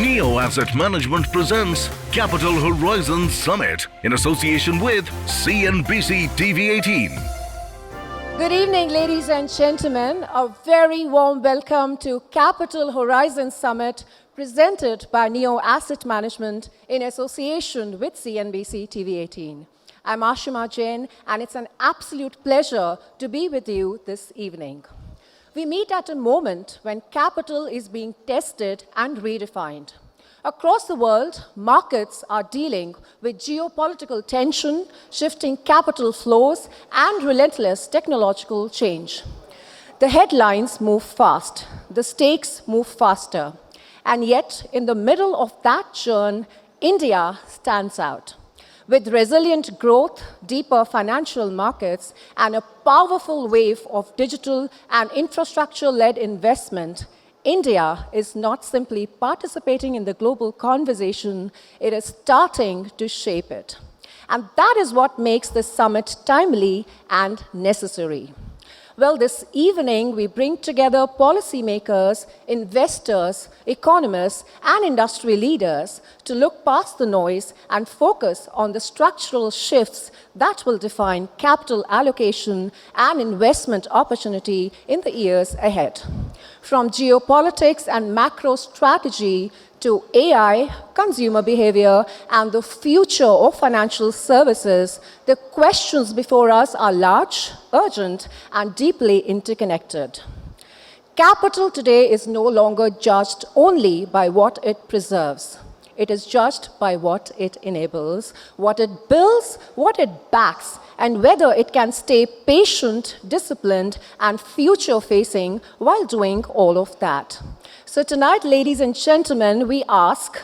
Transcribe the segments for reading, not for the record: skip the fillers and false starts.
Neo Asset Management presents Capital Horizons Summit in association with CNBC TV18. Good evening, ladies and gentlemen. A very warm welcome to Capital Horizons Summit presented by Neo Asset Management in association with CNBC TV18. I'm Ashima Jain, and it's an absolute pleasure to be with you this evening. We meet at a moment when capital is being tested and redefined. Across the world, markets are dealing with geopolitical tension, shifting capital flows, and relentless technological change. The headlines move fast, the stakes move faster, and yet, in the middle of that churn, India stands out. With resilient growth, deeper financial markets, and a powerful wave of digital and infrastructure-led investment, India is not simply participating in the global conversation, it is starting to shape it. And that is what makes this summit timely and necessary. Well, this evening, we bring together policymakers, investors, economists, and industry leaders to look past the noise and focus on the structural shifts that will define capital allocation and investment opportunity in the years ahead. From geopolitics and macro strategy to AI, consumer behavior, and the future of financial services, the questions before us are large, urgent, and deeply interconnected. Capital today is no longer judged only by what it preserves. It is judged by what it enables, what it builds, what it backs, and whether it can stay patient, disciplined, and future-facing while doing all of that. So tonight, ladies and gentlemen, we ask,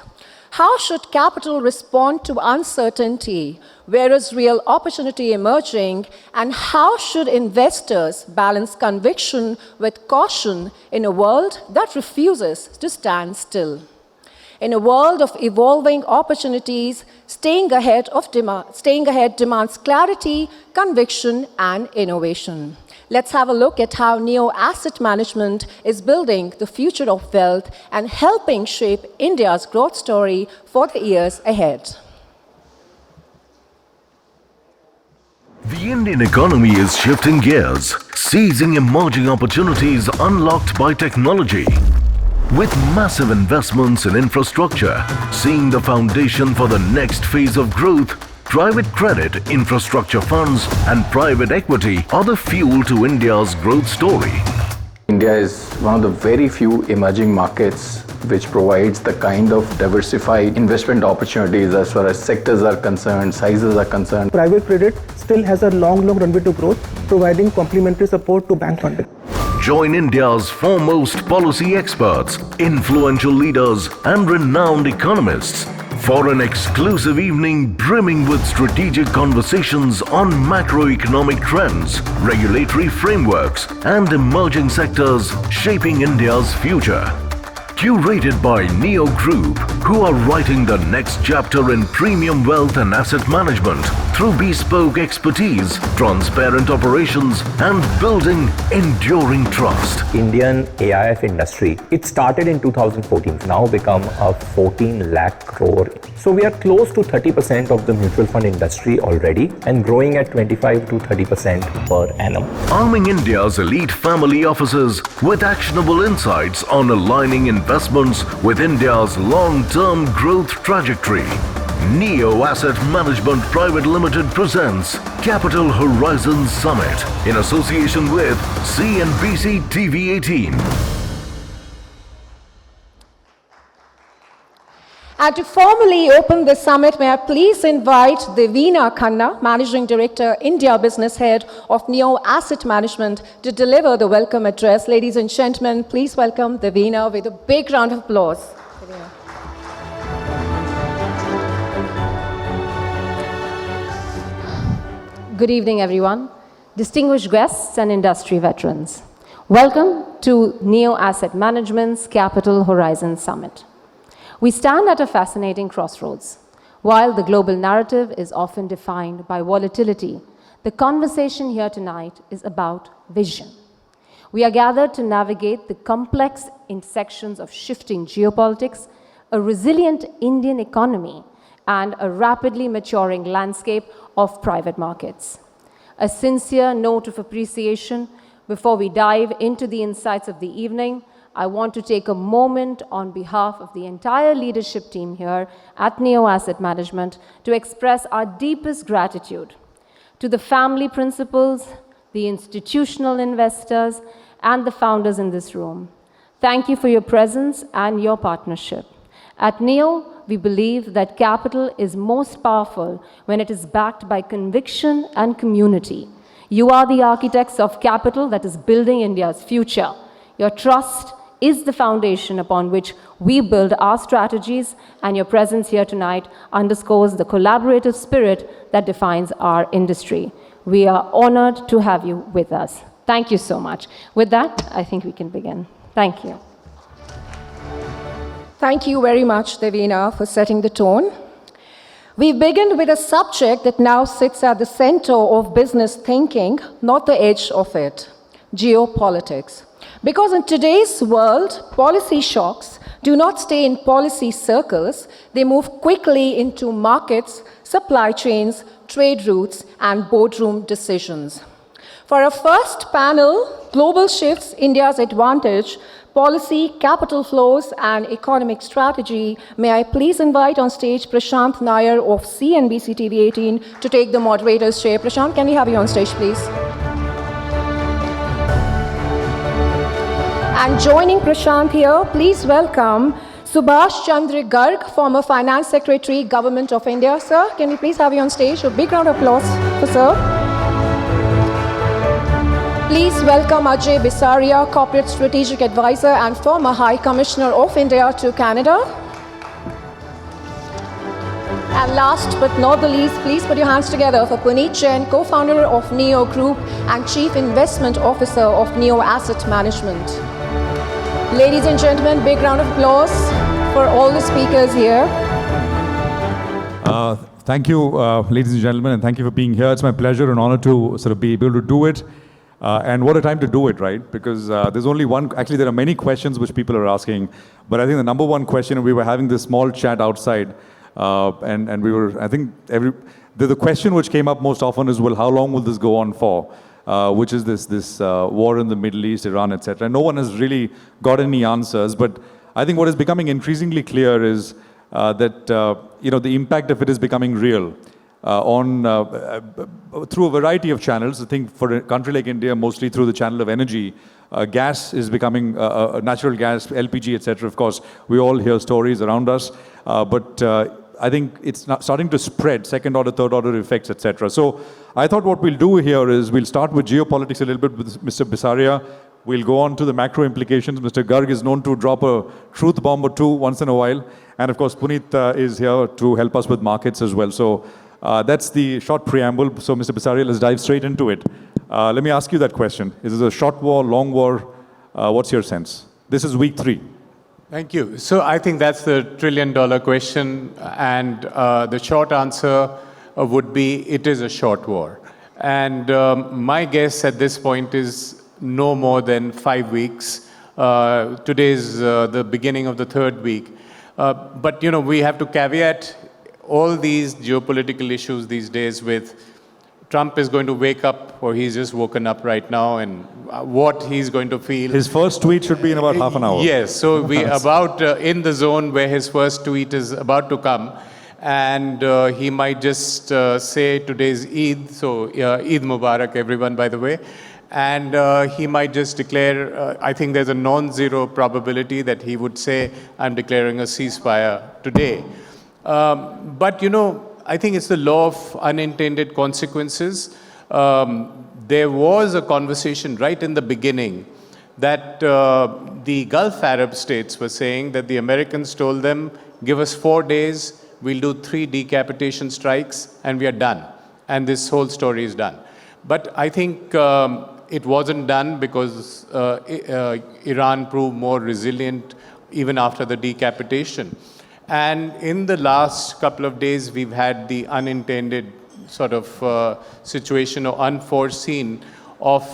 how should capital respond to uncertainty? Where is real opportunity emerging? And how should investors balance conviction with caution in a world that refuses to stand still? In a world of evolving opportunities, staying ahead demands clarity, conviction, and innovation. Let's have a look at how Neo Asset Management is building the future of wealth and helping shape India's growth story for the years ahead. The Indian economy is shifting gears, seizing emerging opportunities unlocked by technology. With massive investments in infrastructure, seeing the foundation for the next phase of growth, private credit, infrastructure funds, and private equity are the fuel to India's growth story. India is one of the very few emerging markets which provides the kind of diversified investment opportunities as far as sectors are concerned, sizes are concerned. Private credit still has a long runway to growth, providing complementary support to bank funding. Join India's foremost policy experts, influential leaders, and renowned economists for an exclusive evening brimming with strategic conversations on macroeconomic trends, regulatory frameworks, and emerging sectors shaping India's future. Curated by Neo Group, who are writing the next chapter in premium wealth and asset management through bespoke expertise, transparent operations, and building enduring trust. Indian AIF industry, it started in 2014, now become a 14 lakh crore. So we are close to 30% of the mutual fund industry already and growing at 25 to 30% per annum. Arming India's elite family offices with actionable insights on aligning investments with India's long-term growth trajectory. Neo Asset Management Private Limited presents Capital Horizons Summit in association with CNBC TV18. And to formally open the summit, may I please invite Devina Khanna, Managing Director, India Business Head of Neo Asset Management, to deliver the welcome address. Ladies and gentlemen, please welcome Devina with a big round of applause. Good evening, everyone. Distinguished guests and industry veterans. Welcome to Neo Asset Management's Capital Horizons Summit. We stand at a fascinating crossroads. While the global narrative is often defined by volatility, the conversation here tonight is about vision. We are gathered to navigate the complex intersections of shifting geopolitics, a resilient Indian economy, and a rapidly maturing landscape of private markets. A sincere note of appreciation before we dive into the insights of the evening. I want to take a moment on behalf of the entire leadership team here at Neo Asset Management to express our deepest gratitude to the family principals, the institutional investors, and the founders in this room. Thank you for your presence and your partnership. At Neo, we believe that capital is most powerful when it is backed by conviction and community. You are the architects of capital that is building India's future. Your trust is the foundation upon which we build our strategies, and your presence here tonight underscores the collaborative spirit that defines our industry. We are honored to have you with us. Thank you so much. With that, I think we can begin. Thank you. Thank you very much, Devina, for setting the tone. We begin with a subject that now sits at the center of business thinking, not the edge of it: geopolitics. Because in today's world, policy shocks do not stay in policy circles, they move quickly into markets, supply chains, trade routes, and boardroom decisions. For our first panel, Global Shifts, India's Advantage, Policy, Capital Flows, and Economic Strategy, may I please invite on stage Prashant Nair of cnbc TV 18 to take the moderator's chair. Prashant, can we have you on stage, please? And joining Prashant here, please welcome Subhash Chandra Garg, former Finance Secretary, Government of India. Sir, can we please have you on stage? A big round of applause for sir. Please welcome Ajay Bisaria, Corporate Strategic Advisor and former High Commissioner of India to Canada. And last but not the least, please put your hands together for Puneet Jain, co-founder of Neo Group and Chief Investment Officer of Neo Asset Management. Ladies and gentlemen, big round of applause for all the speakers here. Thank you, ladies and gentlemen, and thank you for being here. It's my pleasure and honor to sort of be able to do it. And what a time to do it, right? Because there's only one, actually there are many questions which people are asking, but I think the number one question, we were having this small chat outside, and we were, I think the question which came up most often is, well, how long will this go on for? Which is this war in the Middle East, Iran, etc. No one has really got any answers, but I think what is becoming increasingly clear is that the impact of it is becoming real. Through a variety of channels. I think for a country like India, mostly through the channel of energy, gas is becoming natural gas, LPG, etc. Of course, we all hear stories around us, but I think it's starting to spread, second order, third order effects, etc. So I thought what we'll do here is we'll start with geopolitics a little bit with Mr. Bisaria. We'll go on to the macro implications. Mr. Garg is known to drop a truth bomb or two once in a while. And of course, Puneet is here to help us with markets as well. So that's the short preamble. So, Mr. Bisaria, let's dive straight into it. Let me ask you that question. Is this a short war, long war? What's your sense? This is week 3. Thank you. So I think that's the trillion-dollar question. And the short answer would be, it is a short war. And my guess at this point is no more than 5 weeks. Today's the beginning of the 3rd week. But, we have to caveat all these geopolitical issues these days with Trump is going to wake up, or he's just woken up right now, and what he's going to feel. His first tweet should be in about half an hour. Yes, so we about in the zone where his first tweet is about to come, and he might just say today's Eid, so Eid Mubarak everyone, by the way, and he might just declare, I think there's a non-zero probability that he would say, I'm declaring a ceasefire today. But, I think it's the law of unintended consequences. There was a conversation right in the beginning that the Gulf Arab states were saying that the Americans told them, give us 4 days, we'll do 3 decapitation strikes, and we are done. And this whole story is done. But I think it wasn't done because Iran proved more resilient even after the decapitation. And in the last couple of days, we've had the unintended sort of situation or unforeseen of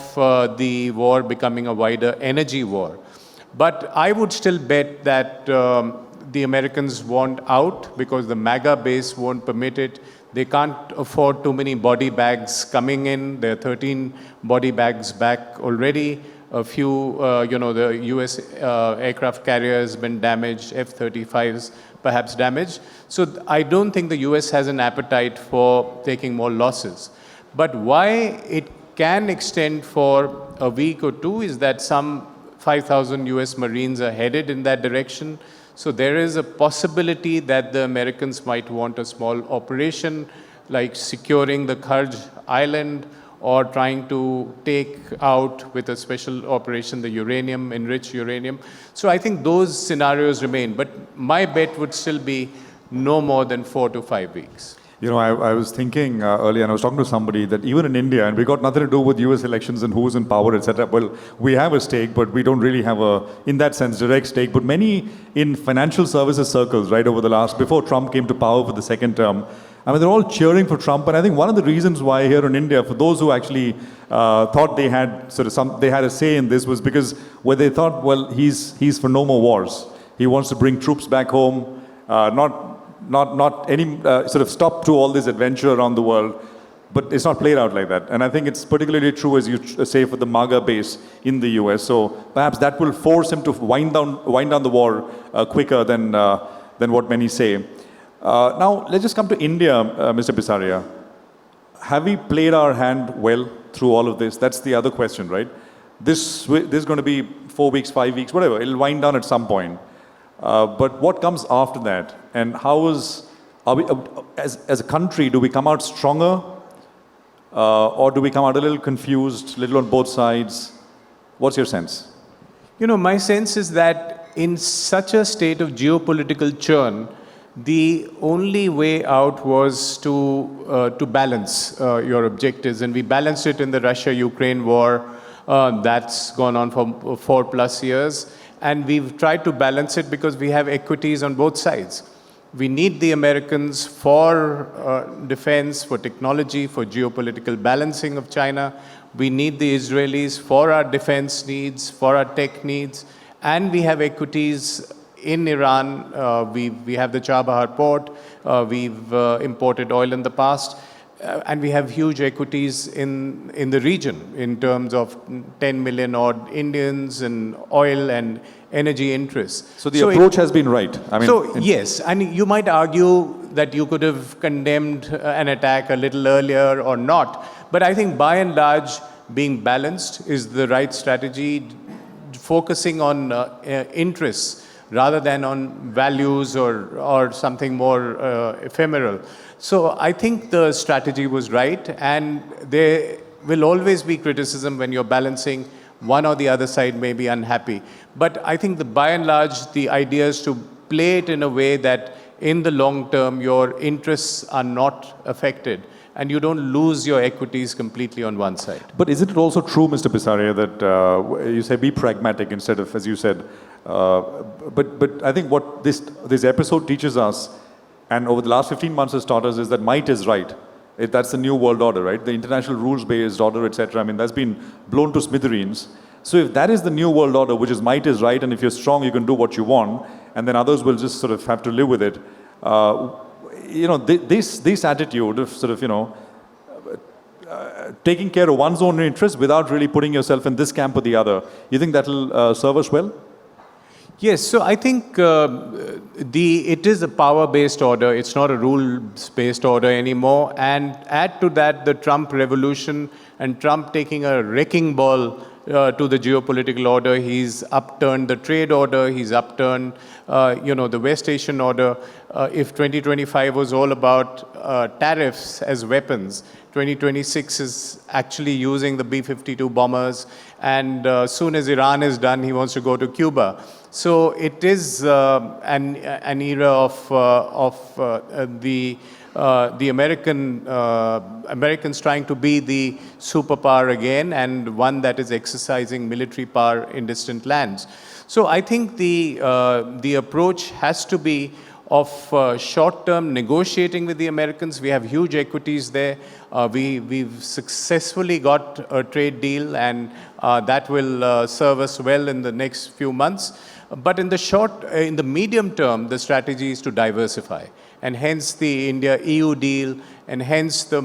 the war becoming a wider energy war. But I would still bet that the Americans want out because the MAGA base won't permit it. They can't afford too many body bags coming in. There are 13 body bags back already. A few, the US aircraft carrier has been damaged, F-35s perhaps damaged. So I don't think the US has an appetite for taking more losses. But why it can extend for a week or two is that some 5,000 US Marines are headed in that direction. So there is a possibility that the Americans might want a small operation like securing the Kharj Island or trying to take out with a special operation the uranium, enriched uranium. So I think those scenarios remain. But my bet would still be no more than 4 to 5 weeks. You know, I was thinking earlier, and I was talking to somebody that even in India, and we got nothing to do with US elections and who's in power, etc. Well, we have a stake, but we don't really have a, in that sense, direct stake. But many in financial services circles, right, over the last, before Trump came to power for the second term, I mean, they're all cheering for Trump. And I think one of the reasons why here in India, for those who actually thought they had they had a say in this was because where they thought, well, he's for no more wars. He wants to bring troops back home, not any sort of stop to all this adventure around the world, but it's not played out like that. And I think it's particularly true, as you say, for the MAGA base in the US. So perhaps that will force him to wind down the war quicker than what many say. Now, let's just come to India, Mr. Bisaria. Have we played our hand well through all of this? That's the other question, right? This is going to be 4 weeks, 5 weeks, whatever. It'll wind down at some point. But what comes after that? And are we, as a country, do we come out stronger? Or do we come out a little confused, a little on both sides? What's your sense? You know, my sense is that in such a state of geopolitical churn, the only way out was to balance your objectives. And we balanced it in the Russia-Ukraine war. That's gone on for 4+ years. And we've tried to balance it because we have equities on both sides. We need the Americans for defense, for technology, for geopolitical balancing of China. We need the Israelis for our defense needs, for our tech needs. And we have equities in Iran. We have the Chabahar port. We've imported oil in the past. And we have huge equities in the region in terms of 10 million odd Indians and oil and energy interests. So the approach has been right. I mean, yes, and you might argue that you could have condemned an attack a little earlier or not. But I think by and large, being balanced is the right strategy, focusing on interests rather than on values or something more ephemeral. So I think the strategy was right, and there will always be criticism when you're balancing. One or the other side may be unhappy. But I think by and large, the idea is to play it in a way that in the long term, your interests are not affected and you don't lose your equities completely on one side. But isn't it also true, Mr. Bisaria, that you say be pragmatic instead of, as you said, but I think what this episode teaches us, and over the last 15 months has taught us, is that might is right. That's the new world order, right? The international rules-based order, etc. I mean, that's been blown to smithereens. So if that is the new world order, which is might is right, and if you're strong, you can do what you want, and then others will just sort of have to live with it. This attitude of sort of, taking care of one's own interests without really putting yourself in this camp or the other, you think that'll serve us well? Yes, so I think it is a power-based order. It's not a rules-based order anymore. And add to that the Trump revolution and Trump taking a wrecking ball to the geopolitical order. He's upturned the trade order. He's upturned, the West Asian order. If 2025 was all about tariffs as weapons, 2026 is actually using the B-52 bombers. And as soon as Iran is done, he wants to go to Cuba. So it is an era of the Americans trying to be the superpower again, and one that is exercising military power in distant lands. So I think the approach has to be of short-term negotiating with the Americans. We have huge equities there. We've successfully got a trade deal, and that will serve us well in the next few months. But in the medium term, the strategy is to diversify, and hence the India-EU deal, and hence the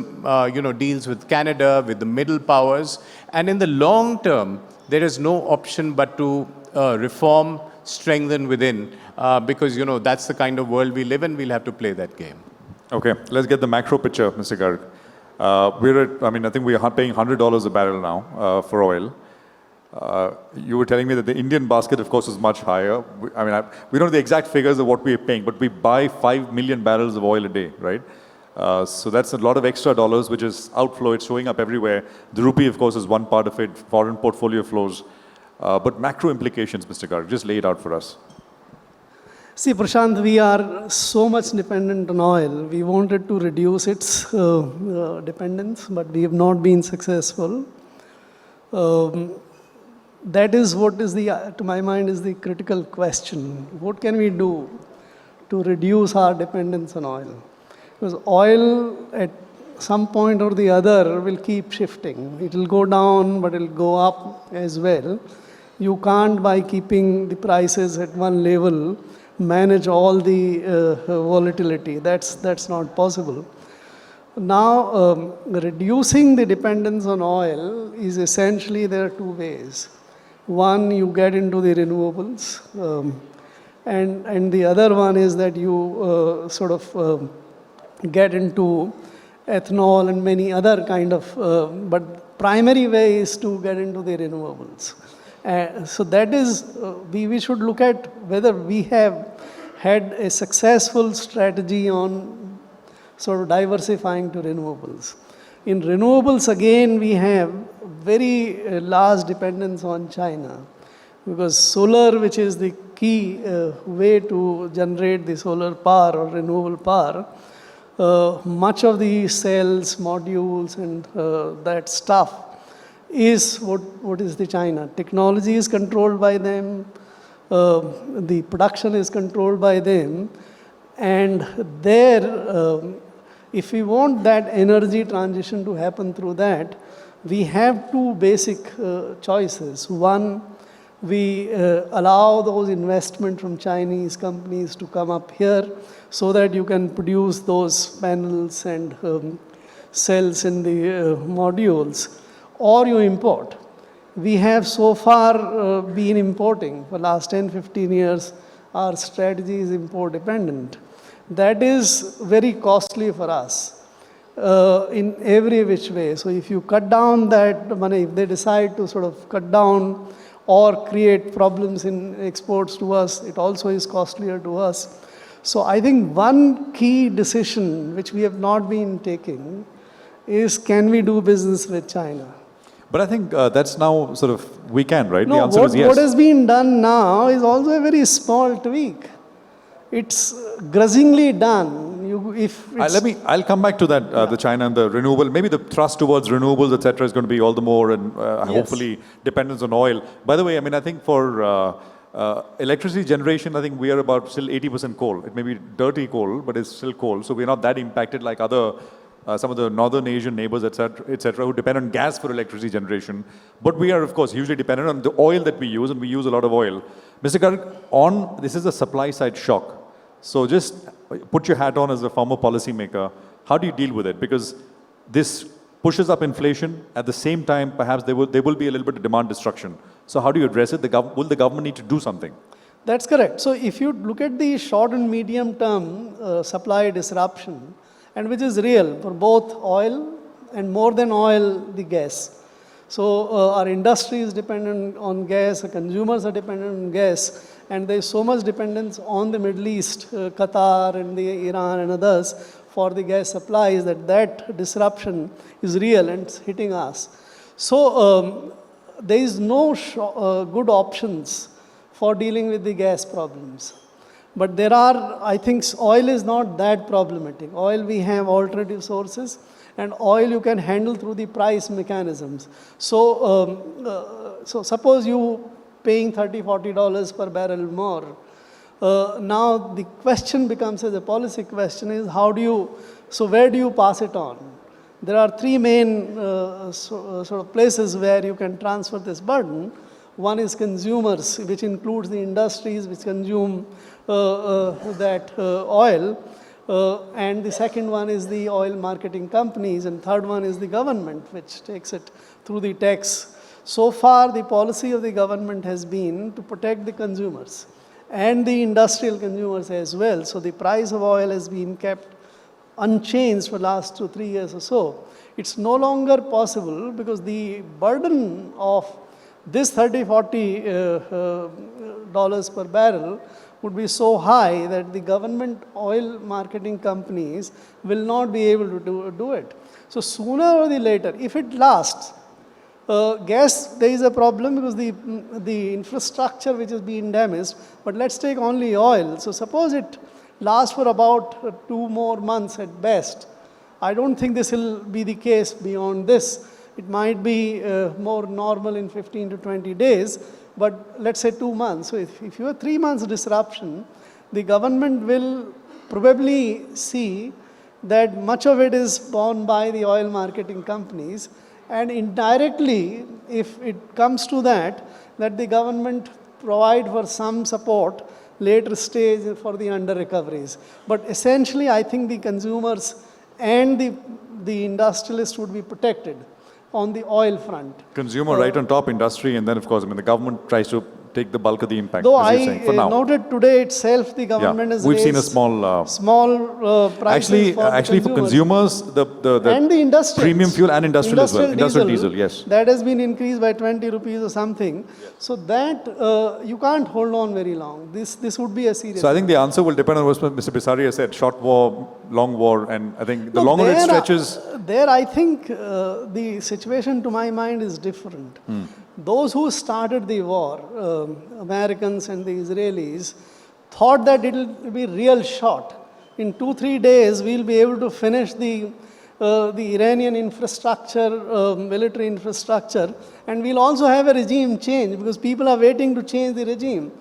deals with Canada, with the middle powers. And in the long term, there is no option but to reform, strengthen within, because that's the kind of world we live in. We'll have to play that game. Okay, let's get the macro picture, Mr. Garg. I think we are paying $100 a barrel now for oil. You were telling me that the Indian basket, of course, is much higher. We don't know the exact figures of what we are paying, but we buy 5 million barrels of oil a day, right? So that's a lot of extra dollars, which is outflow. It's showing up everywhere. The rupee, of course, is one part of it, foreign portfolio flows. But macro implications, Mr. Garg, just lay it out for us. See, Prashant, we are so much dependent on oil. We wanted to reduce its dependence, but we have not been successful. That is what is to my mind, is the critical question. What can we do to reduce our dependence on oil? Because oil, at some point or the other, will keep shifting. It will go down, but it will go up as well. You can't, by keeping the prices at one level, manage all the volatility. That's not possible. Now, reducing the dependence on oil is essentially, there are two ways. One, you get into the renewables, and the other one is that you get into ethanol and many other kind of, but primary way is to get into the renewables. So that is, we should look at whether we have had a successful strategy on sort of diversifying to renewables. In renewables, again, we have very large dependence on China, because solar, which is the key way to generate the solar power or renewable power, much of the cells, modules, and that stuff is what is the China. Technology is controlled by them, the production is controlled by them, and there, if we want that energy transition to happen through that, we have two basic choices. One, we allow those investment from Chinese companies to come up here so that you can produce those panels and cells in the modules, or you import. We have so far been importing. For the last 10-15 years, our strategy is import dependent. That is very costly for us in every which way. So if you cut down that money, if they decide to sort of cut down or create problems in exports to us, it also is costlier to us. So I think one key decision which we have not been taking is, can we do business with China? But I think that's now sort of, we can, right? No, the answer is yes. What has been done now is also a very small tweak. It's grudgingly done. I'll come back to that, the China and the renewable. Maybe the thrust towards renewables, etc., is going to be all the more, and hopefully dependence on oil. By the way, I think for electricity generation, I think we are about still 80% coal. It may be dirty coal, but it's still coal. So we're not that impacted like other some of the northern Asian neighbors, etc., who depend on gas for electricity generation. But we are, of course, hugely dependent on the oil that we use, and we use a lot of oil. Mr. Garg, this is a supply side shock. So just put your hat on as a former policymaker. How do you deal with it? Because this pushes up inflation. At the same time, perhaps there will be a little bit of demand destruction. So how do you address it? Will the government need to do something? That's correct. So if you look at the short and medium term supply disruption, and which is real for both oil and more than oil, the gas. So our industry is dependent on gas, our consumers are dependent on gas, and there is so much dependence on the Middle East, Qatar and Iran and others for the gas supplies, that disruption is real and it's hitting us. So there is no good options for dealing with the gas problems. But there are, I think oil is not that problematic. Oil, we have alternative sources, and oil you can handle through the price mechanisms. So, so suppose you paying $30, $40 per barrel more. Now the question becomes, as a policy question, is where do you pass it on? There are three main sort of places where you can transfer this burden. One is consumers, which includes the industries which consume that oil. And the second one is the oil marketing companies, and third one is the government, which takes it through the tax. So far, the policy of the government has been to protect the consumers and the industrial consumers as well. So the price of oil has been kept unchanged for the last 2-3 years or so. It's no longer possible because the burden of this $30-40 per barrel would be so high that the government oil marketing companies will not be able to do it. So sooner or later, if it lasts, gas, there is a problem because the infrastructure which is being damaged, but let's take only oil. So suppose it lasts for about 2 more months at best. I don't think this will be the case beyond this. It might be more normal in 15 to 20 days, but let's say 2 months. So if you have 3 months disruption, the government will probably see that much of it is borne by the oil marketing companies, and indirectly, if it comes to that the government provide for some support later stage for the under recoveries. But essentially, I think the consumers and the industrialists would be protected on the oil front. Consumer right on top, industry, and then of course, I mean, the government tries to take the bulk of the impact. Though as you're saying, for now. noted today itself, the government has we've raised seen a small prices actually for consumers, the and the industrials, premium fuel and industrial as well. Industrial diesel, yes. That has been increased by 20 rupees or something. So that you can't hold on very long. This would be a serious. So I think the answer will depend on what Mr. Bisaria said: short war, long war, and I think the longer it stretches. There, I think the situation, to my mind, is different. Those who started the war, Americans and the Israelis, thought that it will be real short. In 2-3 days, we'll be able to finish the Iranian infrastructure, military infrastructure, and we'll also have a regime change because people are waiting to change the regime.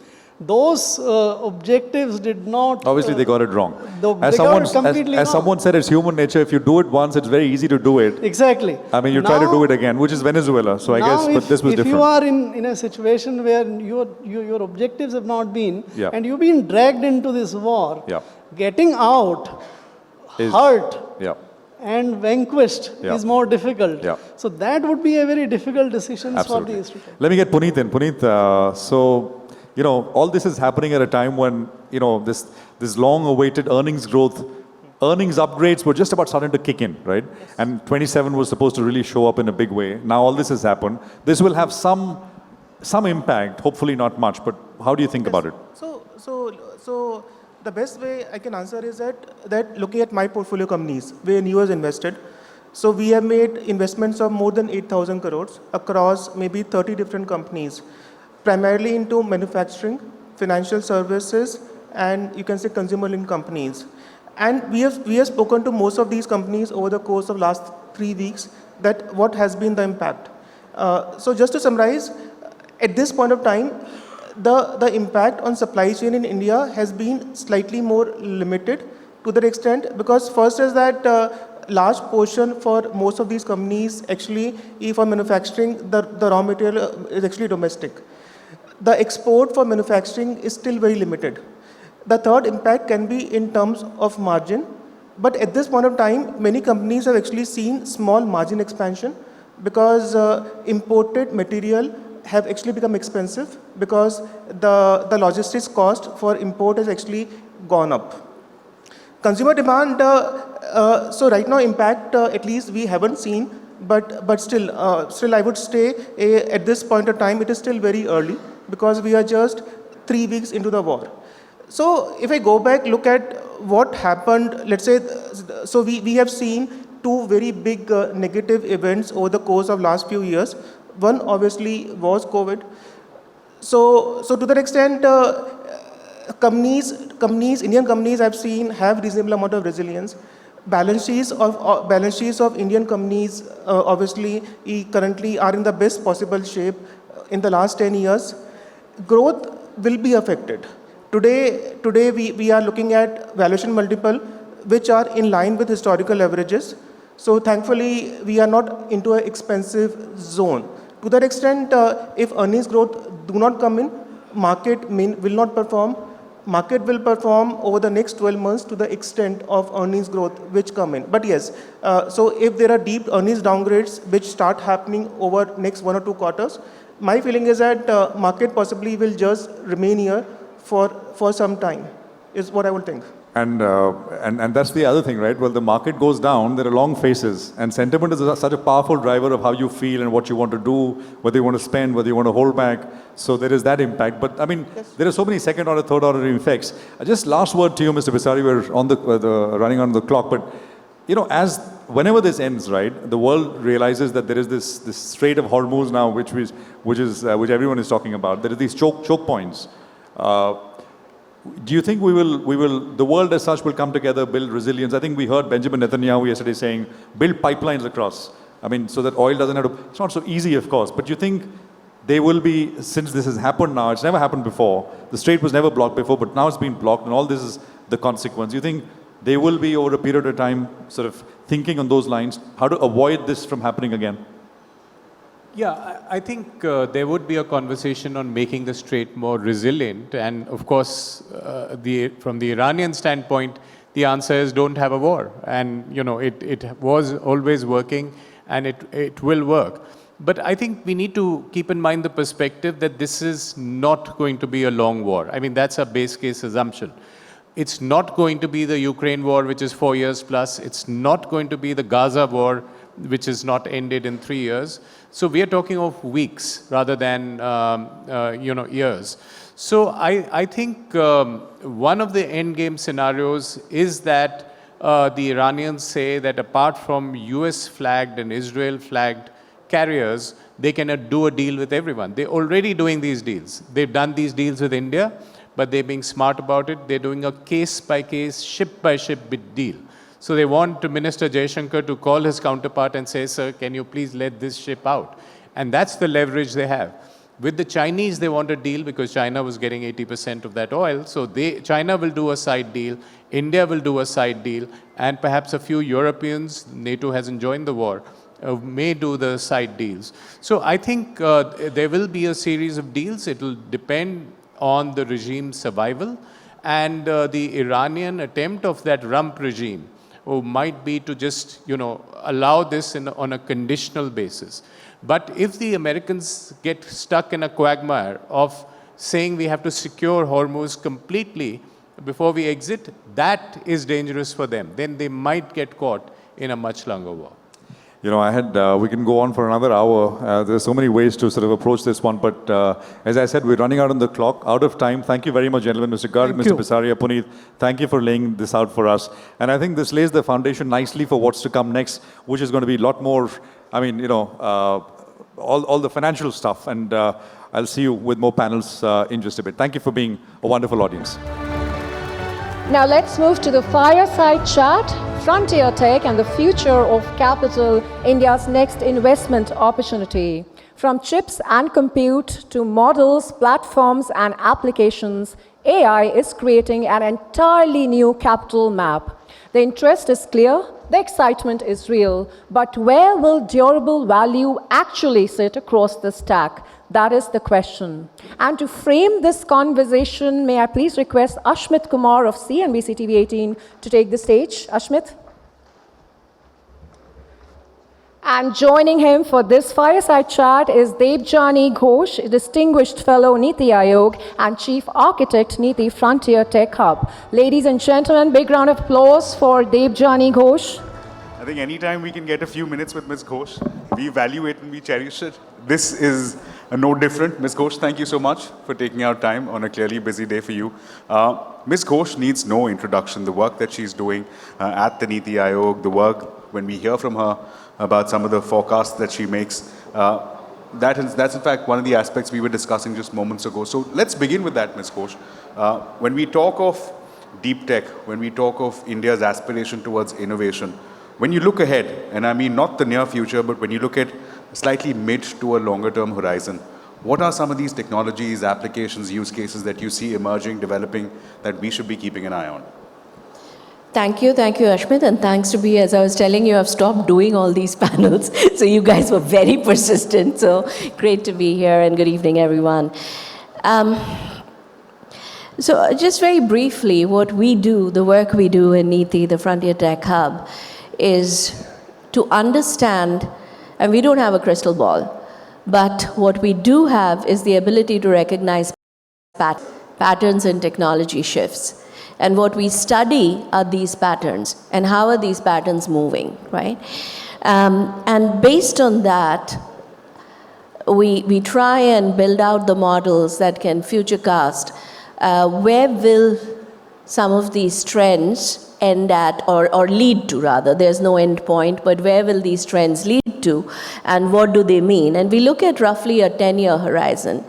Those objectives did not... Obviously, they got it wrong. As someone said, it's human nature. If you do it once, it's very easy to do it. Exactly. I mean, you try to do it again, which is Venezuela. So I guess, but this was different. If you are in a situation where your objectives have not been, and you've been dragged into this war, getting out, hurt, and vanquished is more difficult. So that would be a very difficult decision for the history. Let me get Puneet in. Puneet, you know, all this is happening at a time when, you know, this long-awaited earnings growth, earnings upgrades were just about starting to kick in, right? Yes. And 27 was supposed to really show up in a big way. Now all this has happened. This will have some impact, hopefully not much, but how do you think about it? So the best way I can answer is that looking at my portfolio companies, where Neo has invested, so we have made investments of more than 8,000 crores across maybe 30 different companies, primarily into manufacturing, financial services, and you can say consumer-linked companies. And we have spoken to most of these companies over the course of last 3 weeks that what has been the impact. So just to summarize, at this point of time, the impact on supply chain in India has been slightly more limited to that extent, because first is that large portion for most of these companies actually, for manufacturing, the raw material is actually domestic. The export for manufacturing is still very limited. The third impact can be in terms of margin, but at this point of time, many companies have actually seen small margin expansion because imported material have actually become expensive because the logistics cost for import has actually gone up. Consumer demand, so right now impact at least we haven't seen, but still I would say at this point of time it is still very early, because we are just 3 weeks into the war. So if I go back, look at what happened, let's say, so we have seen 2 very big negative events over the course of last few years. One obviously was COVID. So to that extent, Indian companies I've seen have reasonable amount of resilience. Balance sheets of Indian companies obviously currently are in the best possible shape in the last 10 years. Growth will be affected. Today we are looking at valuation multiple which are in line with historical averages. So thankfully we are not into an expensive zone. To that extent, if earnings growth do not come in, market will not perform. Market will perform over the next 12 months to the extent of earnings growth which come in. But yes, so if there are deep earnings downgrades which start happening over next 1 or 2 quarters, my feeling is that market possibly will just remain here for some time, is what I would think. And that's the other thing, right? Well, the market goes down, there are long phases, and sentiment is such a powerful driver of how you feel and what you want to do, whether you want to spend, whether you want to hold back. So there is that impact. But I mean, there are so many second order, third order effects. Just last word to you, Mr. Pisari, we're on the running on the clock. But you know, whenever this ends, right, the world realizes that there is this Strait of Hormuz now, which everyone is talking about. There are these choke points. Do you think the world as such will come together, build resilience? I think we heard Benjamin Netanyahu yesterday saying, build pipelines across. I mean, so that oil doesn't have to, it's not so easy, of course, but you think there will be, since this has happened now, it's never happened before, the strait was never blocked before, but now it's been blocked and all this is the consequence. You think they will be over a period of time sort of thinking on those lines, how to avoid this from happening again? Yeah, I think there would be a conversation on making the strait more resilient. And of course, from the Iranian standpoint, the answer is don't have a war. And, you know, it was always working and it will work. But I think we need to keep in mind the perspective that this is not going to be a long war. I mean, that's a base case assumption. It's not going to be the Ukraine war, which is 4 years plus. It's not going to be the Gaza war, which is not ended in 3 years. So we are talking of weeks rather than years. So I think one of the end game scenarios is that the Iranians say that apart from US flagged and Israel flagged carriers, they cannot do a deal with everyone. They're already doing these deals. They've done these deals with India, but they're being smart about it. They're doing a case by case, ship by ship deal. So they want Minister Jaishankar to call his counterpart and say, sir, can you please let this ship out? And that's the leverage they have. With the Chinese, they want a deal because China was getting 80% of that oil. So China will do a side deal, India will do a side deal, and perhaps a few Europeans, NATO hasn't joined the war, may do the side deals. So I think there will be a series of deals. It will depend on the regime's survival and the Iranian attempt of that rump regime. Might be to just, allow this on a conditional basis. But if the Americans get stuck in a quagmire of saying we have to secure Hormuz completely before we exit, that is dangerous for them. Then they might get caught in a much longer war. We can go on for another hour. There's so many ways to sort of approach this one, but as I said, we're running out on the clock, out of time. Thank you very much, gentlemen. Mr. Garg, Mr. Pisaria, Puneet, thank you for laying this out for us. And I think this lays the foundation nicely for what's to come next, which is going to be a lot more, all the financial stuff. And I'll see you with more panels in just a bit. Thank you for being a wonderful audience. Now let's move to the fireside chat, Frontier Tech and the future of capital, India's next investment opportunity. From chips and compute to models, platforms and applications, AI is creating an entirely new capital map. The interest is clear, the excitement is real, but where will durable value actually sit across the stack? That is the question. And to frame this conversation, may I please request Ashmit Kumar of CNBC TV 18 to take the stage. Ashmit. And joining him for this fireside chat is Debjani Ghosh, Distinguished Fellow Niti Aayog and Chief Architect Niti Frontier Tech Hub. Ladies and gentlemen, big round of applause for Debjani Ghosh. I think anytime we can get a few minutes with Ms. Ghosh, we value it and we cherish it. This is no different. Ms. Ghosh, thank you so much for taking out time on a clearly busy day for you. Ms. Ghosh needs no introduction. The work that she's doing at the Niti Aayog, the work when we hear from her about some of the forecasts that she makes, that's in fact one of the aspects we were discussing just moments ago. So let's begin with that, Ms. Ghosh. When we talk of deep tech, when we talk of India's aspiration towards innovation, when you look ahead, and I mean not the near future, but when you look at slightly mid to a longer term horizon, what are some of these technologies, applications, use cases that you see emerging, developing, that we should be keeping an eye on? Thank you, Ashmit, and thanks to be, as I was telling you, I've stopped doing all these panels, so you guys were very persistent, so great to be here, and good evening, everyone. So just very briefly, what we do, the work we do in NITI, the Frontier Tech Hub, is to understand, and we don't have a crystal ball, but what we do have is the ability to recognize patterns in technology shifts. And what we study are these patterns, and how are these patterns moving, right? And based on that, we try and build out the models that can futurecast where will some of these trends end at, or lead to rather. There's no end point, but where will these trends lead to, and what do they mean? And we look at roughly a 10-year horizon.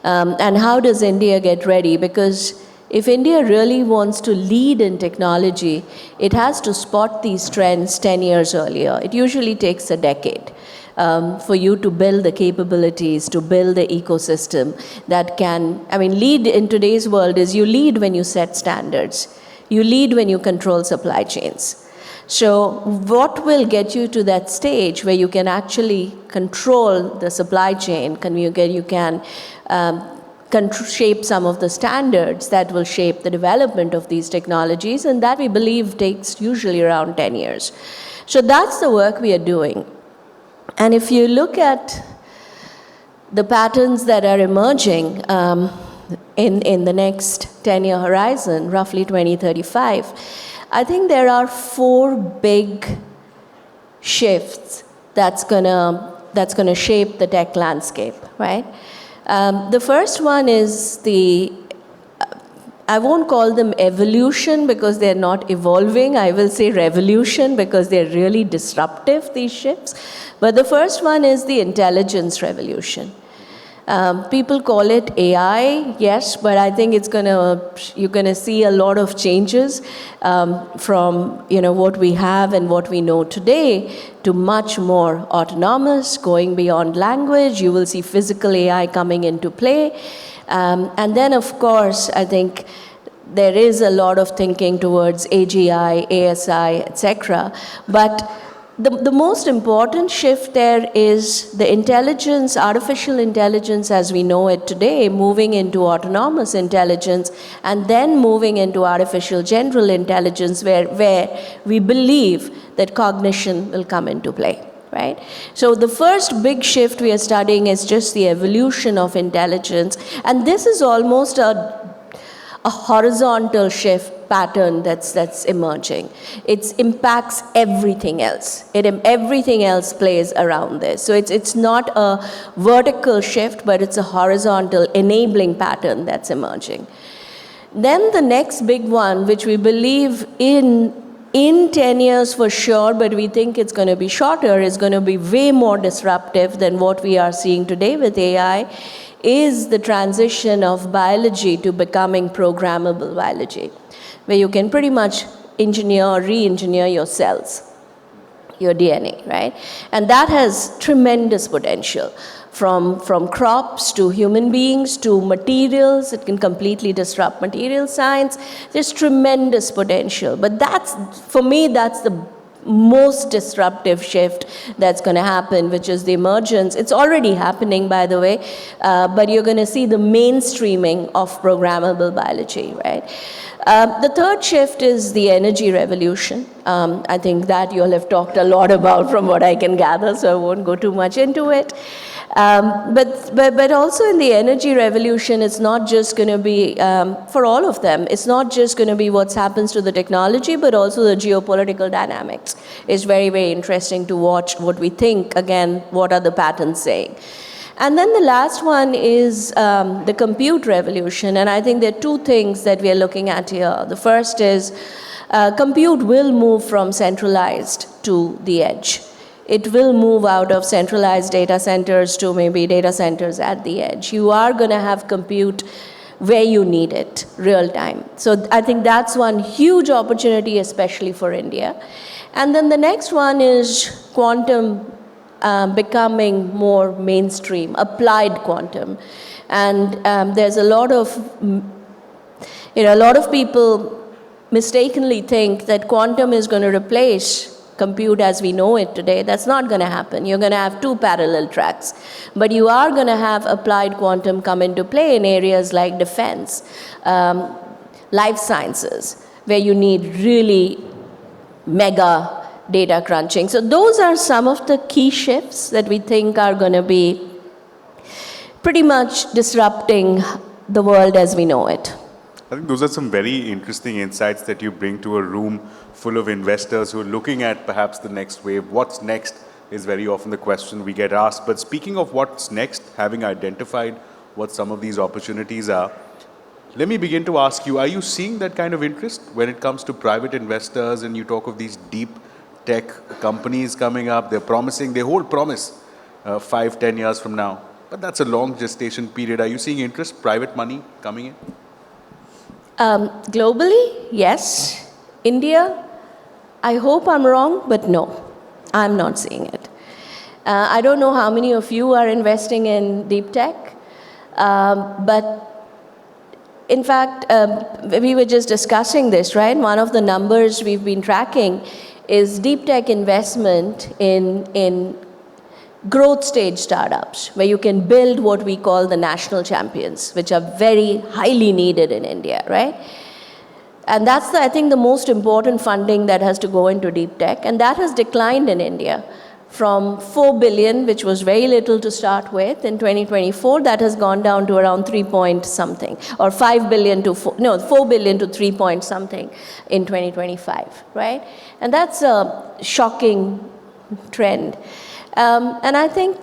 And how does India get ready? Because if India really wants to lead in technology, it has to spot these trends 10 years earlier. It usually takes a decade for you to build the capabilities, to build the ecosystem that can, lead in today's world is you lead when you set standards. You lead when you control supply chains. So what will get you to that stage where you can actually control the supply chain, you can shape some of the standards that will shape the development of these technologies, and that we believe takes usually around 10 years. So that's the work we are doing. And if you look at the patterns that are emerging in the next 10-year horizon, roughly 2035, I think there are 4 big shifts that's gonna shape the tech landscape, right? The first one is I won't call them evolution because they're not evolving. I will say revolution because they're really disruptive, these shifts. But the first one is the intelligence revolution. People call it AI, yes, but I think you're gonna see a lot of changes from what we have and what we know today to much more autonomous, going beyond language. You will see physical AI coming into play. And then, of course, I think there is a lot of thinking towards AGI, ASI, etc. But the most important shift there is the intelligence, artificial intelligence as we know it today, moving into autonomous intelligence, and then moving into artificial general intelligence where we believe that cognition will come into play. Right? So the first big shift we are studying is just the evolution of intelligence, and this is almost a horizontal shift pattern that's emerging. It impacts everything else. Everything else plays around this. So it's not a vertical shift, but it's a horizontal enabling pattern that's emerging. Then the next big one, which we believe in 10 years for sure, but we think it's going to be shorter, is going to be way more disruptive than what we are seeing today with AI, is the transition of biology to becoming programmable biology, where you can pretty much engineer or re-engineer your cells, your DNA, right? And that has tremendous potential. From crops to human beings to materials, it can completely disrupt material science. There's tremendous potential. But for me, that's the most disruptive shift that's going to happen, which is the emergence. It's already happening, by the way, but you're going to see the mainstreaming of programmable biology, right? The third shift is the energy revolution. I think that you all have talked a lot about from what I can gather, so I won't go too much into it. But also in the energy revolution, it's not just going to be, for all of them, it's not just going to be what happens to the technology, but also the geopolitical dynamics. It's very, very interesting to watch what we think, again, what are the patterns saying. And then the last one is the compute revolution, and I think there are 2 things that we are looking at here. The first is compute will move from centralized to the edge. It will move out of centralized data centers to maybe data centers at the edge. You are going to have compute where you need it, real time. So I think that's one huge opportunity, especially for India. And then the next one is quantum becoming more mainstream, applied quantum. And there's a lot of people mistakenly think that quantum is going to replace compute as we know it today. That's not going to happen. You're going to have two parallel tracks. But you are going to have applied quantum come into play in areas like defense, life sciences, where you need really mega data crunching. So those are some of the key shifts that we think are going to be pretty much disrupting the world as we know it. I think those are some very interesting insights that you bring to a room full of investors who are looking at perhaps the next wave. What's next is very often the question we get asked. But speaking of what's next, having identified what some of these opportunities are, let me begin to ask you, are you seeing that kind of interest when it comes to private investors and you talk of these deep tech companies coming up? They're promising, they hold promise 5-10 years from now. But that's a long gestation period. Are you seeing interest, private money coming in? Globally, yes. India, I hope I'm wrong, but no, I'm not seeing it. I don't know how many of you are investing in deep tech, but in fact, we were just discussing this, right? One of the numbers we've been tracking is deep tech investment in growth stage startups, where you can build what we call the national champions, which are very highly needed in India, right? And that's, I think, the most important funding that has to go into deep tech. And that has declined in India from 4 billion, which was very little to start with, in 2024, that has gone down to around 3 point something, or 4 billion to 3 point something in 2025, right? And that's a shocking trend. And I think,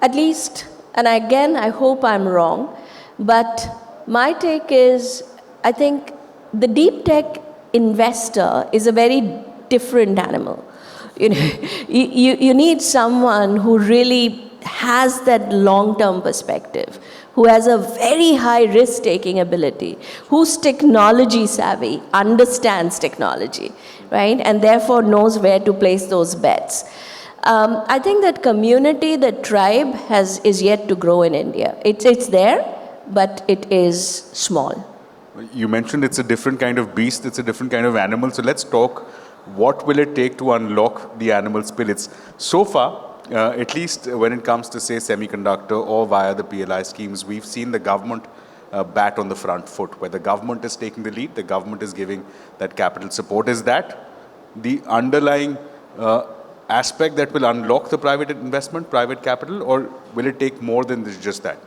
at least, and again, I hope I'm wrong, but my take is, I think the deep tech investor is a very different animal. You know, you need someone who really has that long-term perspective, who has a very high risk-taking ability, who's technology savvy, understands technology, right? And therefore knows where to place those bets. I think that community, that tribe is yet to grow in India. It's there, but it is small. You mentioned it's a different kind of beast, it's a different kind of animal. So let's talk, what will it take to unlock the animal spirits? So far, at least when it comes to, say, semiconductor or via the PLI schemes, we've seen the government bat on the front foot, where the government is taking the lead, the government is giving that capital support. Is that the underlying aspect that will unlock the private investment, private capital, or will it take more than just that?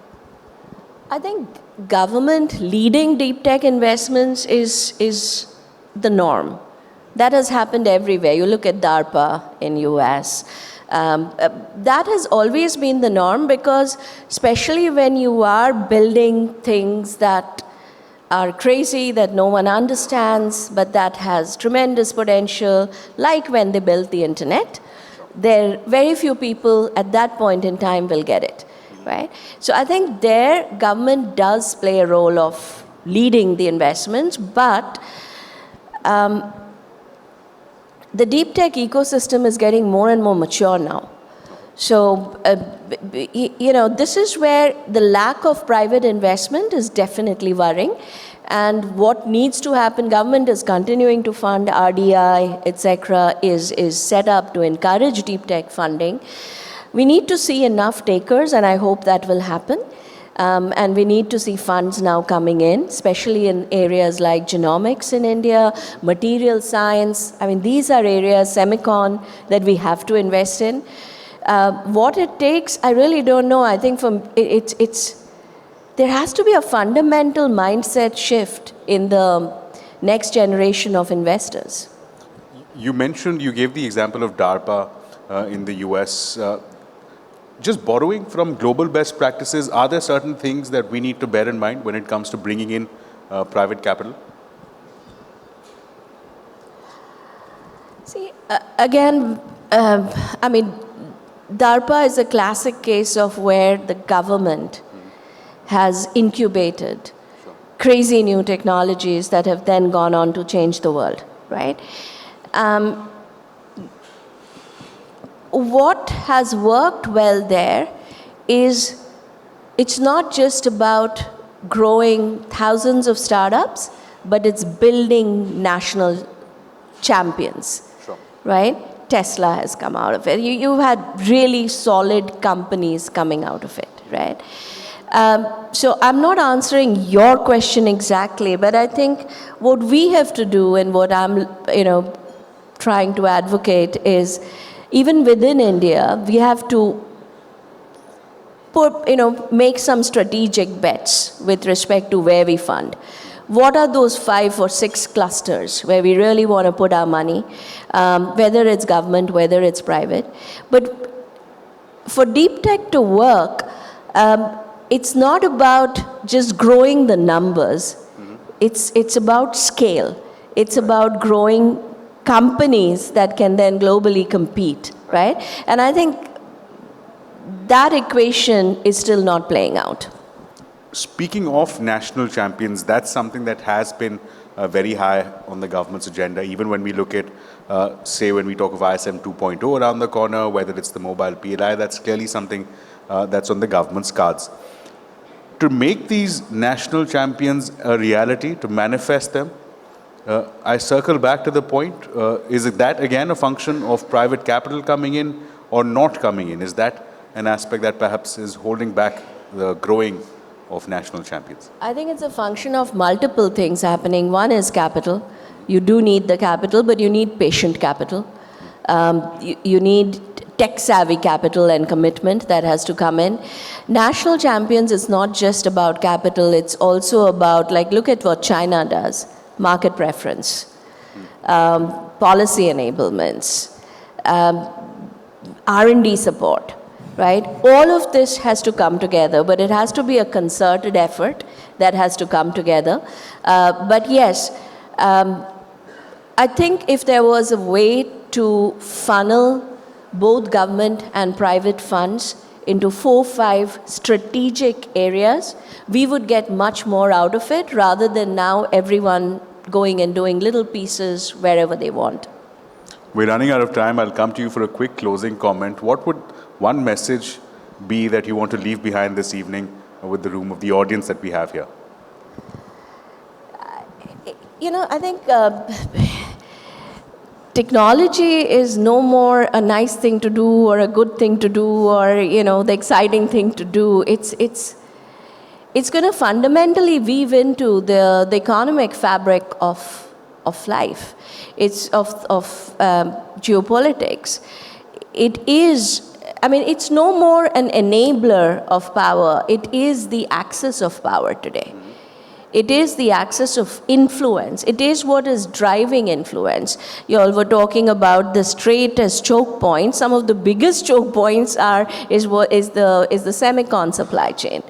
I think government leading deep tech investments is the norm. That has happened everywhere. You look at DARPA in US. That has always been the norm, because especially when you are building things that are crazy, that no one understands, but that has tremendous potential, like when they built the internet, there very few people at that point in time will get it, right? So I think their government does play a role of leading the investments, but the deep tech ecosystem is getting more and more mature now. So, you know, this is where the lack of private investment is definitely worrying. And what needs to happen, government is continuing to fund RDI, etc., is set up to encourage deep tech funding. We need to see enough takers, and I hope that will happen. And we need to see funds now coming in, especially in areas like genomics in India, material science. I mean, these are areas, semicon, that we have to invest in. What it takes, I really don't know. I think there has to be a fundamental mindset shift in the next generation of investors. You mentioned, you gave the example of DARPA in the US. Just borrowing from global best practices, are there certain things that we need to bear in mind when it comes to bringing in private capital? See, again, I mean, DARPA is a classic case of where the government has incubated crazy new technologies that have then gone on to change the world, right? What has worked well there is, it's not just about growing thousands of startups, but it's building national champions, right? Tesla has come out of it. You've had really solid companies coming out of it, right? So I'm not answering your question exactly, but I think what we have to do and what I'm, trying to advocate is, even within India, we have to make some strategic bets with respect to where we fund. What are those 5 or 6 clusters where we really want to put our money, whether it's government, whether it's private. But for deep tech to work, it's not about just growing the numbers. It's about scale. It's about growing companies that can then globally compete, right? And I think that equation is still not playing out. Speaking of national champions, that's something that has been very high on the government's agenda, even when we look at, say, when we talk of ISM 2.0 around the corner, whether it's the mobile PLI, that's clearly something that's on the government's cards. To make these national champions a reality, to manifest them, I circle back to the point, is it that again a function of private capital coming in or not coming in? Is that an aspect that perhaps is holding back the growing of national champions? I think it's a function of multiple things happening. One is capital. You do need the capital, but you need patient capital. You need tech-savvy capital and commitment that has to come in. National champions is not just about capital, it's also about, look at what China does. Market preference, policy enablements, R&D support. Right? All of this has to come together, but it has to be a concerted effort that has to come together. But yes, I think if there was a way to funnel both government and private funds into 4-5 strategic areas, we would get much more out of it rather than now everyone going and doing little pieces wherever they want. We're running out of time. I'll come to you for a quick closing comment. What would one message be that you want to leave behind this evening with the room of the audience that we have here? I think technology is no more a nice thing to do or a good thing to do or, the exciting thing to do. It's going to fundamentally weave into the economic fabric of life. It's of geopolitics. It's no more an enabler of power. It is the axis of power today. It is the axis of influence. It is what is driving influence. You all were talking about the straightest choke points. Some of the biggest choke points is the semicon supply chain.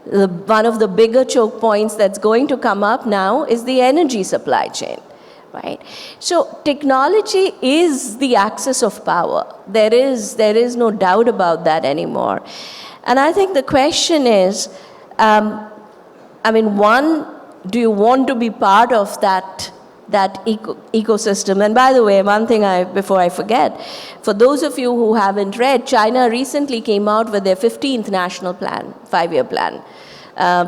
One of the bigger choke points that's going to come up now is the energy supply chain. Right? So technology is the axis of power. There is no doubt about that anymore. And I think the question is, one, do you want to be part of that ecosystem? And by the way, one thing before I forget, for those of you who haven't read, China recently came out with their 15th national plan, 5-year plan,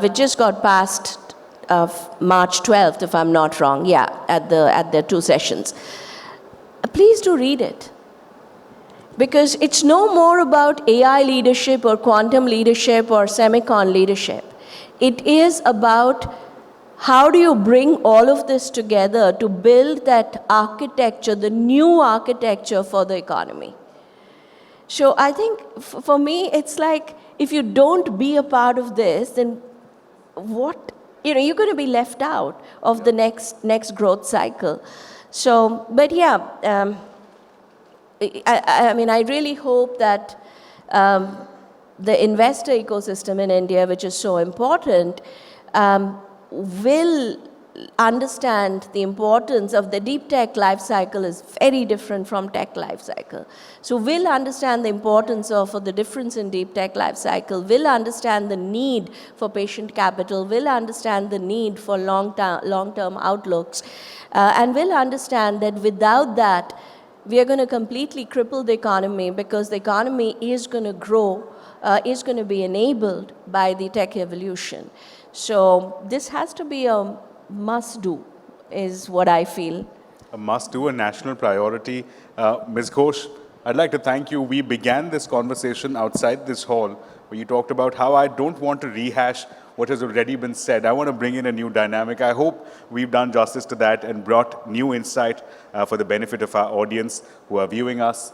which just got passed March 12th, if I'm not wrong, at the 2 sessions. Please do read it. Because it's no more about AI leadership or quantum leadership or semicon leadership. It is about how do you bring all of this together to build that architecture, the new architecture for the economy. So I think for me, it's like, if you don't be a part of this, then what? You're going to be left out of the next growth cycle. So, but I really hope that the investor ecosystem in India, which is so important, will understand the importance of the deep tech life cycle is very different from tech life cycle. So we'll understand the importance of the difference in deep tech life cycle, will understand the need for patient capital, will understand the need for long-term outlooks, and will understand that without that, we are going to completely cripple the economy because the economy is going to grow, is going to be enabled by the tech evolution. So this has to be a must do is what I feel. A must-do, a national priority. Ms. Ghosh, I'd like to thank you. We began this conversation outside this hall where you talked about how I don't want to rehash what has already been said. I want to bring in a new dynamic. I hope we've done justice to that and brought new insight for the benefit of our audience who are viewing us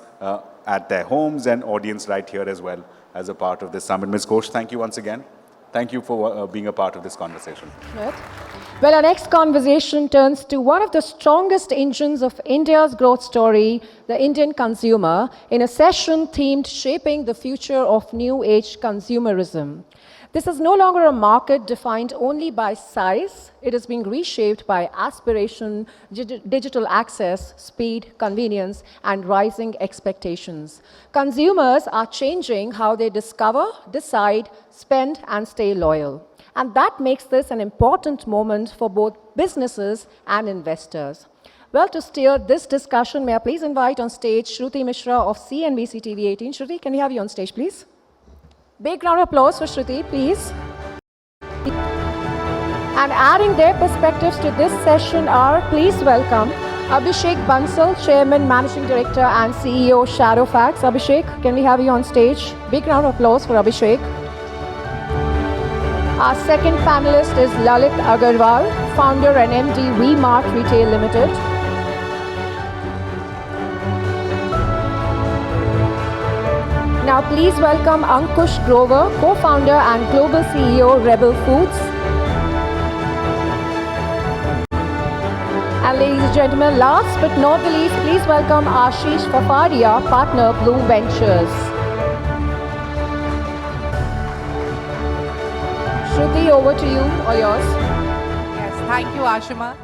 at their homes and audience right here as well as a part of this summit. Ms. Ghosh, thank you once again. Thank you for being a part of this conversation. Well, our next conversation turns to one of the strongest engines of India's growth story, the Indian consumer, in a session themed Shaping the Future of New Age Consumerism. This is no longer a market defined only by size. It is being reshaped by aspiration, digital access, speed, convenience, and rising expectations. Consumers are changing how they discover, decide, spend, and stay loyal. And that makes this an important moment for both businesses and investors. Well, to steer this discussion, may I please invite on stage Shruti Mishra of CNBC TV 18. Shruti, can we have you on stage, please? Big round of applause for Shruti, please. And adding their perspectives to this session are, please welcome Abhishek Bansal, Chairman, Managing Director and CEO, Shadowfax. Abhishek, can we have you on stage? Big round of applause for Abhishek. Our second panelist is Lalit Agarwal, Founder and MD, V-Mart Retail Limited. Now please welcome Ankush Grover, co-founder and global CEO, Rebel Foods. And ladies and gentlemen, last but not the least, please welcome Ashish Fafaria, partner, Bloom Ventures. Shruti, over to you, all yours. Yes, thank you, Ashima.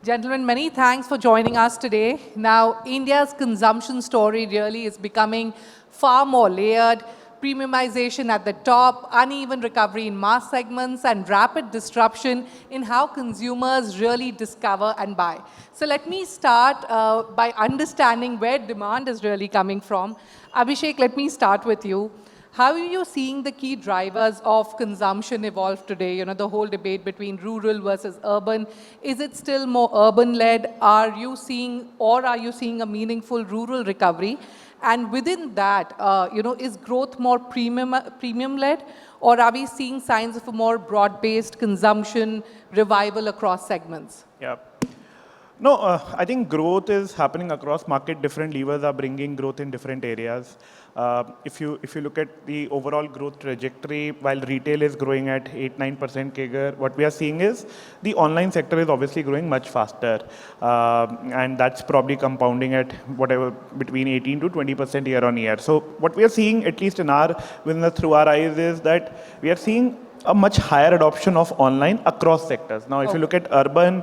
Gentlemen, many thanks for joining us today. Now, India's consumption story really is becoming far more layered. Premiumization at the top, uneven recovery in mass segments, and rapid disruption in how consumers really discover and buy. So let me start by understanding where demand is really coming from. Abhishek, let me start with you. How are you seeing the key drivers of consumption evolve today? You know, the whole debate between rural versus urban. Is it still more urban-led? Are you seeing a meaningful rural recovery? And within that, is growth more premium-led? Or are we seeing signs of a more broad-based consumption revival across segments? Yeah. No, I think growth is happening across market. Different levers are bringing growth in different areas. If you look at the overall growth trajectory, while retail is growing at 8-9% CAGR, what we are seeing is the online sector is obviously growing much faster. And that's probably compounding at whatever, between 18 to 20% year on year. So what we are seeing, at least in our business through our eyes, is that we are seeing a much higher adoption of online across sectors. Now, if you look at urban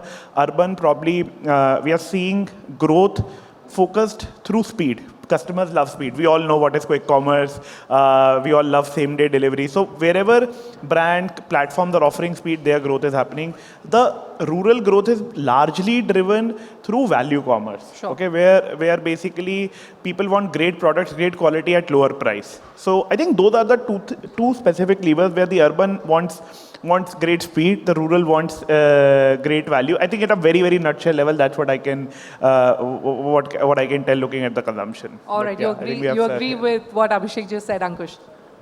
probably we are seeing growth focused through speed. Customers love speed. We all know what is quick commerce. We all love same-day delivery. So wherever brand platforms are offering speed, their growth is happening. The rural growth is largely driven through value commerce. Sure. Okay, where basically people want great products, great quality at lower price. So I think those are the two specific levers where the urban wants great speed, the rural wants great value. I think at a very, very nutshell level, that's what I can what I can tell looking at the consumption. All right, you agree with what Abhishek just said, Ankush?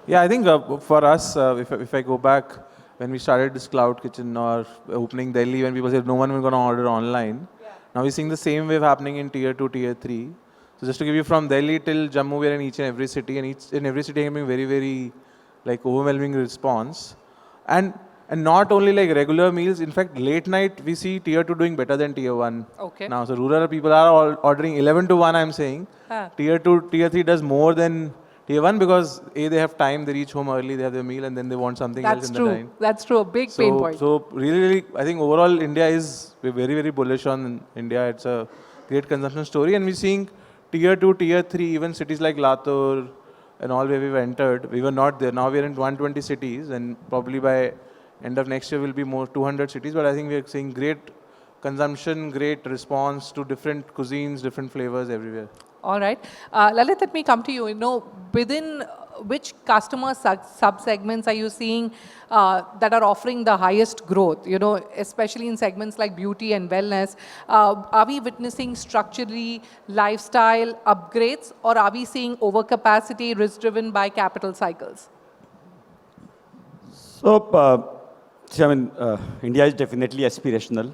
Yeah, I think for us, if I go back, when we started this cloud kitchen or opening Delhi, when people said no one was going to order online, now we're seeing the same wave happening in tier 2, tier 3. So just to give you from Delhi till Jammu, we're in each and every city, and in every city having very, very overwhelming response. And not only like regular meals, in fact, late night, we see tier 2 doing better than tier 1. Okay. Now, so rural people are all ordering 11 to 1, I'm saying. Tier 2, tier 3 does more than tier 1 because A, they have time, they reach home early, they have their meal, and then they want something else in the time. That's true, a big pain point. So really, I think overall, we're very, very bullish on India. It's a great consumption story, and we're seeing tier 2, tier 3, even cities like Latur and all where we've entered, we were not there. Now we're in 120 cities, and probably by end of next year will be more 200 cities, but I think we're seeing great consumption, great response to different cuisines, different flavors everywhere. All right. Lalit, let me come to you. You know, within which customer sub-segments are you seeing that are offering the highest growth, especially in segments like beauty and wellness? Are we witnessing structurally lifestyle upgrades, or are we seeing overcapacity risk-driven by capital cycles? So, India is definitely aspirational.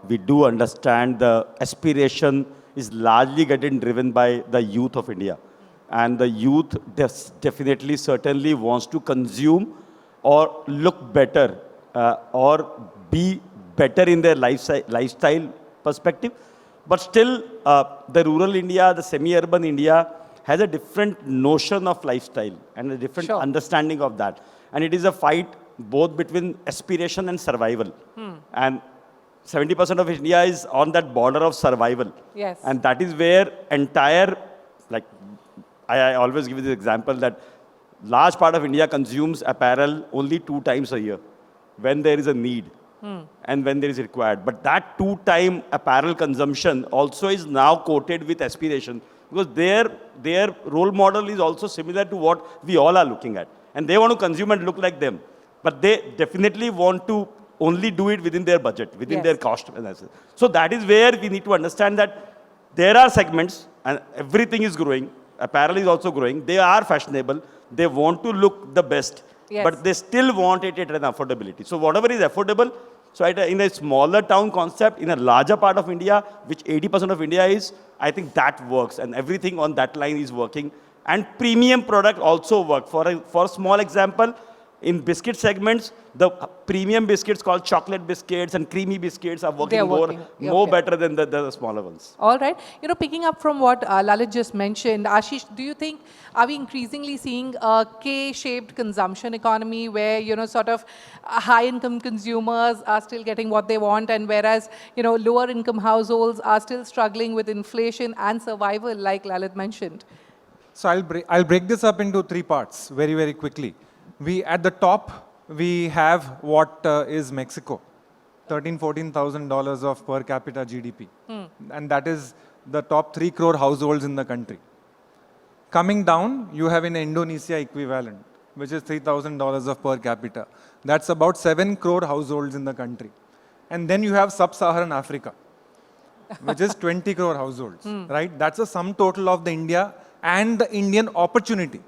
We do understand the aspiration is largely getting driven by the youth of India. And the youth definitely, certainly wants to consume or look better or be better in their lifestyle perspective. But still, the rural India, the semi-urban India has a different notion of lifestyle and a different understanding of that. And it is a fight both between aspiration and survival. And 70% of India is on that border of survival. Yes. And that is where entire, like, I always give you this example that large part of India consumes apparel only 2 times a year, when there is a need and when there is required. But that 2-time apparel consumption also is now coated with aspiration, because their role model is also similar to what we all are looking at. And they want to consume and look like them. But they definitely want to only do it within their budget, within their cost. So that is where we need to understand that there are segments and everything is growing. Apparel is also growing. They are fashionable. They want to look the best, but they still want it at an affordability. So whatever is affordable, so in a smaller town concept, in a larger part of India, which 80% of India is, I think that works, and everything on that line is working. And premium product also work. For a small example, in biscuit segments, the premium biscuits called chocolate biscuits and creamy biscuits are working more better than the smaller ones. All right. Picking up from what Lalit just mentioned, Ashish, do you think, are we increasingly seeing a K-shaped consumption economy where, sort of high-income consumers are still getting what they want, and whereas, lower-income households are still struggling with inflation and survival, like Lalit mentioned? So I'll break this up into 3 parts very, very quickly. At the top, we have what is Mexico, $13,000-14,000 of per capita GDP. And that is the top 3 crore households in the country. Coming down, you have in Indonesia equivalent, which is $3,000 of per capita. That's about 7 crore households in the country. And then you have sub-Saharan Africa, which is 20 crore households, right? That's a sum total of the India and the Indian opportunity.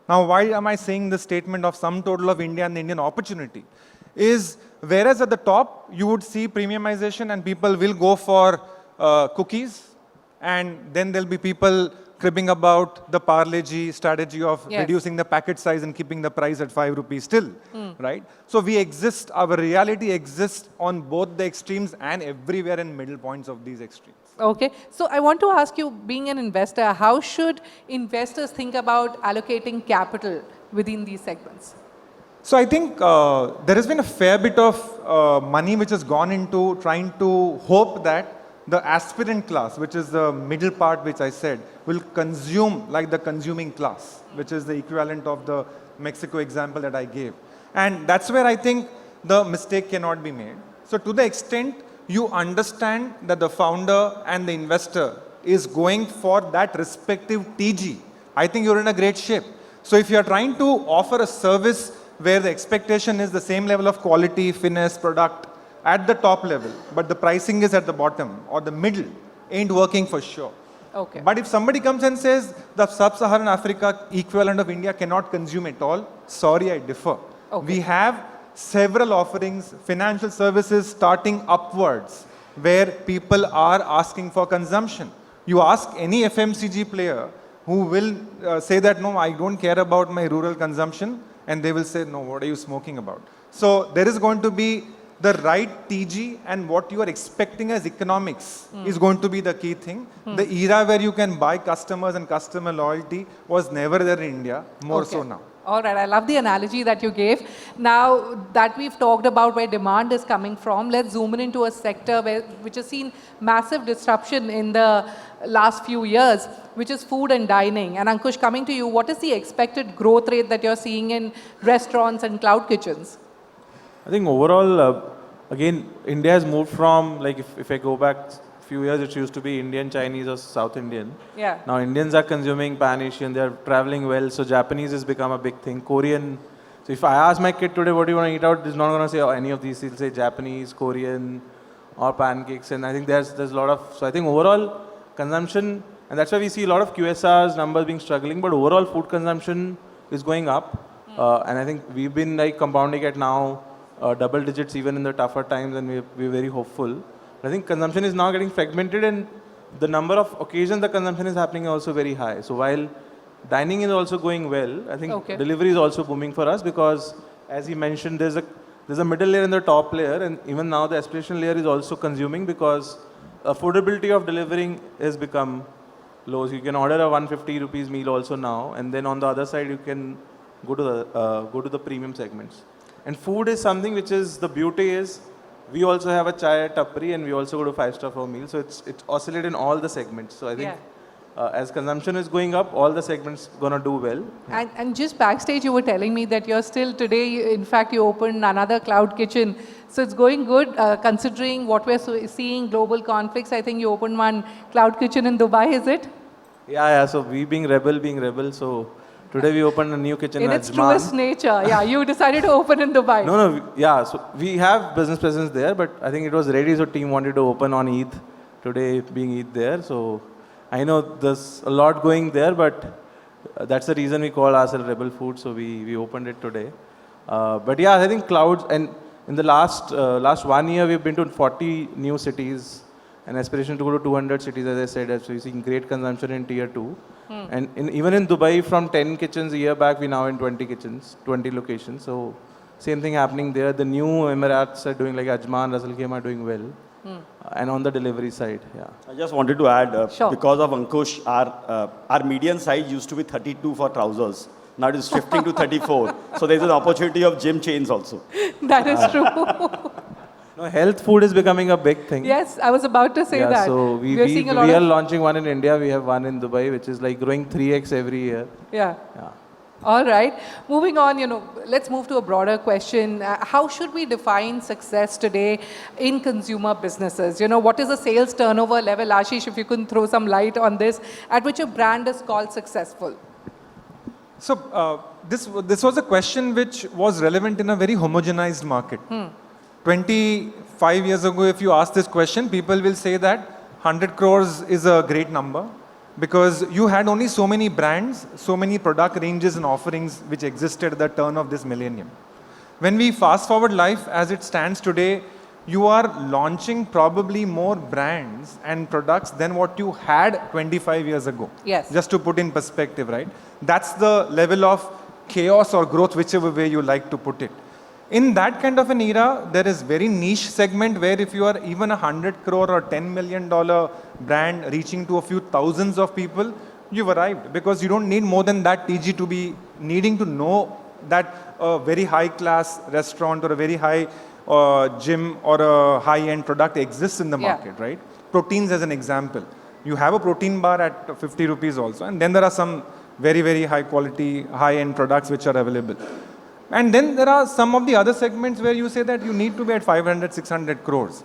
Now, why am I saying this statement of sum total of India and the Indian opportunity? Is whereas at the top, you would see premiumization and people will go for cookies, and then there'll be people cribbing about the Parle-G strategy of reducing the packet size and keeping the price at 5 rupees still, right? So we exist, our reality exists on both the extremes and everywhere in middle points of these extremes. Okay, so I want to ask you, being an investor, how should investors think about allocating capital within these segments? So I think there has been a fair bit of money which has gone into trying to hope that the aspirant class, which is the middle part which I said, will consume like the consuming class, which is the equivalent of the Mexico example that I gave. And that's where I think the mistake cannot be made. So to the extent you understand that the founder and the investor is going for that respective TG, I think you're in a great shape. So if you're trying to offer a service where the expectation is the same level of quality, finesse, product at the top level, but the pricing is at the bottom or the middle, ain't working for sure. Okay. But if somebody comes and says the sub-Saharan Africa equivalent of India cannot consume at all, sorry, I differ. Okay. We have several offerings, financial services starting upwards, where people are asking for consumption. You ask any FMCG player who will say that, no, I don't care about my rural consumption, and they will say, no, what are you smoking about? So there is going to be the right TG, and what you are expecting as economics is going to be the key thing. The era where you can buy customers and customer loyalty was never there in India, more so now. All right, I love the analogy that you gave. Now that we've talked about where demand is coming from, let's zoom in into a sector which has seen massive disruption in the last few years, which is food and dining. And Ankush, coming to you, what is the expected growth rate that you're seeing in restaurants and cloud kitchens? I think overall, again, India has moved from, like if I go back a few years it used to be Indian, Chinese or South Indian. Yeah. Now Indians are consuming Pan-Asian, they are traveling well, so Japanese has become a big thing. Korean, so if I ask my kid today what do you want to eat out, he's not going to say any of these, he'll say Japanese, Korean or pancakes, and I think there's a lot of, so I think overall consumption, and that's why we see a lot of QSRs numbers being struggling, but overall food consumption is going up, and I think we've been like compounding it now, double digits even in the tougher times, and we're very hopeful. I think consumption is now getting fragmented, and the number of occasions the consumption is happening is also very high. So while dining is also going well, I think delivery is also booming for us because, as he mentioned, there's a middle layer and the top layer, and even now the aspiration layer is also consuming because affordability of delivering has become low. So you can order a 150 rupees meal also now, and then on the other side you can go to the premium segments. And food is something which is, the beauty is, we also have a chai at Tapri and we also go to 5-star for a meal. So it's oscillated in all the segments. So I think as consumption is going up, all the segments going to do well. And just backstage, you were telling me that you're still today, in fact, you opened another cloud kitchen. So it's going good considering what we're seeing, global conflicts. I think you opened one cloud kitchen in Dubai, is it? Yeah. So we being rebel, so today we opened a new kitchen in at its truest nature. Yeah, you decided to open in Dubai. No. So we have business presence there, but I think it was ready, so team wanted to open on Eid, today being Eid there. So I know there's a lot going there, but that's the reason we call ourselves Rebel Food, so we opened it today. But yeah, I think clouds, and in the last 1 year, we've been to 40 new cities, an aspiration to go to 200 cities, as I said, so we're seeing great consumption in tier 2. And even in Dubai, from 10 kitchens a year back, we're now in 20 kitchens, 20 locations. So same thing happening there. The new Emirates are doing, like Ajman, Ras Al Khaimah are doing well. And on the delivery side, I just wanted to add, because of Ankush, our median size used to be 32 for trousers. Now it is shifting to 34. So there's an opportunity of gym chains also. That is true. No, health food is becoming a big thing. Yes, I was about to say that. So we are launching one in India. We have one in Dubai, which is like growing 3x every year. Yeah. All right. Moving on, let's move to a broader question. How should we define success today in consumer businesses? What is the sales turnover level? Ashish, if you can throw some light on this, at which a brand is called successful. So this was a question which was relevant in a very homogenized market. 25 years ago, if you ask this question, people will say that 100 crores is a great number because you had only so many brands, so many product ranges and offerings which existed at the turn of this millennium. When we fast forward life as it stands today, you are launching probably more brands and products than what you had 25 years ago. Yes. Just to put in perspective, right? That's the level of chaos or growth, whichever way you like to put it. In that kind of an era, there is very niche segment where if you are even 100 crore or $10 million brand reaching to a few thousands of people, you've arrived because you don't need more than that TG to be needing to know that a very high class restaurant or a very high gym or a high-end product exists in the market, right? Proteins as an example. You have a protein bar at 50 rupees also, and then there are some very, very high quality, high-end products which are available. And then there are some of the other segments where you say that you need to be at 500, 600 crores.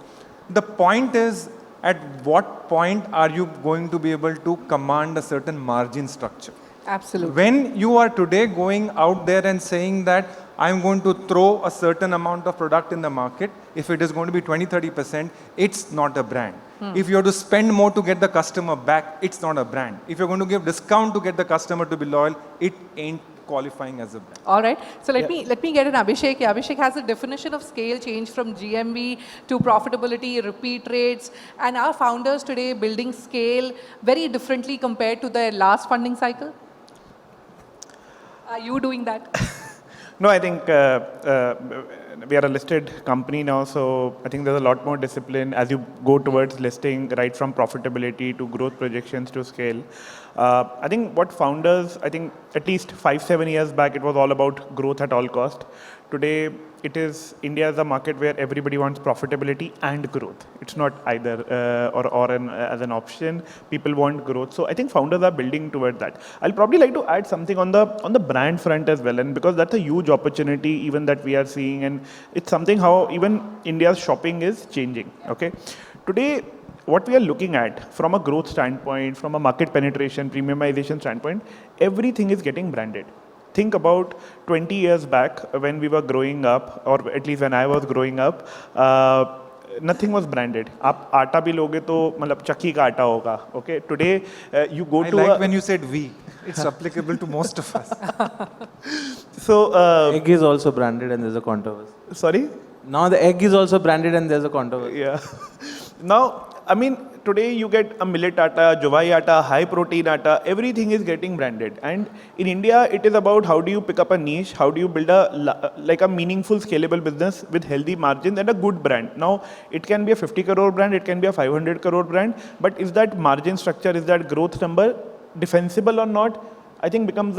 The point is, at what point are you going to be able to command a certain margin structure? Absolutely. When you are today going out there and saying that I'm going to throw a certain amount of product in the market, if it is going to be 20, 30%, it's not a brand. If you have to spend more to get the customer back, it's not a brand. If you're going to give discount to get the customer to be loyal, it ain't qualifying as a brand. All right. So let me get an Abhishek. Abhishek has a definition of scale change from GMV to profitability, repeat rates, and our founders today building scale very differently compared to their last funding cycle. Are you doing that? No, I think we are a listed company now, so I think there's a lot more discipline as you go towards listing, right from profitability to growth projections to scale. I think what founders, I think at least 5-7 years back, it was all about growth at all cost. Today, it is India is a market where everybody wants profitability and growth. It's not either as an option. People want growth. So I think founders are building toward that. I'll probably like to add something on the brand front as well, and because that's a huge opportunity even that we are seeing, and it's something how even India's shopping is changing. Okay, today what we are looking at from a growth standpoint, from a market penetration, premiumization standpoint, everything is getting branded. Think about 20 years back when we were growing up, or at least when I was growing up, nothing was branded. आप आटा भी लोगे तो मतलब चक्की का आटा होगा. Okay, today you go I to like when you said we. It's applicable to most of us. So egg is also branded and there's a controversy. Sorry? Now the egg is also branded and there's a controversy. Yeah. Now, I mean, today you get a millet atta, jowai atta, high protein atta, everything is getting branded. And in India, it is about how do you pick up a niche, how do you build a meaningful, scalable business with healthy margins and a good brand. Now, it can be a 50 crore brand, it can be a 500 crore brand, but is that margin structure, is that growth number defensible or not? I think become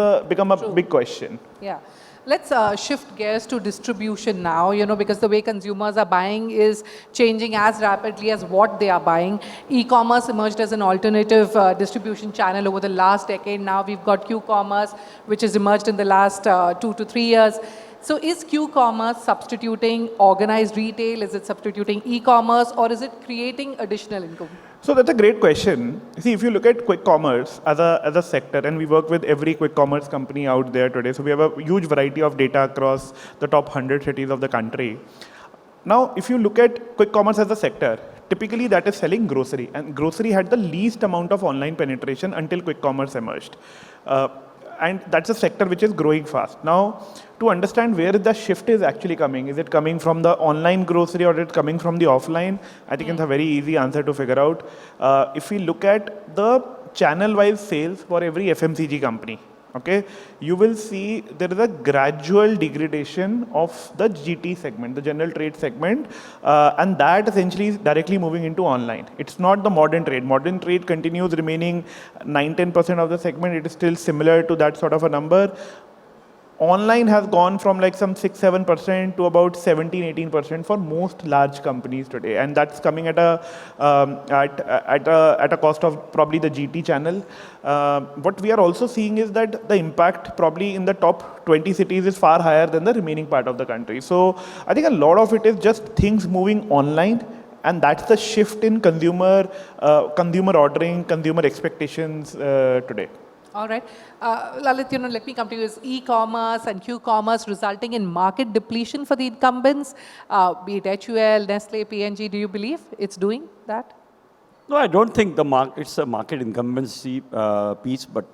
a big question. Yeah. Let's shift gears to distribution now, because the way consumers are buying is changing as rapidly as what they are buying. E-commerce emerged as an alternative distribution channel over the last decade. Now we've got Q-commerce, which has emerged in the last 2 to 3 years. So is Q-commerce substituting organized retail? Is it substituting e-commerce, or is it creating additional income? So that's a great question. See, if you look at quick commerce as a sector, and we work with every quick commerce company out there today, so we have a huge variety of data across the top 100 cities of the country. Now, if you look at quick commerce as a sector, typically that is selling grocery, and grocery had the least amount of online penetration until quick commerce emerged. And that's a sector which is growing fast. Now, to understand where the shift is actually coming, is it coming from the online grocery or is it coming from the offline? I think it's a very easy answer to figure out. If we look at the channel-wise sales for every FMCG company, okay, you will see there is a gradual degradation of the GT segment, the general trade segment, and that essentially is directly moving into online. It's not the modern trade. Modern trade continues remaining 9-10% of the segment. It is still similar to that sort of a number. Online has gone from like some 6-7% to about 17-18% for most large companies today, and that's coming at a cost of probably the GT channel. What we are also seeing is that the impact probably in the top 20 cities is far higher than the remaining part of the country. So I think a lot of it is just things moving online, and that's the shift in consumer ordering, consumer expectations today. All right. Lalit, let me come to you. Is e-commerce and Q-commerce resulting in market depletion for the incumbents? Be it HUL, Nestle, P&G, do you believe it's doing that? No, I don't think it's a market incumbency piece, but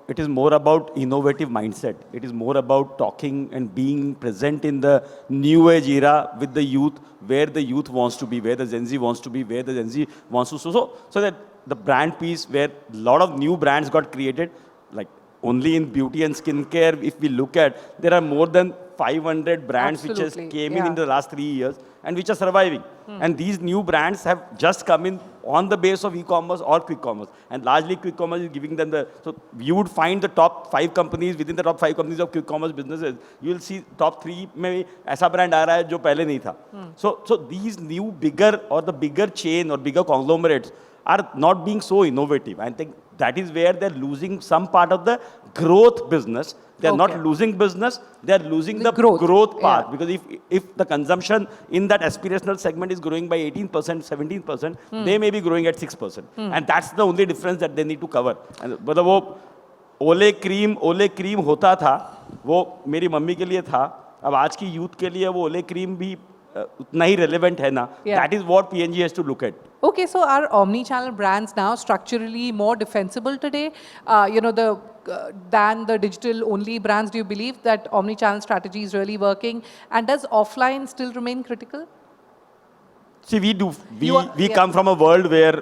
it is more about innovative mindset. It is more about talking and being present in the new age era with the youth, where the youth wants to be, where the Gen Z wants to be, where the Gen Z wants to. So that the brand piece, where a lot of new brands got created, like only in beauty and skincare, if we look at, there are more than 500 brands which just came in the last 3 years and which are surviving. And these new brands have just come in on the base of e-commerce or quick commerce. And largely quick commerce is giving them so you would find the top 5 companies, within the top 5 companies of quick commerce businesses, you will see top 3 maybe aisa brand aa raha hai jo pehle nahi tha. So these new bigger or the bigger chain or bigger conglomerates are not being so innovative. I think that is where they're losing some part of the growth business. They're not losing business, they're losing the growth part. Yeah. Because if the consumption in that aspirational segment is growing by 18%, 17%, they may be growing at 6%. And that's the only difference that they need to cover. And मतलब वो ओले cream होता था, वो मेरी mummy के लिए था, अब आज की यूथ के लिए वो ओले क्रीम भी उतना ही relevant है ना. That is what P&G has to look at. Okay, so are omni-channel brands now structurally more defensible today? Than the digital-only brands? Do you believe that omni-channel strategy is really working? And does offline still remain critical? See, we do. We come from a world where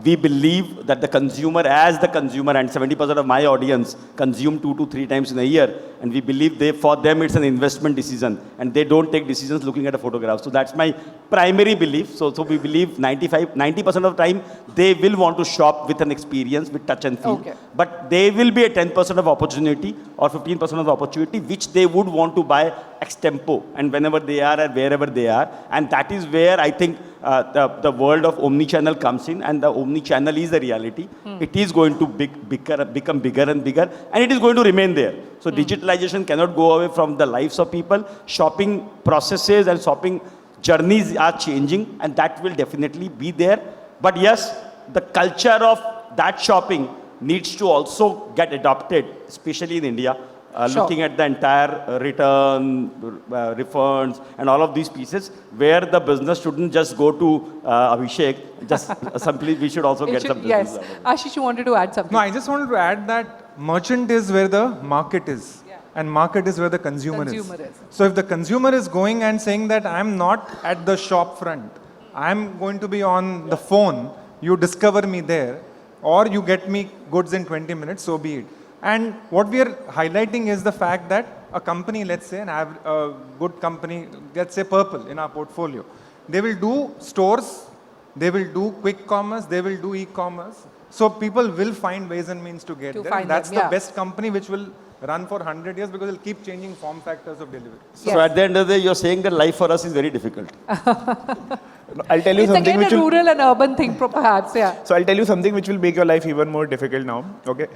we believe that the consumer, and 70% of my audience consume 2 to 3 times in a year, and we believe for them it's an investment decision, and they don't take decisions looking at a photograph. So that's my primary belief. So we believe 90% of the time they will want to shop with an experience, with touch and feel. Okay. But there will be a 10% of opportunity or 15% of opportunity which they would want to buy ex-tempo and whenever they are and wherever they are. And that is where I think the world of omni-channel comes in, and the omni-channel is a reality. It is going to become bigger and bigger, and it is going to remain there. So digitalization cannot go away from the lives of people. Shopping processes and shopping journeys are changing, and that will definitely be there. But yes, the culture of that shopping needs to also get adopted, especially in India. Looking at the entire return, refunds, and all of these pieces, where the business shouldn't just go to Abhishek, just simply we should also get some business. Yes. Ashish, you wanted to add something? No, I just wanted to add that merchant is where the market is. And market is where the consumer is. So if the consumer is going and saying that I'm not at the shop front, I'm going to be on the phone, you discover me there, or you get me goods in 20 minutes, so be it. And what we are highlighting is the fact that a company, let's say, a good company, let's say Purple in our portfolio, they will do stores, they will do quick commerce, they will do e-commerce. So people will find ways and means to get there. And that's the best company which will run for 100 years because it'll keep changing form factors of delivery. So at the end of the day, you're saying that life for us is very difficult. I'll tell you it's something again which a will, rural and urban thing, perhaps. Yeah. So I'll tell you something which will make your life even more difficult now. Okay.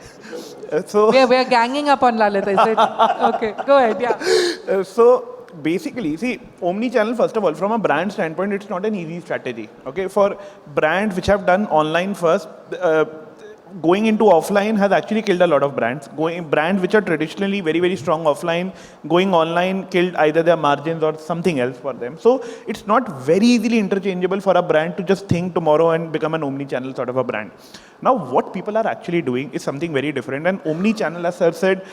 So we're ganging up on Lalit, is it? Okay, go ahead. Yeah. So basically, see, omni-channel, first of all, from a brand standpoint, it's not an easy strategy. Okay, for brands which have done online first, going into offline has actually killed a lot of brands. Brands which are traditionally very, very strong offline, going online killed either their margins or something else for them. So it's not very easily interchangeable for a brand to just think tomorrow and become an omni-channel sort of a brand. Now, what people are actually doing is something very different. And omni-channel, as Sir said,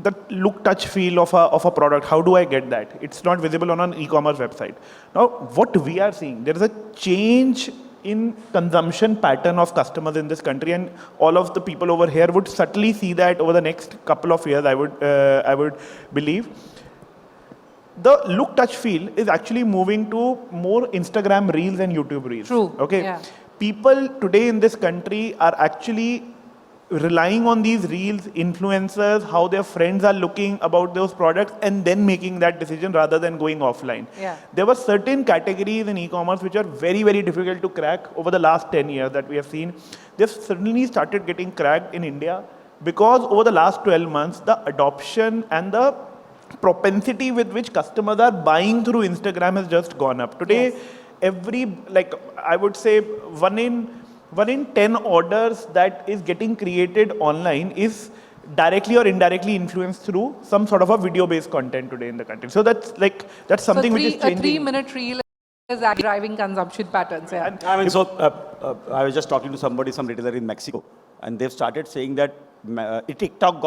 the look, touch, feel of a product, how do I get that? It's not visible on an e-commerce website. Now, what we are seeing, there is a change in consumption pattern of customers in this country, and all of the people over here would subtly see that over the next couple of years, I would believe. The look, touch, feel is actually moving to more Instagram Reels and YouTube Reels. True. Okay. Yeah. People today in this country are actually relying on these reels, influencers, how their friends are looking about those products, and then making that decision rather than going offline. Yeah. There were certain categories in e-commerce which are very, very difficult to crack over the last 10 years that we have seen. They've suddenly started getting cracked in India because over the last 12 months, the adoption and the propensity with which customers are buying through Instagram has just gone up. Today, I would say one in 10 orders that is getting created online is directly or indirectly influenced through some sort of a video-based content today in the country. So that's something which is changing. A 3-minute reel is driving consumption patterns. Yeah. I mean, I was just talking to some retailer in Mexico, and they've started saying that TikTok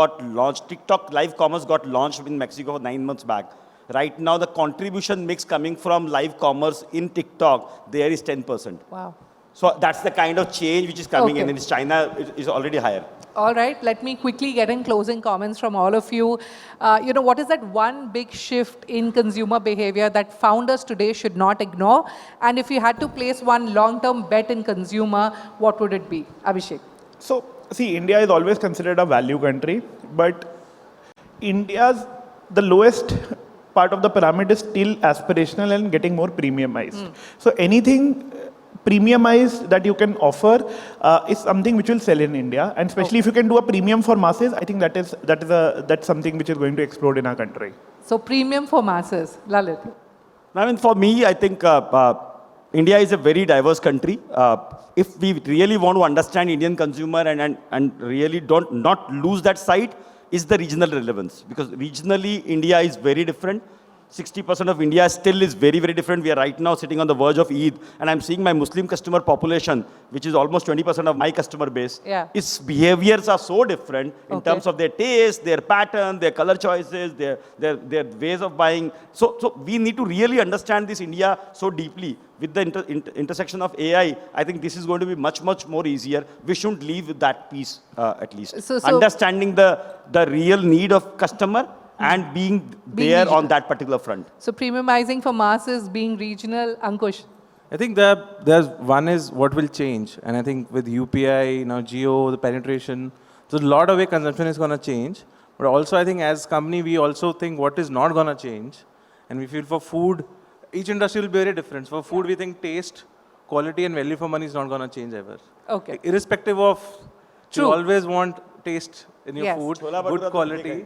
live commerce got launched in Mexico 9 months back. Right now, the contribution mix coming from live commerce in TikTok, there is 10%. Wow. So that's the kind of change which is coming in China is already higher. All right, let me quickly get in closing comments from all of you. What is that one big shift in consumer behavior that founders today should not ignore? And if you had to place one long-term bet in consumer, what would it be? Abhishek. So, see, India is always considered a value country, but the lowest part of the pyramid is still aspirational and getting more premiumized. So anything premiumized that you can offer is something which will sell in India, and especially if you can do a premium for masses, I think that's something which is going to explode in our country. So premium for masses, Lalit. I mean, for me, I think India is a very diverse country. If we really want to understand Indian consumer and really not lose that sight, is the regional relevance. Because regionally, India is very different. 60% of India still is very, very different. We are right now sitting on the verge of Eid, and I'm seeing my Muslim customer population, which is almost 20% of my customer base. Yeah. Its behaviors are so different in terms of their taste, their pattern, their color choices, their ways of buying. So we need to really understand this India so deeply. With the intersection of AI, I think this is going to be much, much more easier. We shouldn't leave with that piece at least. So understanding the real need of customer and being there regional on that particular front. So premiumizing for masses, being regional. Ankush. I think there's one is what will change. And I think with UPI, now Geo, the penetration, so a lot of way consumption is going to change. But also I think as company, we also think what is not going to change. And we feel for food, each industry will be very different. For food, we think taste, quality and value for money is not going to change ever. Okay. Irrespective of, True. you always want taste in your food, good quality.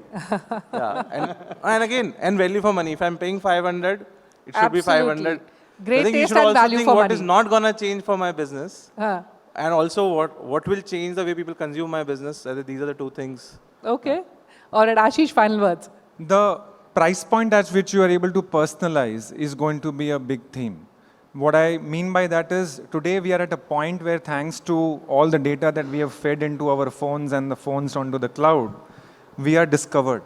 Yeah. And again, value for money. If I'm paying 500, it should be 500. Great I think you taste should and also value think for what money. is not going to change for my business. Huh. And also what will change the way people consume my business. I think these are the two things. Okay. All right, Ashish, final words. The price point at which you are able to personalize is going to be a big theme. What I mean by that is today we are at a point where thanks to all the data that we have fed into our phones and the phones onto the cloud, we are discovered.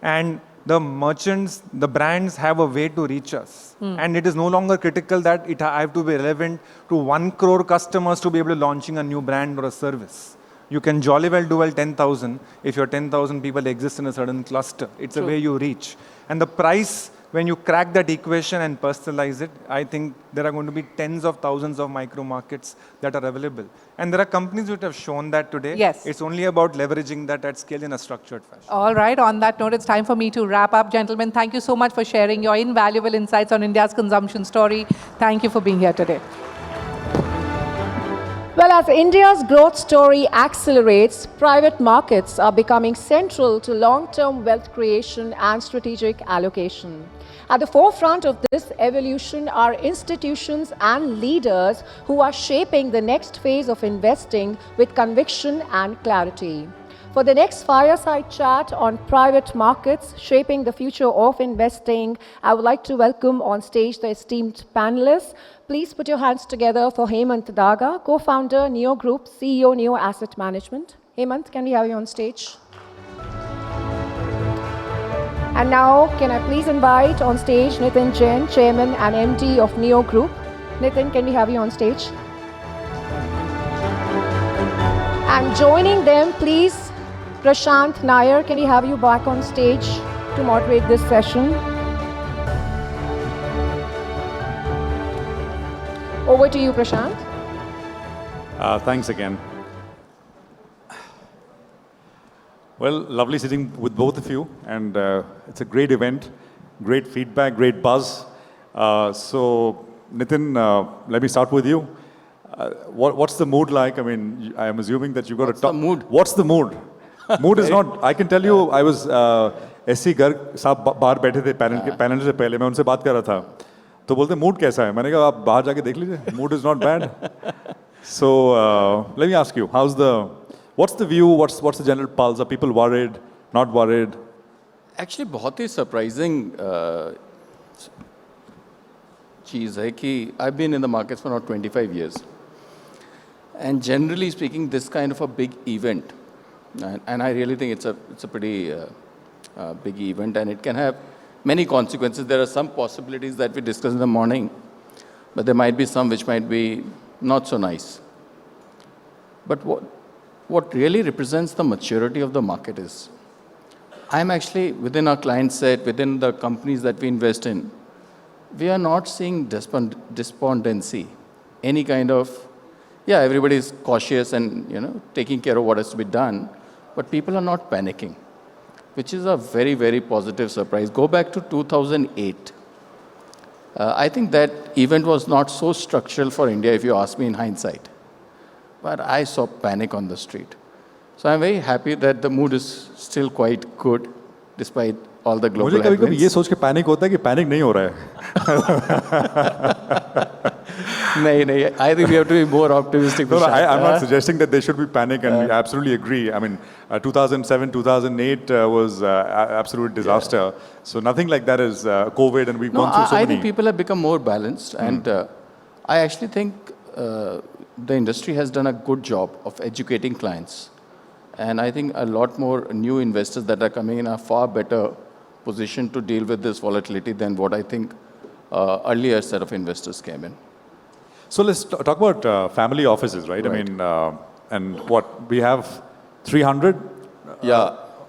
And the merchants, the brands have a way to reach us. And it is no longer critical that I have to be relevant to 1 crore customers to be able to launching a new brand or a service. You can jolly well do 10,000 if your 10,000 people exist in a certain cluster. It's a way you reach. And the price, when you crack that equation and personalize it, I think there are going to be tens of thousands of micro markets that are available. And there are companies which have shown that today. Yes. It's only about leveraging that at scale in a structured fashion. All right, on that note, it's time for me to wrap up. Gentlemen, thank you so much for sharing your invaluable insights on India's consumption story. Thank you for being here today. Well, as India's growth story accelerates, private markets are becoming central to long-term wealth creation and strategic allocation. At the forefront of this evolution are institutions and leaders who are shaping the next phase of investing with conviction and clarity. For the next fireside chat on private markets shaping the future of investing, I would like to welcome on stage the esteemed panelists. Please put your hands together for Hemant Daga, co-founder, Neo Group, CEO, Neo Asset Management. Hemant, can we have you on stage? And now, can I please invite on stage Nitin Jain, Chairman and MD of Neo Group. Nitin, can we have you on stage? And joining them, please, Prashant Nair, can we have you back on stage to moderate this session? Over to you, Prashant. Thanks again. Well, lovely sitting with both of you, and it's a great event, great feedback, great buzz. So, Nitin, let me start with you. What's the mood like? I mean, I am assuming that you got to talk. What's the mood? Mood is not. I can tell you, I was SC Garg साहब बाहर बैठे थे panel से पहले मैं उनसे बात कर रहा था तो बोलते मूड कैसा है मैंने कहा आप बाहर जाके देख लीजिए mood is not bad. So let me ask you, what's the view? What's the general pulse? Are people worried? Not worried? Actually, बहुत ही surprising चीज़ है कि I've been in the markets for now 25 years, and generally speaking, this kind of a big event. And I really think it's a pretty big event, and it can have many consequences. There are some possibilities that we discussed in the morning, but there might be some which might be not so nice. But what really represents the maturity of the market is, I'm actually, within our client set, within the companies that we invest in, we are not seeing despondency, any kind of, yeah, everybody is cautious and, taking care of what has to be done. But people are not panicking, which is a very, very positive surprise. Go back to 2008. I think that event was not so structural for India, if you ask me in hindsight. But I saw panic on the street. So I'm very happy that the mood is still quite good, despite all the global headwinds. मुझे कभी-कभी ये सोच के panic होता है कि panic नहीं हो रहा है. No, I think we have to be more optimistic. No, I'm not suggesting that there should be panic, and we absolutely agree. I mean, 2007, 2008 was absolute disaster. Yeah. So nothing like that is COVID, and we've gone through so many. I think people have become more balanced, and I actually think the industry has done a good job of educating clients. And I think a lot more new investors that are coming in are far better positioned to deal with this volatility than what I think earlier set of investors came in. So let's talk about family offices, right? I mean, and what, we have 300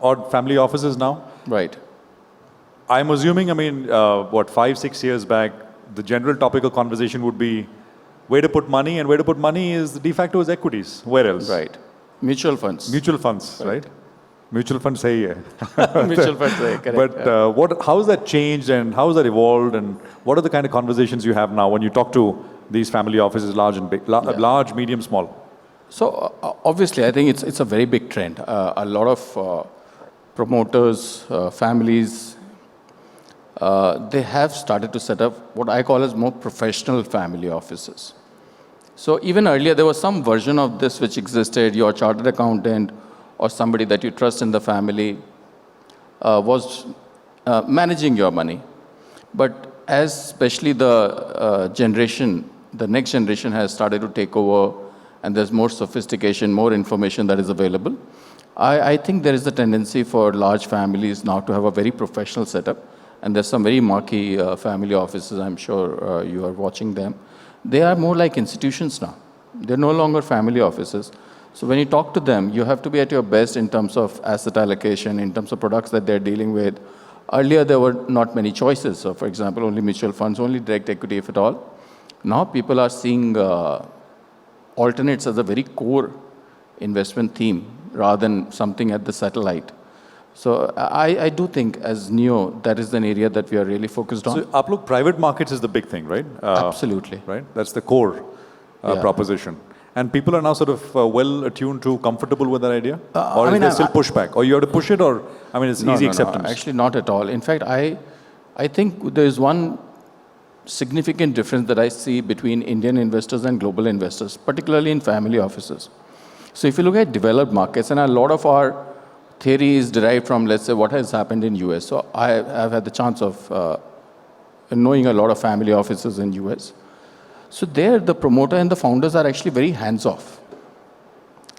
odd family offices now? Right. I'm assuming, 5-6 years back, the general topic of conversation would be where to put money, and where to put money is de facto is equities. Where else? Right. Mutual funds. Mutual funds, right? Mutual funds sahi hai. Mutual funds sahi, correct. But how has that changed, and how has that evolved, and what are the kind of conversations you have now when you talk to these family offices, large and big, large, medium, small? So obviously, I think it's a very big trend. A lot of promoters, families, they have started to set up what I call as more professional family offices. So even earlier, there was some version of this which existed. Your chartered accountant or somebody that you trust in the family was managing your money. But as especially the next generation has started to take over, and there's more sophistication, more information that is available, I think there is a tendency for large families now to have a very professional setup. And there's some very marquee family offices, I'm sure you are watching them. They are more like institutions now. They're no longer family offices. So when you talk to them, you have to be at your best in terms of asset allocation, in terms of products that they're dealing with. Earlier, there were not many choices. So for example, only mutual funds, only direct equity, if at all. Now people are seeing alternates as a very core investment theme rather than something at the satellite. So I do think as Neo, that is an area that we are really focused on. So Aplok, private markets is the big thing, right? Absolutely. Right? That's the core proposition. And people are now sort of well attuned to, comfortable with that idea? Or is there still pushback? Or you have to push it, or, I mean, it's easy acceptance? No, actually not at all. In fact, I think there is one significant difference that I see between Indian investors and global investors, particularly in family offices. So if you look at developed markets, and a lot of our theory is derived from, let's say, what has happened in US. So I've had the chance of knowing a lot of family offices in US. So there, the promoter and the founders are actually very hands-off.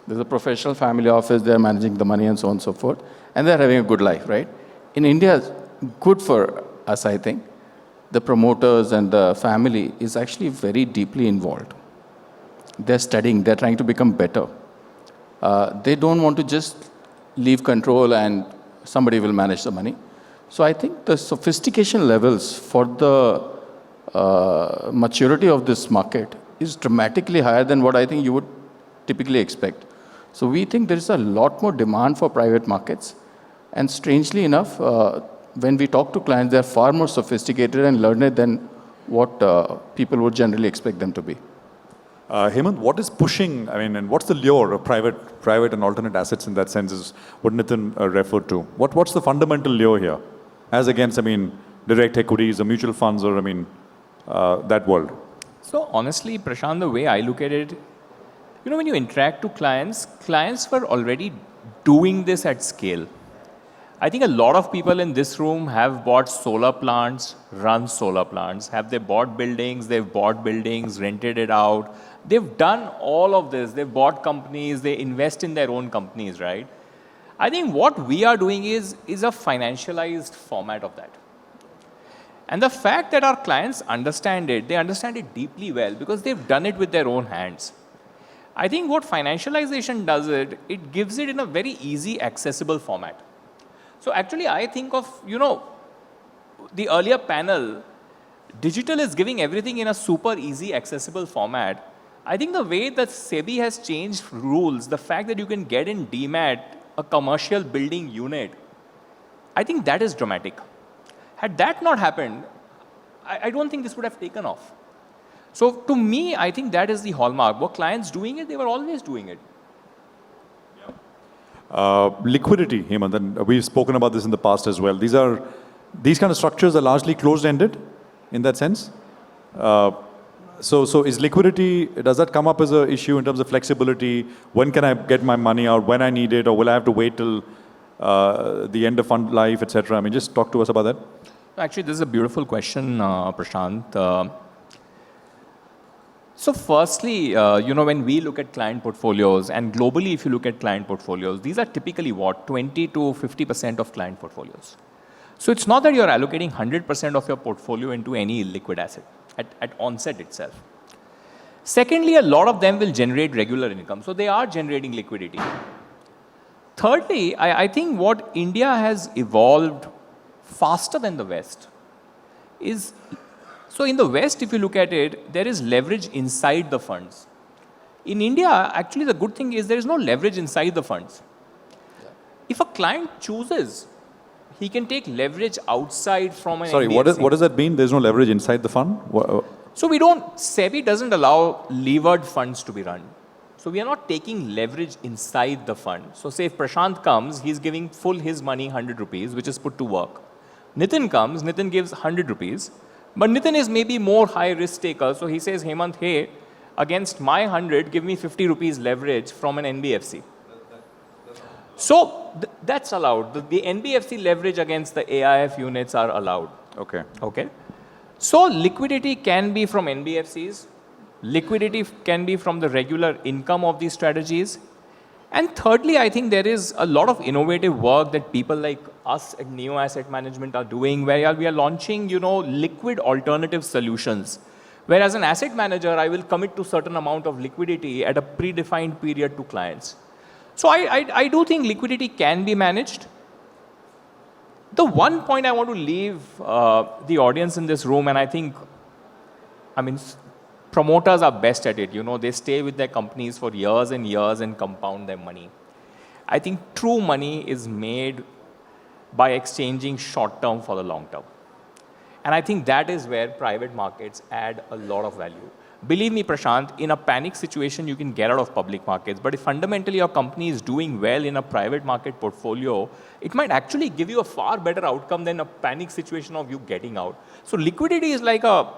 There's a professional family office, they're managing the money and so on and so forth, and they're having a good life, right? In India, good for us, I think. The promoters and the family is actually very deeply involved. They're studying, they're trying to become better. They don't want to just leave control and somebody will manage the money. So I think the sophistication levels for the maturity of this market is dramatically higher than what I think you would typically expect. So we think there is a lot more demand for private markets. And strangely enough, when we talk to clients, they're far more sophisticated and learned than what people would generally expect them to be. Hemant, what is pushing, I mean, and what's the lure of private and alternate assets in that sense is what Nitin referred to. What's the fundamental lure here? As against, I mean, direct equities or mutual funds or, I mean, that world? So honestly, Prashant, the way I look at it, you know, when you interact to clients, clients were already doing this at scale. I think a lot of people in this room have bought solar plants, run solar plants. Have they bought buildings? They've bought buildings, rented it out. They've done all of this. They've bought companies. They invest in their own companies, right? I think what we are doing is a financialized format of that. And the fact that our clients understand it, they understand it deeply well because they've done it with their own hands. I think what financialization does it gives it in a very easy, accessible format. So actually, I think of, you know, the earlier panel, digital is giving everything in a super easy, accessible format. I think the way that SEBI has changed rules, the fact that you can get in DMAT a commercial building unit, I think that is dramatic. Had that not happened, I don't think this would have taken off. So to me, I think that is the hallmark. Were clients doing it? They were always doing it. Liquidity, Hemant, and we've spoken about this in the past as well. These kind of structures are largely closed-ended in that sense. So is liquidity, does that come up as an issue in terms of flexibility? When can I get my money out? When I need it? Or will I have to wait till the end of fund life, etc.? I mean, just talk to us about that. Actually, this is a beautiful question, Prashant. So firstly, you know, when we look at client portfolios, and globally if you look at client portfolios, these are typically what? 20 to 50% of client portfolios. So it's not that you're allocating 100% of your portfolio into any liquid asset at onset itself. Secondly, a lot of them will generate regular income. So they are generating liquidity. Thirdly, I think what India has evolved faster than the West is, so in the West, if you look at it, there is leverage inside the funds. In India, actually the good thing is there is no leverage inside the funds. If a client chooses, he can take leverage outside from an Sorry, NBFC. what does that mean? There's no leverage inside the fund? So SEBI doesn't allow levered funds to be run. So we are not taking leverage inside the fund. So say if Prashant comes, he's giving full his money, 100 rupees, which is put to work. Nitin comes, Nitin gives 100 rupees, but Nitin is maybe more high risk taker. So he says, Hemant, hey, against my 100, give me 50 rupees leverage from an NBFC. So that's allowed. The NBFC leverage against the AIF units are allowed. Okay. Okay. So liquidity can be from NBFCs. Liquidity can be from the regular income of these strategies. And thirdly, I think there is a lot of innovative work that people like us at Neo Asset Management are doing, where we are launching, liquid alternative solutions. Whereas an asset manager, I will commit to certain amount of liquidity at a predefined period to clients. So I do think liquidity can be managed. The one point I want to leave the audience in this room, and I think, promoters are best at it. They stay with their companies for years and years and compound their money. I think true money is made by exchanging short term for the long term. And I think that is where private markets add a lot of value. Believe me, Prashant, in a panic situation, you can get out of public markets. But if fundamentally your company is doing well in a private market portfolio, it might actually give you a far better outcome than a panic situation of you getting out. So liquidity is like a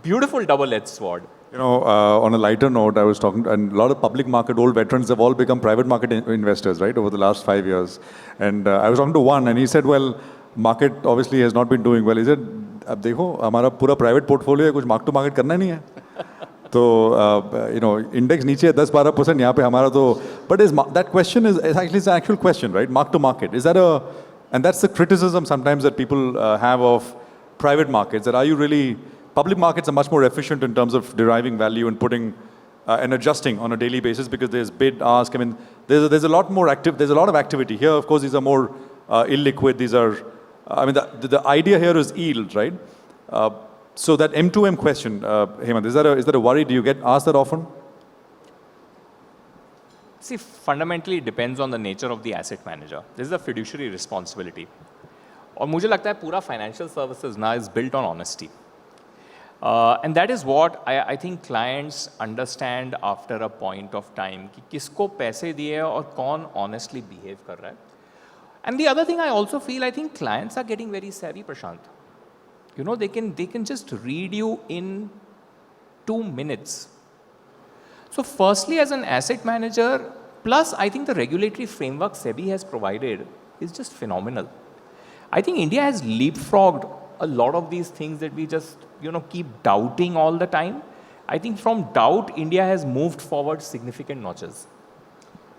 beautiful double-edged sword. On a lighter note, I was talking, and a lot of public market old veterans have all become private market investors, right, over the last 5 years. And I was talking to one, and he said, well, market obviously has not been doing well. He said, अब देखो हमारा पूरा private portfolio है, कुछ mark to market करना नहीं है, तो इंडेक्स नीचे 10-12% यहाँ पे हमारा तो, but that question is actually an actual question, right? Mark to market, is that and that's the criticism sometimes that people have of private markets, that are you really, public markets are much more efficient in terms of deriving value and putting and adjusting on a daily basis because there's bid, ask. I mean, there's a lot more there's a lot of activity here. Of course, these are more illiquid. These are, the idea here is yield, right? So that M2M question, Hemant, is that a worry? Do you get asked that often? See, fundamentally, it depends on the nature of the asset manager. This is a fiduciary responsibility. और मुझे लगता है पूरा financial services now is built on honesty. And that is what I think clients understand after a point of time, कि किसको पैसे दिए और कौन honestly behave कर रहा है. And the other thing I also feel, I think clients are getting very savvy, Prashant. They can just read you in 2 minutes. So firstly, as an asset manager, plus I think the regulatory framework SEBI has provided is just phenomenal. I think India has leapfrogged a lot of these things that we just, keep doubting all the time. I think from doubt, India has moved forward significant notches.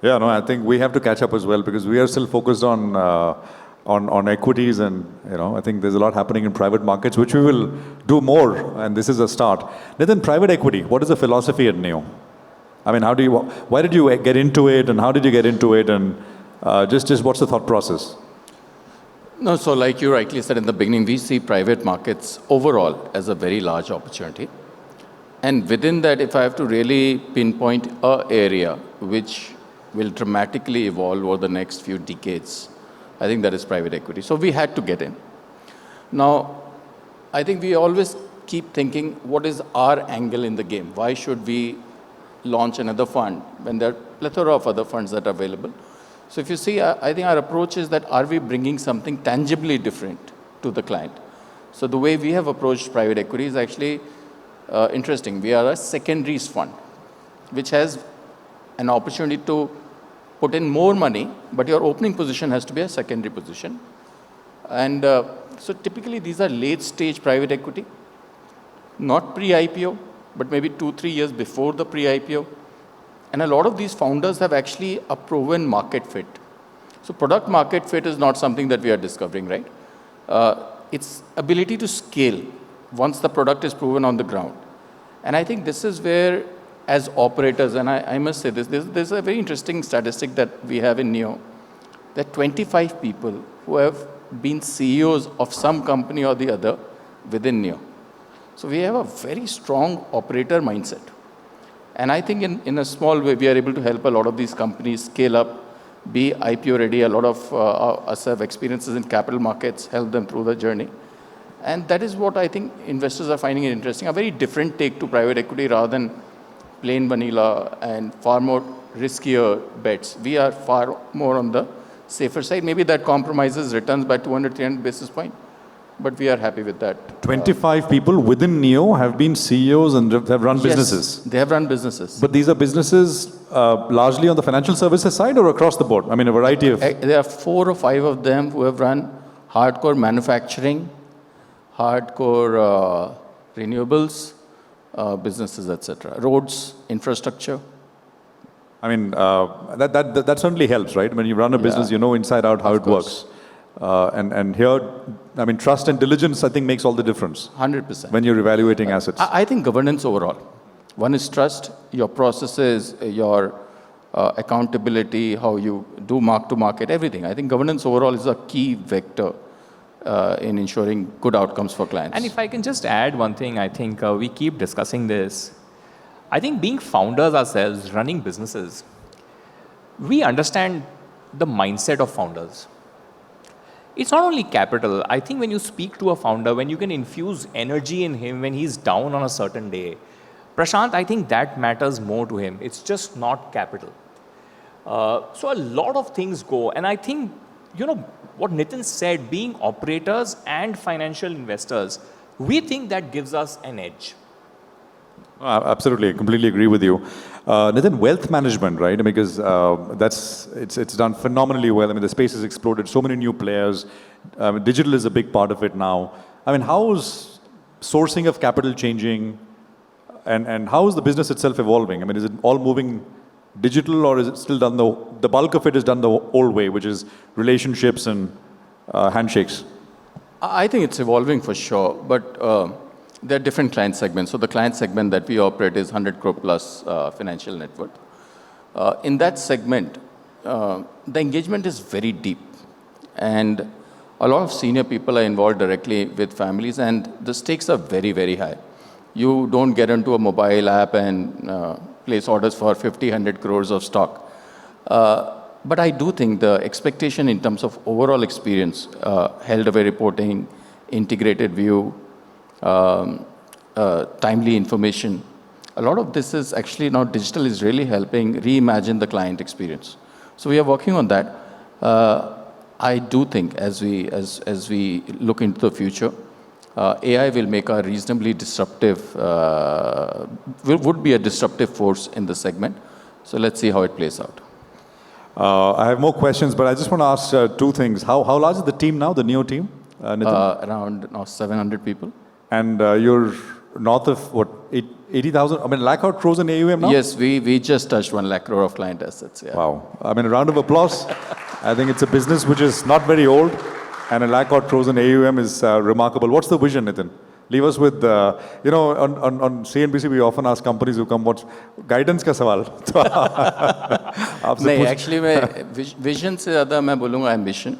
Yeah, no, I think we have to catch up as well because we are still focused on equities, and I think there's a lot happening in private markets, which we will do more, and this is a start. Nitin, private equity, what is the philosophy at Neo? I mean, why did you get into it, and how did you get into it, and just what's the thought process? No, so like you rightly said in the beginning, we see private markets overall as a very large opportunity. And within that, if I have to really pinpoint an area which will dramatically evolve over the next few decades, I think that is private equity. So we had to get in. Now, I think we always keep thinking, what is our angle in the game? Why should we launch another fund when there are a plethora of other funds that are available? So if you see, I think our approach is that are we bringing something tangibly different to the client? So the way we have approached private equity is actually interesting. We are a secondaries fund, which has an opportunity to put in more money, but your opening position has to be a secondary position. And so typically these are late stage private equity, not pre-IPO, but maybe 2-3 years before the pre-IPO. And a lot of these founders have actually a proven market fit. So product market fit is not something that we are discovering, right? It's ability to scale once the product is proven on the ground. And I think this is where, as operators, and I must say this, there's a very interesting statistic that we have in Neo, that 25 people who have been CEOs of some company or the other within Neo. So we have a very strong operator mindset. And I think in a small way, we are able to help a lot of these companies scale up, be IPO ready. A lot of us have experiences in capital markets, help them through the journey. And that is what I think investors are finding it interesting. A very different take to private equity rather than plain vanilla and far more riskier bets. We are far more on the safer side. Maybe that compromises returns by 200-300 basis points. but we are happy with that. 25 people within Neo have been CEOs and have run businesses. They have run businesses. But these are businesses largely on the financial services side or across the board? I mean, a variety of... There are 4 or 5 of them who have run hardcore manufacturing, hardcore renewables, businesses, etc. Roads, infrastructure. I mean, that certainly helps, right? When you run a business, you know inside out how it works. And here, I mean, trust and diligence, I think, makes all the difference. 100%. When you're evaluating assets. I think governance overall. One is trust, your processes, your accountability, how you do mark to market, everything. I think governance overall is a key vector in ensuring good outcomes for clients. And if I can just add one thing, I think we keep discussing this. I think being founders ourselves, running businesses, we understand the mindset of founders. It's not only capital. I think when you speak to a founder, when you can infuse energy in him when he's down on a certain day, Prashant, I think that matters more to him. It's just not capital. So a lot of things go. And I think, you know, what Nitin said, being operators and financial investors, we think that gives us an edge. Absolutely, I completely agree with you. Nitin, wealth management, right? Because it's done phenomenally well. I mean, the space has exploded, so many new players. Digital is a big part of it now. I mean, how is sourcing of capital changing? And how is the business itself evolving? I mean, is it all moving digital, or is it still done the bulk of it is done the old way, which is relationships and handshakes? I think it's evolving for sure, but there are different client segments. So the client segment that we operate is 100 crore plus financial net worth. In that segment, the engagement is very deep. And a lot of senior people are involved directly with families, and the stakes are very, very high. You don't get into a mobile app and place orders for 50, 100 crores of stock. But I do think the expectation in terms of overall experience, held away reporting, integrated view, timely information. A lot of this is actually now digital is really helping reimagine the client experience. So we are working on that. I do think as we look into the future, AI will make a reasonably disruptive, would be a disruptive force in the segment. So let's see how it plays out. I have more questions, but I just want to ask 2 things. How large is the team now, the Neo team? Around now 700 people. And you're north of, what, 80,000? I mean, lakh crores in AUM now? Yes, we just touched 1 lakh crore of client assets. Yeah. Wow. I mean, a round of applause. I think it's a business which is not very old, and a lakh crores in AUM is remarkable. What's the vision, Nitin? Leave us with, you know, on CNBC, we often ask companies who come, what's guidance ka sawal? नहीं, actually, vision से ज़्यादा मैं बोलूँगा ambition.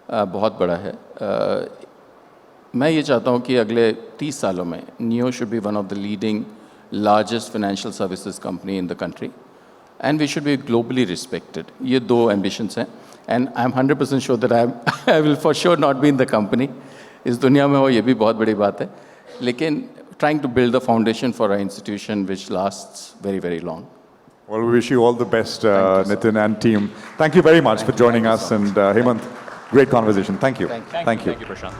बहुत बड़ा है. मैं ये चाहता हूँ कि अगले 30 सालों में Neo should be one of the leading, largest financial services company in the country, and we should be globally respected. ये 2 ambitions हैं, and I'm 100% sure that I will for sure not be in the company. इस दुनिया में हो ये भी बहुत बड़ी बात है, लेकिन trying to build the foundation for our institution which lasts very, very long. Well, we wish you all the best, Nitin and team. Thank you very much for joining us, and Hemant, great conversation. Thank you. Thank you, Prashant.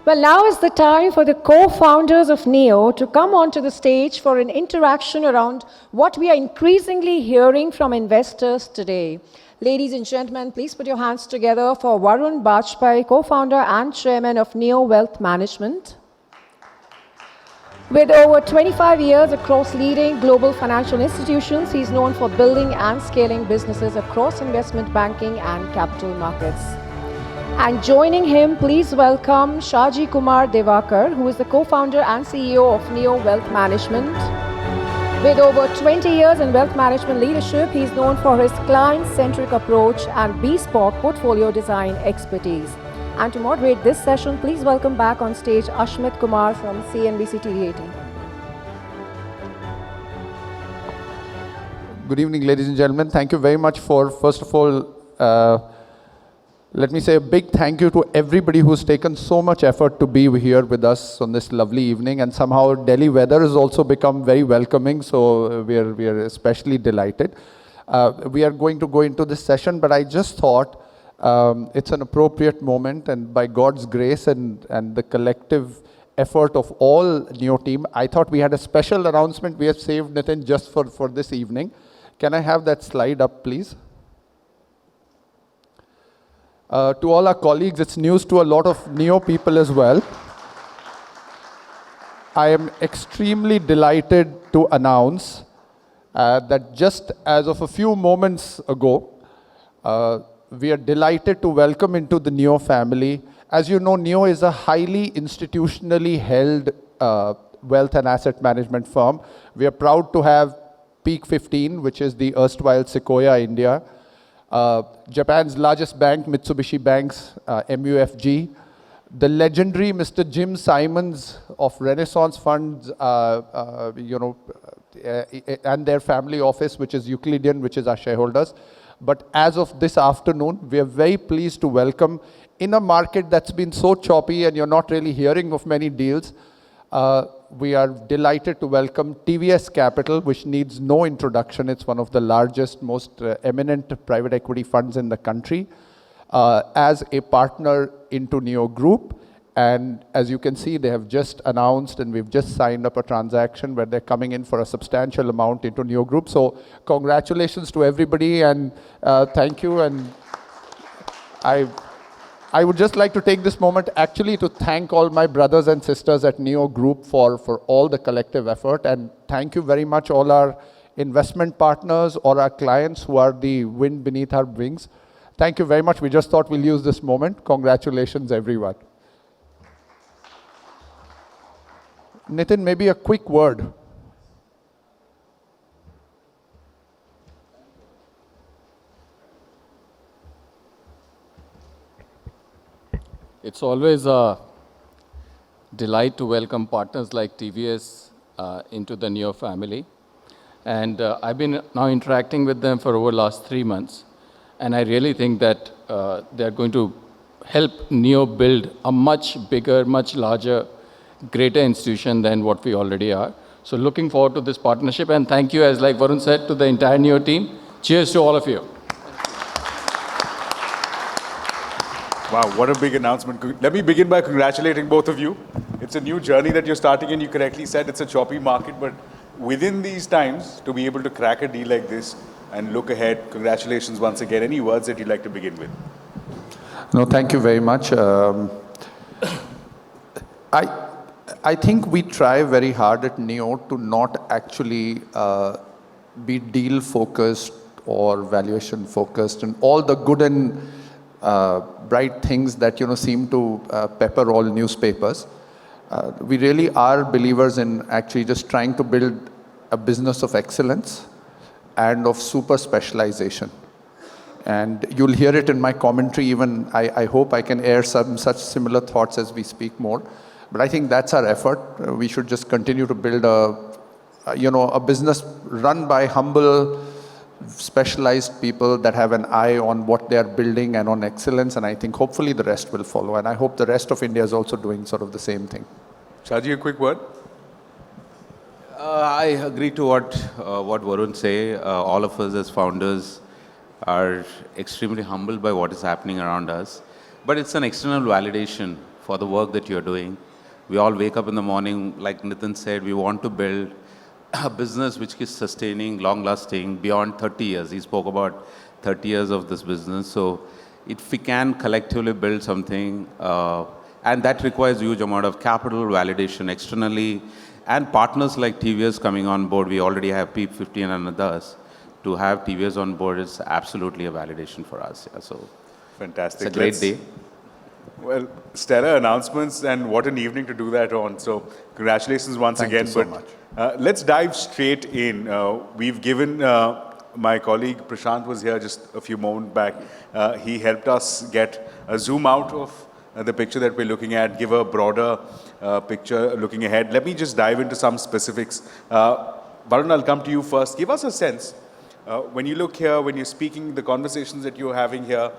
Well, now is the time for the co-founders of Neo to come onto the stage for an interaction around what we are increasingly hearing from investors today. Ladies and gentlemen, please put your hands together for Varun Bajpai, co-founder and chairman of Neo Wealth Management. With over 25 years across leading global financial institutions, he's known for building and scaling businesses across investment banking and capital markets. And joining him, please welcome Shaji Kumar Devakar, who is the co-founder and CEO of Neo Wealth Management. With over 20 years in wealth management leadership, he's known for his client-centric approach and bespoke portfolio design expertise. And to moderate this session, please welcome back on stage Ashmit Kumar from CNBC TV18. Good evening, ladies and gentlemen. Thank you very much for, first of all, let me say a big thank you to everybody who's taken so much effort to be here with us on this lovely evening. And somehow Delhi weather has also become very welcoming, so we are especially delighted. We are going to go into this session, but I just thought It's an appropriate moment, and by God's grace and the collective effort of all Neo team, I thought we had a special announcement we have saved, Nitin, just for this evening. Can I have that slide up, please? To all our colleagues, it's news to a lot of Neo people as well. I am extremely delighted to announce that just as of a few moments ago, we are delighted to welcome into the Neo family. As you know, Neo is a highly institutionally held wealth and asset management firm. We are proud to have Peak 15, which is the erstwhile Sequoia India, Japan's largest bank, Mitsubishi Bank's MUFG, the legendary Mr. Jim Simons of Renaissance Funds, and their family office, which is Euclidean, which is our shareholders. But as of this afternoon, we are very pleased to welcome, in a market that's been so choppy and you're not really hearing of many deals, we are delighted to welcome TVS Capital, which needs no introduction. It's one of the largest, most eminent private equity funds in the country, as a partner into Neo Group. And as you can see, they have just announced, and we've just signed up a transaction where they're coming in for a substantial amount into Neo Group. So congratulations to everybody, and thank you. And I would just like to take this moment actually to thank all my brothers and sisters at Neo Group for all the collective effort. And thank you very much all our investment partners or our clients who are the wind beneath our wings. Thank you very much. We just thought we'll use this moment. Congratulations, everyone. Nitin, maybe a quick word. It's always a delight to welcome partners like TVS into the Neo family. And I've been now interacting with them for over the last 3 months. And I really think that they're going to help Neo build a much bigger, much larger, greater institution than what we already are. So looking forward to this partnership. And thank you, as like Varun said, to the entire Neo team. Cheers to all of you. Wow, what a big announcement. Let me begin by congratulating both of you. It's a new journey that you're starting in. You correctly said it's a choppy market, but within these times, to be able to crack a deal like this and look ahead, congratulations once again. Any words that you'd like to begin with? No, thank you very much. I think we try very hard at Neo to not actually be deal focused or valuation focused, and all the good and bright things that seem to pepper all newspapers. We really are believers in actually just trying to build a business of excellence and of super specialization. And you'll hear it in my commentary. Even I hope I can air some such similar thoughts as we speak more. But I think that's our effort. We should just continue to build a business run by humble, specialized people that have an eye on what they are building and on excellence. And I think hopefully the rest will follow. And I hope the rest of India is also doing sort of the same thing. Shaji, a quick word. I agree to what Varun say. All of us as founders are extremely humbled by what is happening around us. But it's an external validation for the work that you're doing. We all wake up in the morning, like Nitin said, we want to build a business which is sustaining, long-lasting, beyond 30 years. He spoke about 30 years of this business. So if we can collectively build something, and that requires huge amount of capital, validation externally, and partners like TVS coming on board. We already have Peak 15 and others. To have TVS on board is absolutely a validation for us. Yeah, so fantastic. It's a great day. Well, stellar announcements, and what an evening to do that on. So congratulations once again. Thank you so much. Let's dive straight in. We've given, my colleague Prashant was here just a few moments back. He helped us get a zoom out of the picture that we're looking at, give a broader picture looking ahead. Let me just dive into some specifics. Varun, I'll come to you first. Give us a sense, when you look here, when you're speaking, the conversations that you're having here,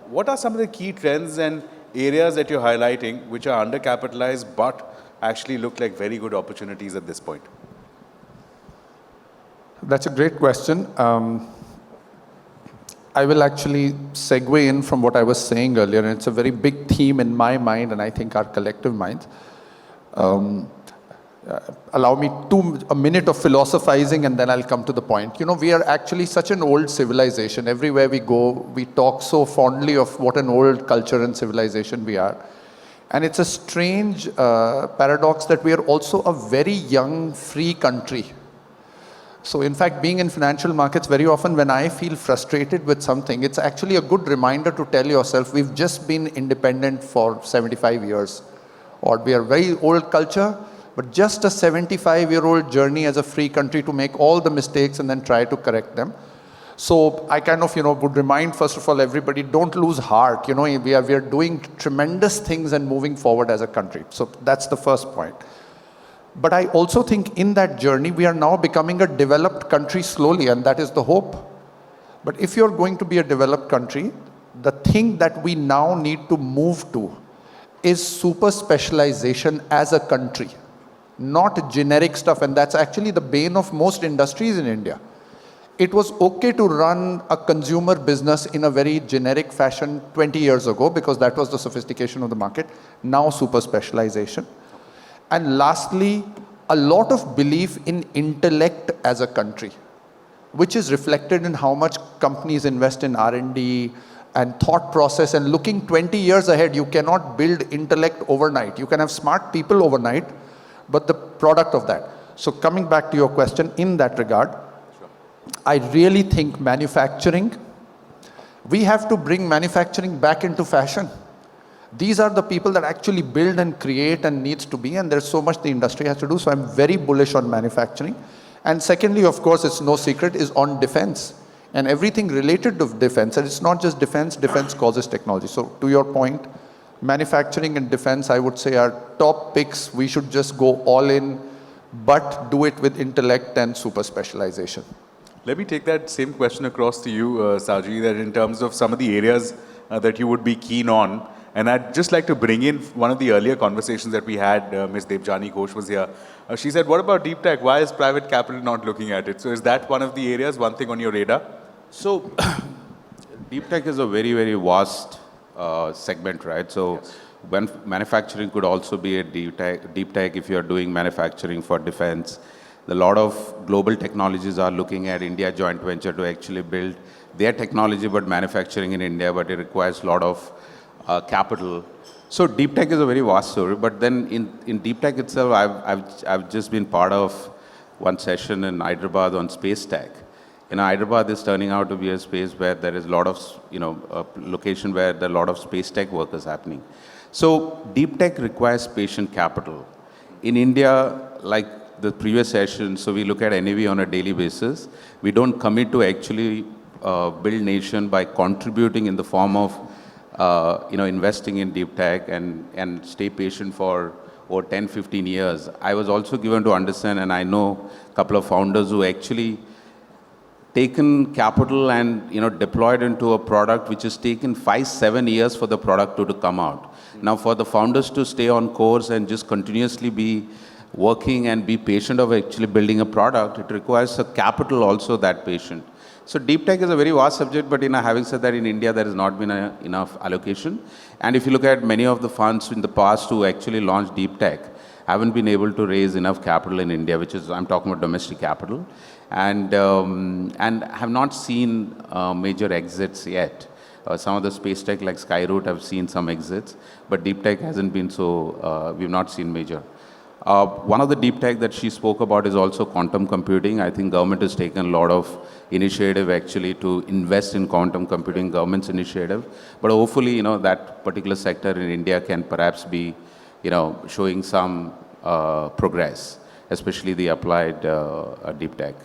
what are some of the key trends and areas that you're highlighting which are undercapitalized but actually look like very good opportunities at this point? That's a great question. I will actually segue in from what I was saying earlier, and it's a very big theme in my mind and I think our collective minds. Allow me a minute of philosophizing and then I'll come to the point. You know, we are actually such an old civilization. Everywhere we go, we talk so fondly of what an old culture and civilization we are. And it's a strange paradox that we are also a very young, free country. So in fact, being in financial markets, very often when I feel frustrated with something, it's actually a good reminder to tell yourself, we've just been independent for 75 years. Or we are very old culture, but just a 75-year-old journey as a free country to make all the mistakes and then try to correct them. So I kind of, would remind, first of all, everybody, don't lose heart. We are doing tremendous things and moving forward as a country. So that's the first point. But I also think in that journey, we are now becoming a developed country slowly, and that is the hope. But if you're going to be a developed country, the thing that we now need to move to is super specialization as a country, not generic stuff. And that's actually the bane of most industries in India. It was okay to run a consumer business in a very generic fashion 20 years ago because that was the sophistication of the market. Now super specialization. And lastly, a lot of belief in intellect as a country, which is reflected in how much companies invest in R&D and thought process, and looking 20 years ahead. You cannot build intellect overnight. You can have smart people overnight, but the product of that. So coming back to your question in that regard, I really think manufacturing, we have to bring manufacturing back into fashion. These are the people that actually build and create and needs to be, and there's so much the industry has to do. So I'm very bullish on manufacturing. And secondly, of course, it's no secret, is on defense and everything related to defense. And it's not just defense, defense causes technology. So to your point, manufacturing and defense, I would say, are top picks. We should just go all in, but do it with intellect and super specialization. Let me take that same question across to you, Saji, that in terms of some of the areas that you would be keen on. And I'd just like to bring in one of the earlier conversations that we had. Ms. Debjani Ghosh was here. She said, what about deep tech? Why is private capital not looking at it? So is that one of the areas, one thing on your radar? So deep tech is a very, very vast segment, right? So when manufacturing could also be a deep tech if you're doing manufacturing for defense. A lot of global technologies are looking at India joint venture to actually build their technology, but manufacturing in India, but it requires a lot of capital. So deep tech is a very vast story, but then in deep tech itself, I've just been part of one session in Hyderabad on space tech. Hyderabad is turning out to be a space where there is a lot of, a location where there are a lot of space tech work is happening. So deep tech requires patient capital. In India, like the previous session, so we look at NAV on a daily basis. We don't commit to actually build nation by contributing in the form of investing in deep tech and stay patient for over 10, 15 years. I was also given to understand, and I know a couple of founders who actually taken capital and deployed into a product which has taken 5, 7 years for the product to come out. Now for the founders to stay on course and just continuously be working and be patient of actually building a product, it requires a capital also that patient. So deep tech is a very vast subject, but having said that, in India there has not been enough allocation. And if you look at many of the funds in the past who actually launched deep tech, haven't been able to raise enough capital in India, which is, I'm talking about domestic capital, and have not seen major exits yet. Some of the space tech like Skyroot have seen some exits, but deep tech hasn't been so, we've not seen major. One of the deep tech that she spoke about is also quantum computing. I think government has taken a lot of initiative actually to invest in quantum computing, government's initiative. But hopefully, that particular sector in India can perhaps be, showing some progress, especially the applied deep tech.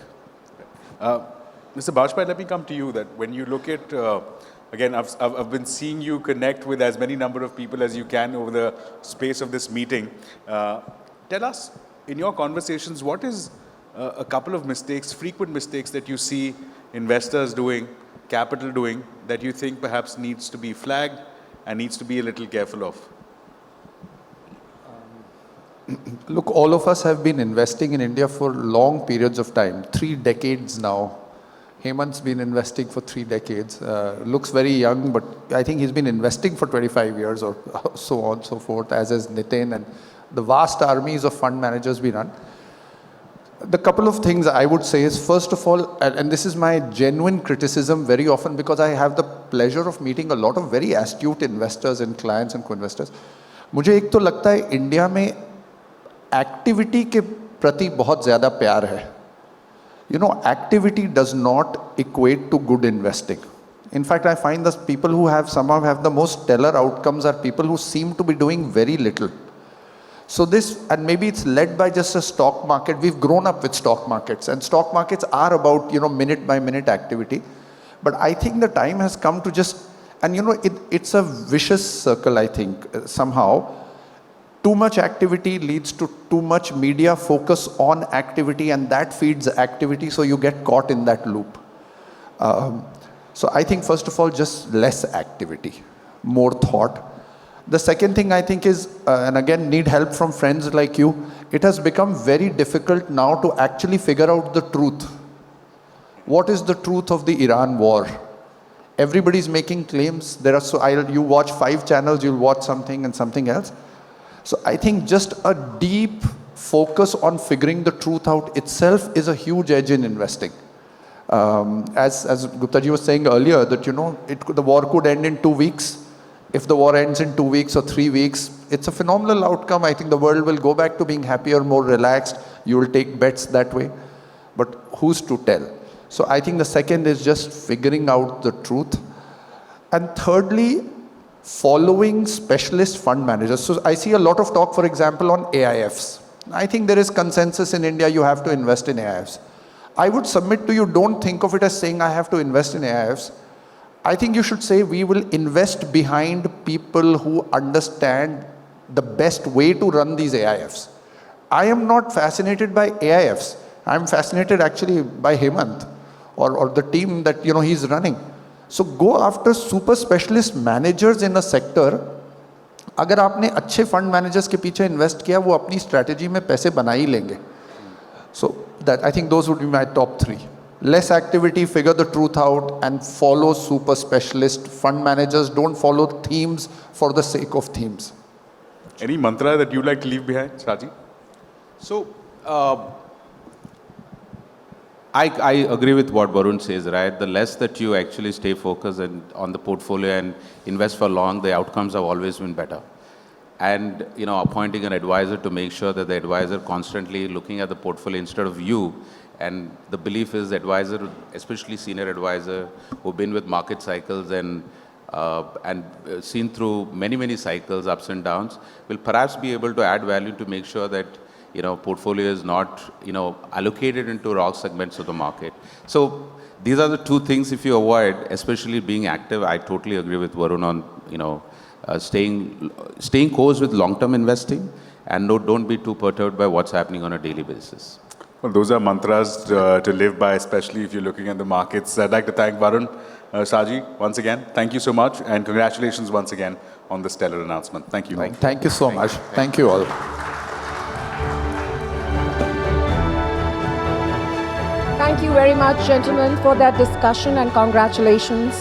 Mr. Bajpai, let me come to you that when you look at, again, I've been seeing you connect with as many number of people as you can over the space of this meeting. Tell us, in your conversations, what is a couple of mistakes, frequent mistakes that you see investors doing, capital doing, that you think perhaps needs to be flagged and needs to be a little careful of? Look, all of us have been investing in India for long periods of time, 3 decades now. Hemant's been investing for 3 decades. Looks very young, but I think he's been investing for 25 years or so on and so forth, as is Nitin and the vast armies of fund managers we run. The couple of things I would say is, first of all, and this is my genuine criticism very often because I have the pleasure of meeting a lot of very astute investors and clients and co-investors. मुझे एक तो लगता है India में activity के प्रति बहुत ज़्यादा प्यार है. You know, activity does not equate to good investing. In fact, I find that people who somehow have the most stellar outcomes are people who seem to be doing very little. So this, and maybe it's led by just a stock market. We've grown up with stock markets, and stock markets are about, you know, minute by minute activity. But I think the time has come to just, and you know, it's a vicious circle, I think, somehow. Too much activity leads to too much media focus on activity, and that feeds activity, so you get caught in that loop. So I think, first of all, just less activity, more thought. The second thing I think is, and again, need help from friends like you, it has become very difficult now to actually figure out the truth. What is the truth of the Iran war? Everybody's making claims. There are you watch 5 channels, you'll watch something and something else. So I think just a deep focus on figuring the truth out itself is a huge edge in investing. As Gupta ji was saying earlier, that you know, the war could end in 2 weeks. If the war ends in 2 weeks or 3 weeks, it's a phenomenal outcome. I think the world will go back to being happier, more relaxed. You will take bets that way. But who's to tell? So I think the second is just figuring out the truth. And thirdly, following specialist fund managers. So I see a lot of talk, for example, on AIFs. I think there is consensus in India, you have to invest in AIFs. I would submit to you, don't think of it as saying I have to invest in AIFs. I think you should say we will invest behind people who understand the best way to run these AIFs. I am not fascinated by AIFs. I'm fascinated actually by Hemant or the team that, you know, he's running. So go after super specialist managers in a sector. अगर आपने अच्छे fund managers के पीछे invest किया, वो अपनी strategy में पैसे बना ही लेंगे. So that, I think those would be my top 3. Less activity, figure the truth out, and follow super specialist fund managers. Don't follow themes for the sake of themes. Any mantra that you'd like to leave behind, Saji? So, I agree with what Varun says, right? The less that you actually stay focused on the portfolio and invest for long, the outcomes have always been better. And, you know, appointing an advisor to make sure that the advisor constantly looking at the portfolio instead of you. And the belief is the advisor, especially senior advisor, who've been with market cycles and seen through many, many cycles, ups and downs, will perhaps be able to add value to make sure that, you know, portfolio is not, you know, allocated into wrong segments of the market. So these are the 2 things if you avoid, especially being active. I totally agree with Varun on, you know, staying course with long-term investing, and don't be too perturbed by what's happening on a daily basis. Well, those are mantras to live by, especially if you're looking at the markets. I'd like to thank Varun, Saji, once again. Thank you so much, and congratulations once again on the stellar announcement. Thank you. Thank you so much. Thank you all. Thank you very much, gentlemen, for that discussion, and congratulations.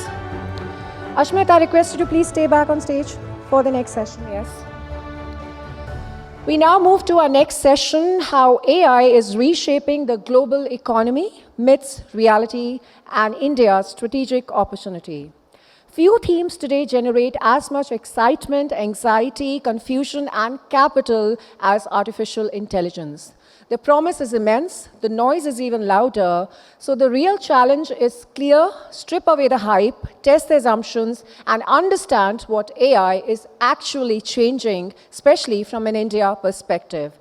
Ashmit, I request you to please stay back on stage for the next session. Yes. We now move to our next session, how AI is reshaping the global economy, myths, reality, and India's strategic opportunity. Few themes today generate as much excitement, anxiety, confusion, and capital as artificial intelligence. The promise is immense, the noise is even louder, so the real challenge is clear: strip away the hype, test the assumptions, and understand what AI is actually changing, especially from an India perspective.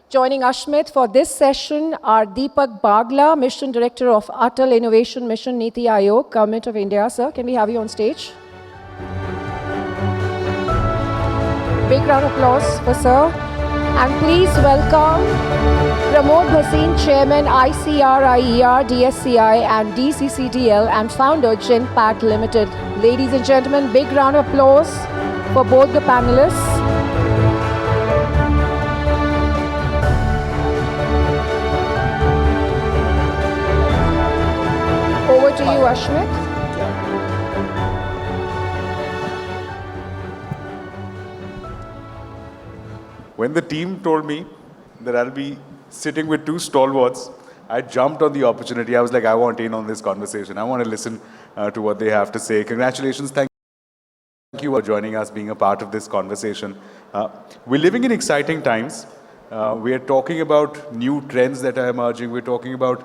Joining Ashmit for this session are Deepak Bagla, Mission Director of Atal Innovation Mission Niti Aayog, Government of India. Sir, can we have you on stage? Big round of applause for Sir. And please welcome Pramod Bhasin, Chairman ICRIER, DSCI and DCCDL and founder GenPact Limited. Ladies and gentlemen, big round of applause for both the panelists. to you, Ashmit. When the team told me that I'll be sitting with two stalwarts, I jumped on the opportunity. I was like, I want in on this conversation. I want to listen to what they have to say. Congratulations. Thank you for joining us, being a part of this conversation. We're living in exciting times. We are talking about new trends that are emerging. We're talking about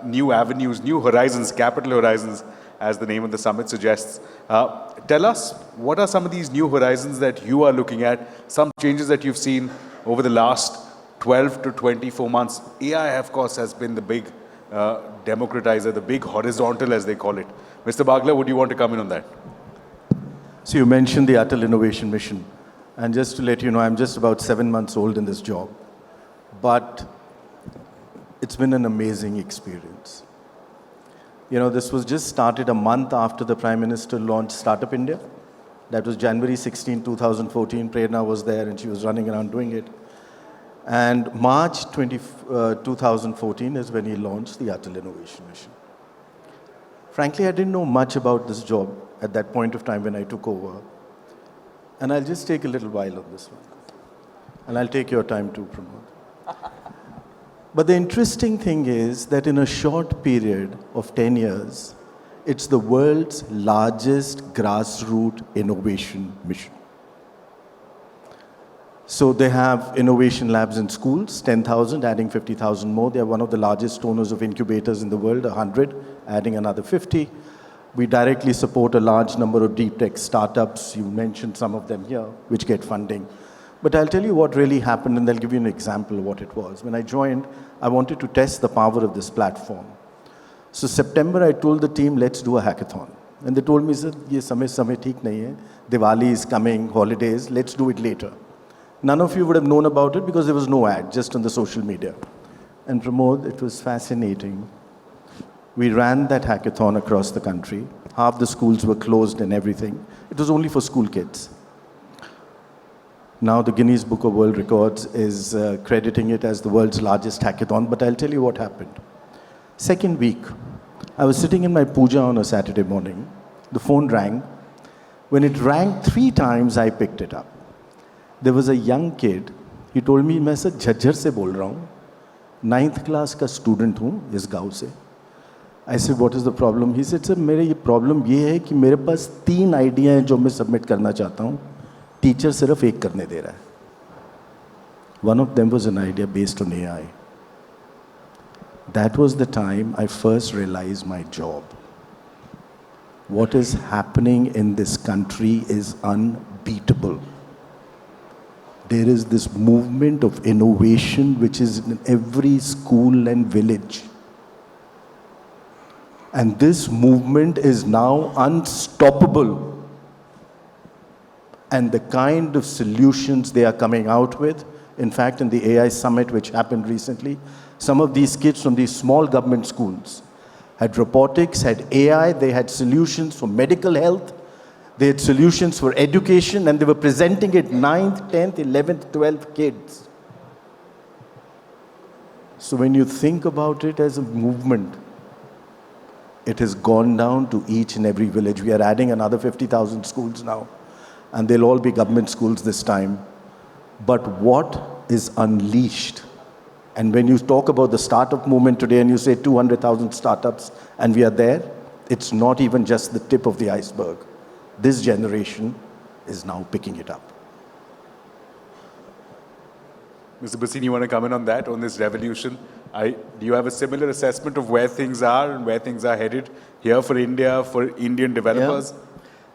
new avenues, new horizons, capital horizons, as the name of the summit suggests. Tell us, what are some of these new horizons that you are looking at, some changes that you've seen over the last 12 to 24 months? AI, of course, has been the big democratizer, the big horizontal, as they call it. Mr. Bagla, would you want to come in on that? So you mentioned the Atal Innovation Mission. And just to let you know, I'm just about 7 months old in this job. But it's been an amazing experience. You know, this was just started a month after the Prime Minister launched Startup India. That was January 16, 2014. Prerna was there and she was running around doing it. And March 2014 is when he launched the Atal Innovation Mission. Frankly, I didn't know much about this job at that point of time when I took over. And I'll just take a little while on this one. And I'll take your time too, Pramod. But the interesting thing is that in a short period of 10 years, it's the world's largest grassroots innovation mission. So they have innovation labs in schools, 10,000, adding 50,000 more. They are one of the largest owners of incubators in the world, 100, adding another 50. We directly support a large number of deep tech startups. You mentioned some of them here, which get funding. But I'll tell you what really happened, and I'll give you an example of what it was. When I joined, I wanted to test the power of this platform. So September, I told the team, let's do a hackathon. And they told me, sir, ye samay theek nahi hai. Diwali is coming, holidays, let's do it later. None of you would have known about it because there was no ad, just on the social media. And Pramod, it was fascinating. We ran that hackathon across the country. Half the schools were closed and everything. It was only for school kids. Now the Guinness Book of World Records is crediting it as the world's largest hackathon, but I'll tell you what happened. Second week, I was sitting in my puja on a Saturday morning. The phone rang. When it rang 3 times, I picked it up. There was a young kid. He told me, मैं sir Jhajjar से बोल रहा हूँ. 9th class का student हूँ इस गाँव से. I said, what is the problem? He said, sir, मेरे ये problem ये है कि मेरे पास 3 आइडिया हैं जो मैं सबमिट करना चाहता हूँ. टीचर सिर्फ एक करने दे रहा है. One of them was an idea based on AI. That was the time I first realized my job. What is happening in this country is unbeatable. There is this movement of innovation which is in every school and village. And this movement is now unstoppable. And the kind of solutions they are coming out with, in fact, in the AI summit which happened recently, some of these kids from these small government schools had robotics, had AI, they had solutions for medical health, they had solutions for education, and they were presenting it 9th, 10th, 11th, 12th kids. So when you think about it as a movement, it has gone down to each and every village. We are adding another 50,000 schools now, and they'll all be government schools this time. But what is unleashed? And when you talk about the startup movement today and you say 200,000 startups and we are there, it's not even just the tip of the iceberg. This generation is now picking it up. Mr. Bhasin, you want to comment on that, on this revolution? Do you have a similar assessment of where things are and where things are headed here for India, for Indian developers? Yeah.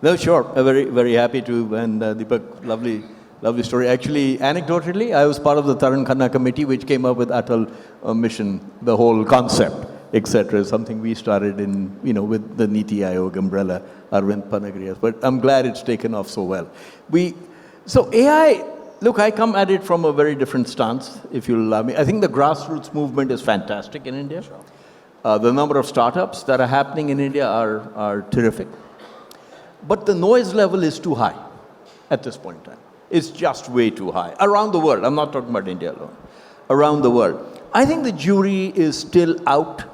No, sure. I'm very, very happy to. And Deepak, lovely story. Actually, anecdotally, I was part of the Taran Khanna committee which came up with Atal mission, the whole concept, etc. Something we started in, with the Niti Aayog umbrella, Arvind Panagrias. But I'm glad it's taken off so well. So AI, look, I come at it from a very different stance, if you'll allow me. I think the grassroots movement is fantastic in India. Sure. The number of startups that are happening in India are terrific. But the noise level is too high at this point in time. It's just way too high. Around the world, I'm not talking about India alone. Around the world. I think the jury is still out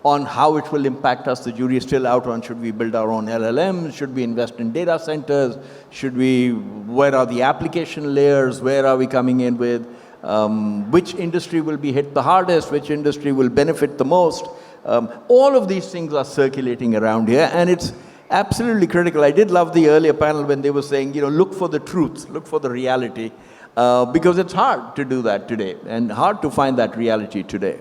On how it will impact us. The jury is still out on should we build our own LLMs, should we invest in data centers, where are the application layers, where are we coming in with, which industry will be hit the hardest, which industry will benefit the most. All of these things are circulating around here, and it's absolutely critical. I did love the earlier panel when they were saying, look for the truth, look for the reality, because it's hard to do that today, and hard to find that reality today.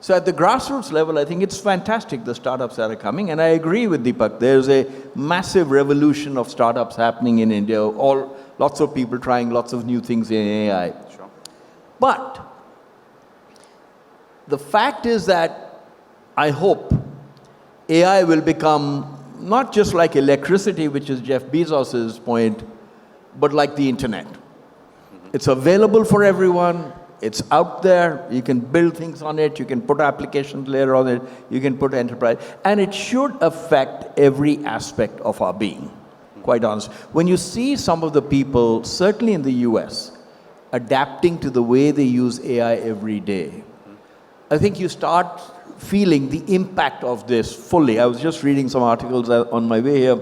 So at the grassroots level, I think it's fantastic, the startups that are coming. And I agree with Deepak. There's a massive revolution of startups happening in India. Lots of people trying lots of new things in AI. Sure. But the fact is that I hope AI will become not just like electricity, which is Jeff Bezos's point, but like the internet. It's available for everyone. It's out there, you can build things on it, you can put applications layer on it, you can put enterprise, and it should affect every aspect of our being, quite honest. When you see some of the people, certainly in the US, adapting to the way they use AI every day, I think you start feeling the impact of this fully. I was just reading some articles on my way here,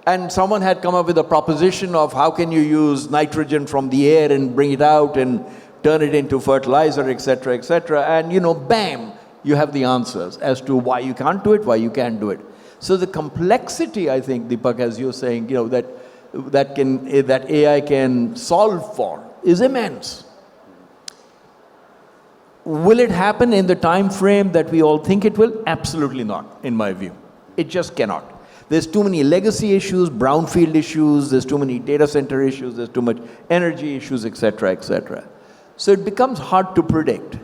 and someone had come up with a proposition of how can you use nitrogen from the air and bring it out and turn it into fertilizer, etc., etc. And, bam, you have the answers as to why you can't do it, why you can do it. So the complexity, I think, Deepak, as you're saying, that AI can solve for is immense. Will it happen in the time frame that we all think it will? Absolutely not, in my view. It just cannot. There's too many legacy issues, brownfield issues, there's too many data center issues, there's too much energy issues, etc., etc. So it becomes hard to predict.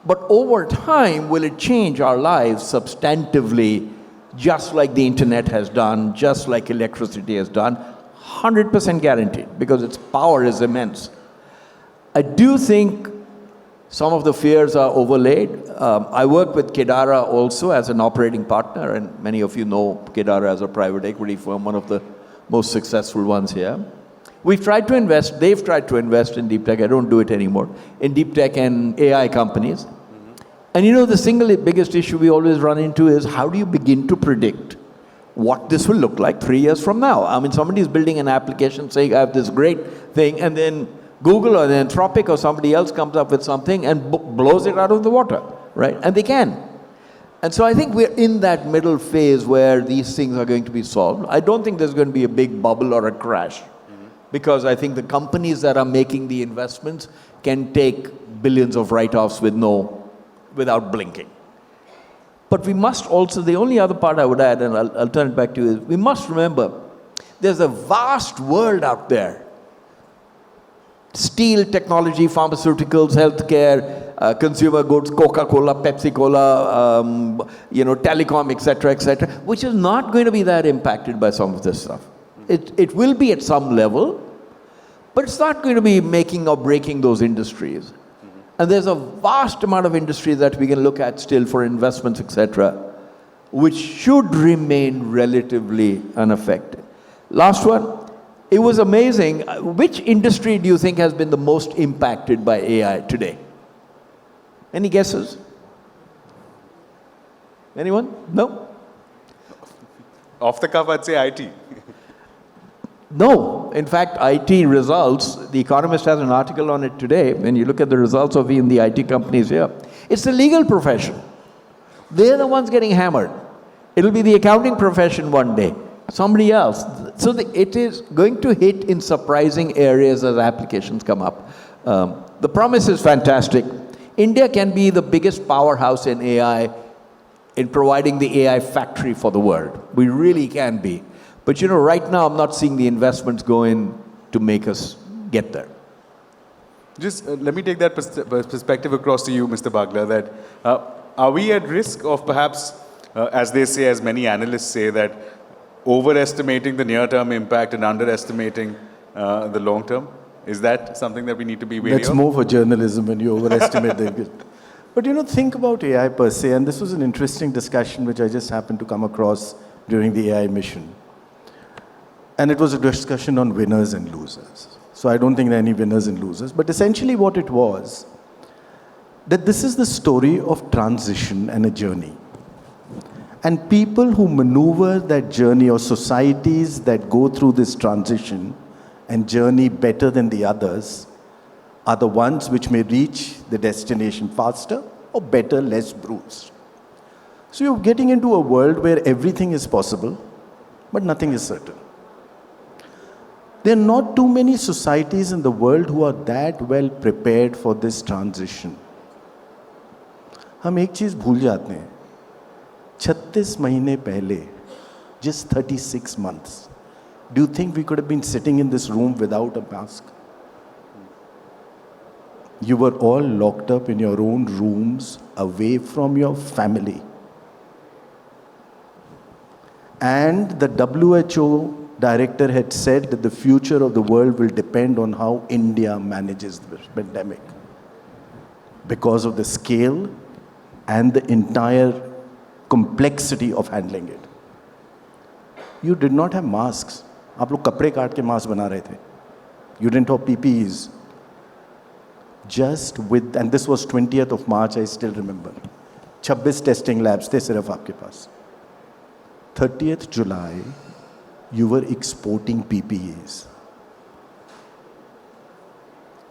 But over time, will it change our lives substantively, just like the internet has done, just like electricity has done? 100% guaranteed, because its power is immense. I do think some of the fears are overlaid. I work with Kedara also as an operating partner, and many of you know Kedara as a private equity firm, one of the most successful ones here. We've tried to invest, they've tried to invest in deep tech, I don't do it anymore, in deep tech and AI companies. And the single biggest issue we always run into is how do you begin to predict what this will look like 3 years from now? I mean, somebody is building an application saying, I have this great thing, and then Google or Anthropic or somebody else comes up with something and blows it out of the water, right? And they can. And so I think we're in that middle phase where these things are going to be solved. I don't think there's going to be a big bubble or a crash, because I think the companies that are making the investments can take billions of write-offs without blinking. But we must also, the only other part I would add, and I'll turn it back to you, is we must remember there's a vast world out there. Steel, technology, pharmaceuticals, healthcare, consumer goods, Coca-Cola, Pepsi-Cola, telecom, etc., which is not going to be that impacted by some of this stuff. It will be at some level, but it's not going to be making or breaking those industries. And there's a vast amount of industries that we can look at still for investments, etc., which should remain relatively unaffected. Last one, it was amazing. Which industry do you think has been the most impacted by AI today? Any guesses? Anyone? No? Off the cuff, I'd say IT. No. In fact, IT results, The Economist has an article on it today. When you look at the results of in the IT companies here, it's the legal profession. They're the ones getting hammered. It'll be the accounting profession one day, somebody else. So it is going to hit in surprising areas as applications come up. The promise is fantastic. India can be the biggest powerhouse in AI in providing the AI factory for the world. We really can be. But right now I'm not seeing the investments go in to make us get there. Just let me take that perspective across to you, Mr. Bagla, that are we at risk of perhaps, as they say, as many analysts say, that overestimating the near-term impact and underestimating the long-term? Is that something that we need to be wary of? That's more for journalism when you overestimate the... But think about AI per se, and this was an interesting discussion which I just happened to come across during the AI mission. And it was a discussion on winners and losers. So I don't think there are any winners and losers. But essentially what it was, that this is the story of transition and a journey. And people who maneuver that journey, or societies that go through this transition and journey better than the others, are the ones which may reach the destination faster or better, less bruised. So you're getting into a world where everything is possible, but nothing is certain. There are not too many societies in the world who are that well prepared for this transition. हम एक चीज़ भूल जाते हैं, 36 महीने पहले, just 36 months, do you think we could have been sitting in this room without a mask? You were all locked up in your own rooms, away from your family. And the WHO director had said that the future of the world will depend on how India manages the pandemic, because of the scale and the entire complexity of handling it. You did not have masks. आप लोग कपड़े काट के mask बना रहे थे. You didn't have PPEs. Just with, and this was 20th of March, I still remember. 26 testing labs थे सिर्फ आपके पास. 30th July, you were exporting PPEs.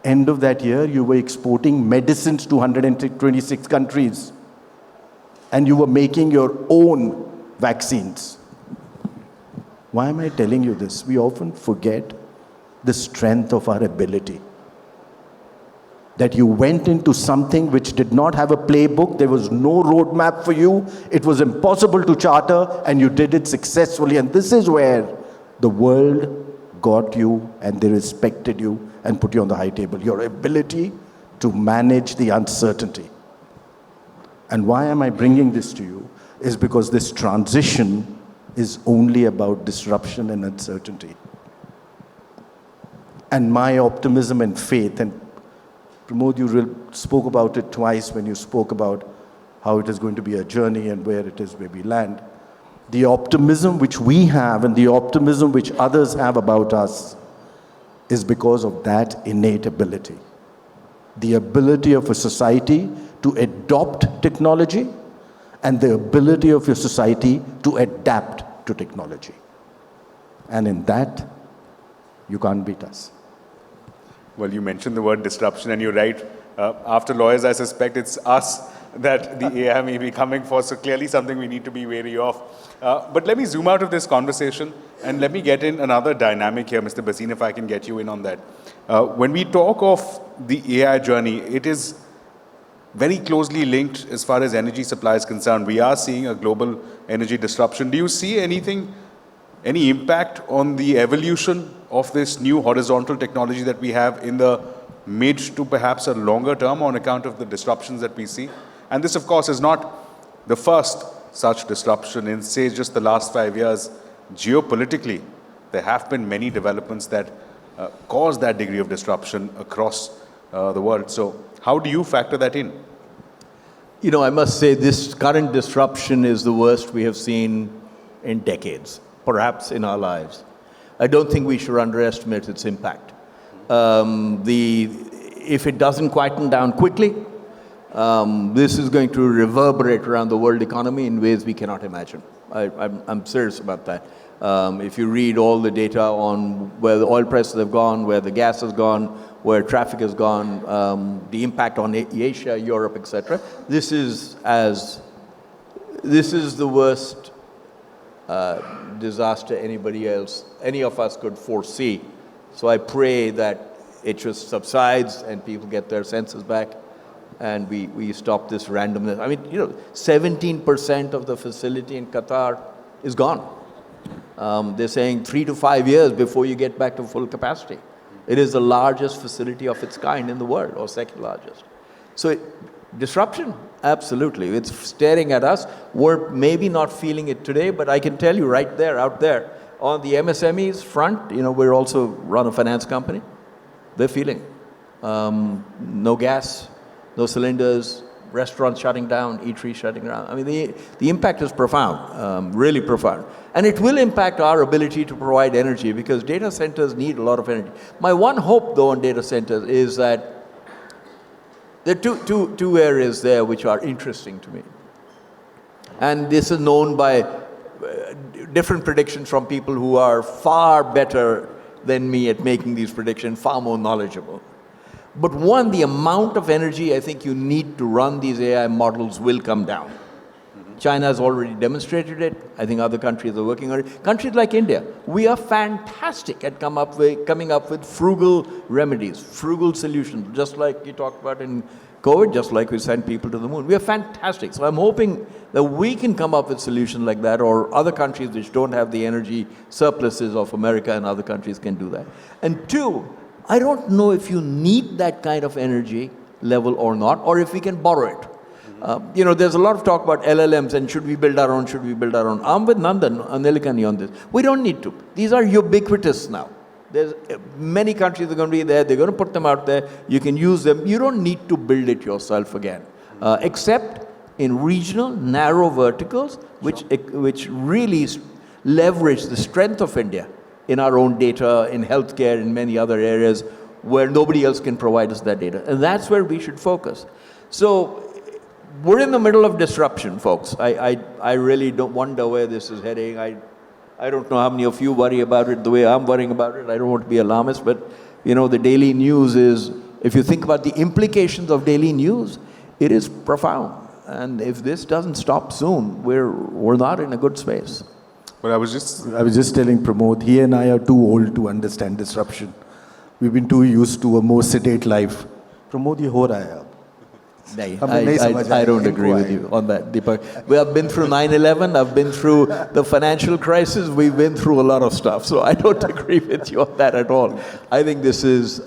End of that year, you were exporting medicines to 126 countries. And you were making your own vaccines. Why am I telling you this? We often forget the strength of our ability. That you went into something which did not have a playbook, there was no roadmap for you, it was impossible to charter, and you did it successfully. And this is where the world got you and they respected you and put you on the high table. Your ability to manage the uncertainty. And why am I bringing this to you? Is because this transition is only about disruption and uncertainty. And my optimism and faith, and Pramod, you spoke about it twice when you spoke about how it is going to be a journey and where it is where we land. The optimism which we have and the optimism which others have about us is because of that innate ability. The ability of a society to adopt technology and the ability of your society to adapt to technology. And in that, you can't beat us. Well, you mentioned the word disruption, and you're right. After lawyers, I suspect it's us that the AI may be coming for, so clearly something we need to be wary of. But let me zoom out of this conversation, and let me get in another dynamic here, Mr. Bhasin, if I can get you in on that. When we talk of the AI journey, it is very closely linked as far as energy supply is concerned. We are seeing a global energy disruption. Do you see anything, any impact on the evolution of this new horizontal technology that we have in the mid to perhaps a longer term on account of the disruptions that we see? And this, of course, is not the first such disruption in, say, just the last 5 years. Geopolitically, there have been many developments that cause that degree of disruption across the world. So how do you factor that in? You know, I must say this current disruption is the worst we have seen in decades, perhaps in our lives. I don't think we should underestimate its impact. If it doesn't quieten down quickly, this is going to reverberate around the world economy in ways we cannot imagine. I'm serious about that. If you read all the data on where the oil prices have gone, where the gas has gone, where traffic has gone, the impact on Asia, Europe, etc., this is the worst disaster any of us could foresee. So I pray that it just subsides and people get their senses back and we stop this randomness. I mean, 17% of the facility in Qatar is gone. They're saying 3 to 5 years before you get back to full capacity. It is the largest facility of its kind in the world, or second largest. So disruption, absolutely. It's staring at us. We're maybe not feeling it today, but I can tell you right there, out there, on the MSMEs front, we're also run a finance company. They're feeling no gas, no cylinders, restaurants shutting down, eateries shutting down. I mean, the impact is profound, really profound. And it will impact our ability to provide energy because data centers need a lot of energy. My one hope, though, on data centers is that there are two areas there which are interesting to me. And this is known by different predictions from people who are far better than me at making these predictions, far more knowledgeable. But one, the amount of energy I think you need to run these AI models will come down. China has already demonstrated it. I think other countries are working on it. Countries like India, we are fantastic at coming up with frugal remedies, frugal solutions, just like you talked about in COVID, just like we sent people to the moon. We are fantastic. So I'm hoping that we can come up with solutions like that, or other countries which don't have the energy surpluses of America and other countries can do that. And two, I don't know if you need that kind of energy level or not, or if we can borrow it. There's a lot of talk about LLMs and should we build our own, should we build our own. I'm with Nandan and Nelikani on this. We don't need to. These are ubiquitous now. There's many countries are going to be there. They're going to put them out there. You can use them. You don't need to build it yourself again, except in regional, narrow verticals, which really leverage the strength of India in our own data, in healthcare, in many other areas where nobody else can provide us that data. And that's where we should focus. So we're in the middle of disruption, folks. I really don't wonder where this is heading. I don't know how many of you worry about it the way I'm worrying about it. I don't want to be alarmist, but the daily news is, if you think about the implications of daily news, it is profound. And if this doesn't stop soon, we're not in a good space. But I was just telling Pramod, he and I are too old to understand disruption. We've been too used to a more sedate life. Pramod, ye ho raha hai ab. I don't agree with you on that, Deepak. We have been through 9/11. I've been through the financial crisis. We've been through a lot of stuff. So I don't agree with you on that at all. I think this is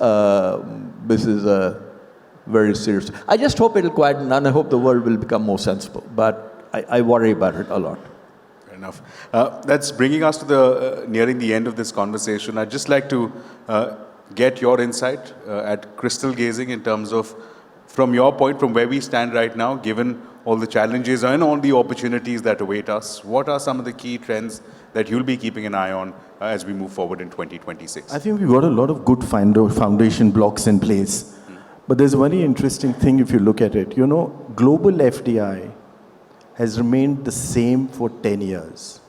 very serious. I just hope it'll quieten down. I hope the world will become more sensible. But I worry about it a lot. Fair enough. That's bringing us to nearing the end of this conversation. I'd just like to get your insight at crystal gazing in terms of, from your point, from where we stand right now, given all the challenges and all the opportunities that await us, what are some of the key trends that you'll be keeping an eye on as we move forward in 2026? I think we've got a lot of good foundation blocks in place. But there's a very interesting thing if you look at it. Global FDI has remained the same for 10 years.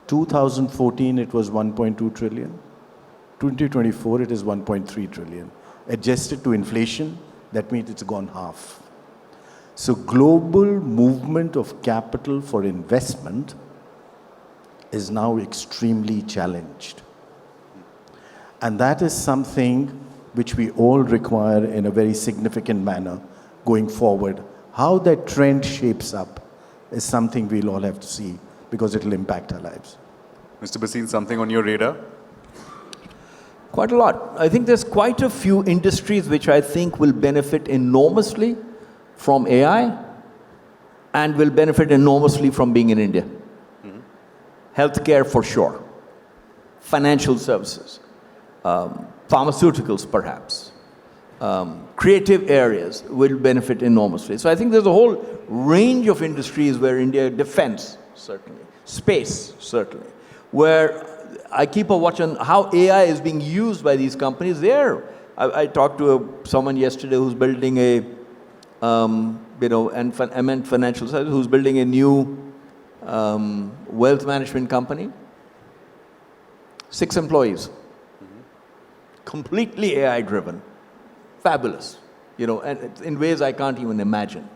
2014, it was 1.2 trillion. 2024, it is 1.3 trillion. Adjusted to inflation, that means it's gone half. So global movement of capital for investment is now extremely challenged. And that is something which we all require in a very significant manner going forward. How that trend shapes up is something we'll all have to see, because it will impact our lives. Mr. Bhasin, something on your radar? Quite a lot. I think there's quite a few industries which I think will benefit enormously from AI and will benefit enormously from being in India. Healthcare for sure. Financial services. Pharmaceuticals perhaps. Creative areas will benefit enormously. So I think there's a whole range of industries where India, defense certainly, space certainly, where I keep a watch on how AI is being used by these companies there. I talked to someone yesterday who's building I meant financial services, who's building a new wealth management company. 6 employees. Completely AI driven. Fabulous. And in ways I can't even imagine.